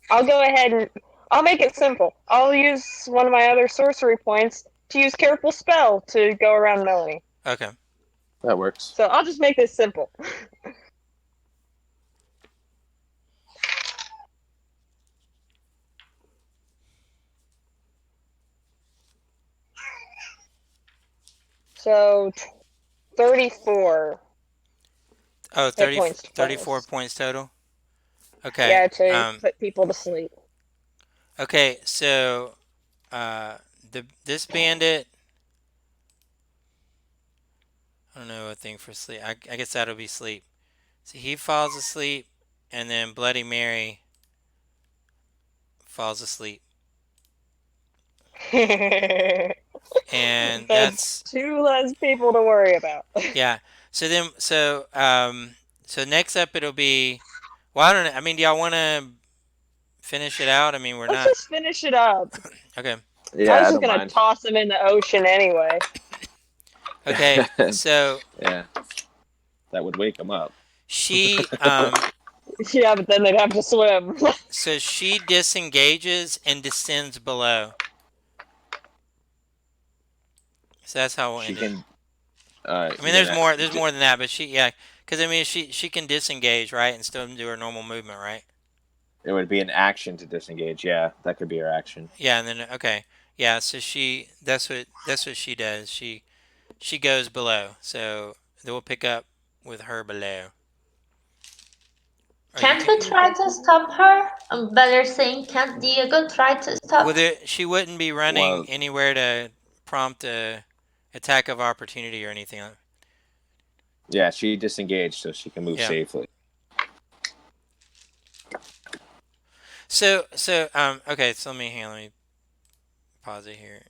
I'll go ahead and I'll make it simple. I'll use one of my other sorcery points to use careful spell to go around Melanie. Okay. That works. So I'll just make this simple. So 34 Oh, hit 30, points 34 twice. points total. Okay. Yeah, to put people to sleep. Okay. So this bandit. I don't know a thing for sleep. I guess that'll be sleep. So he falls asleep, and then Bloody Mary falls asleep, and That's that's two less people to worry about. yeah. So next up it'll be. Well, I don't know. I mean, do y'all want to finish it out? I mean, we're Let's not. just finish it up. Okay. I Yeah, was I just don't gonna mind. toss him in the ocean anyway. Okay. So Yeah, that would wake him up. she Yeah, but then they'd have to swim. so she disengages and descends below. So that's how we'll She end it. can. I mean, You're there's gonna. more. There's more than that, but yeah, because I mean, she can disengage, right, and still do her normal movement, right? It would be an action to disengage. Yeah, that could be her action. Yeah, and then okay, yeah. So that's what she does. She goes below. So then we'll pick up with her below. Or you Can't can. we try to stop her? Better saying, can't Diego try to stop? Well, she wouldn't be running Well, anywhere to prompt a attack of opportunity or anything. yeah, she disengaged so she can move Yeah. safely. So okay. So let me pause it here.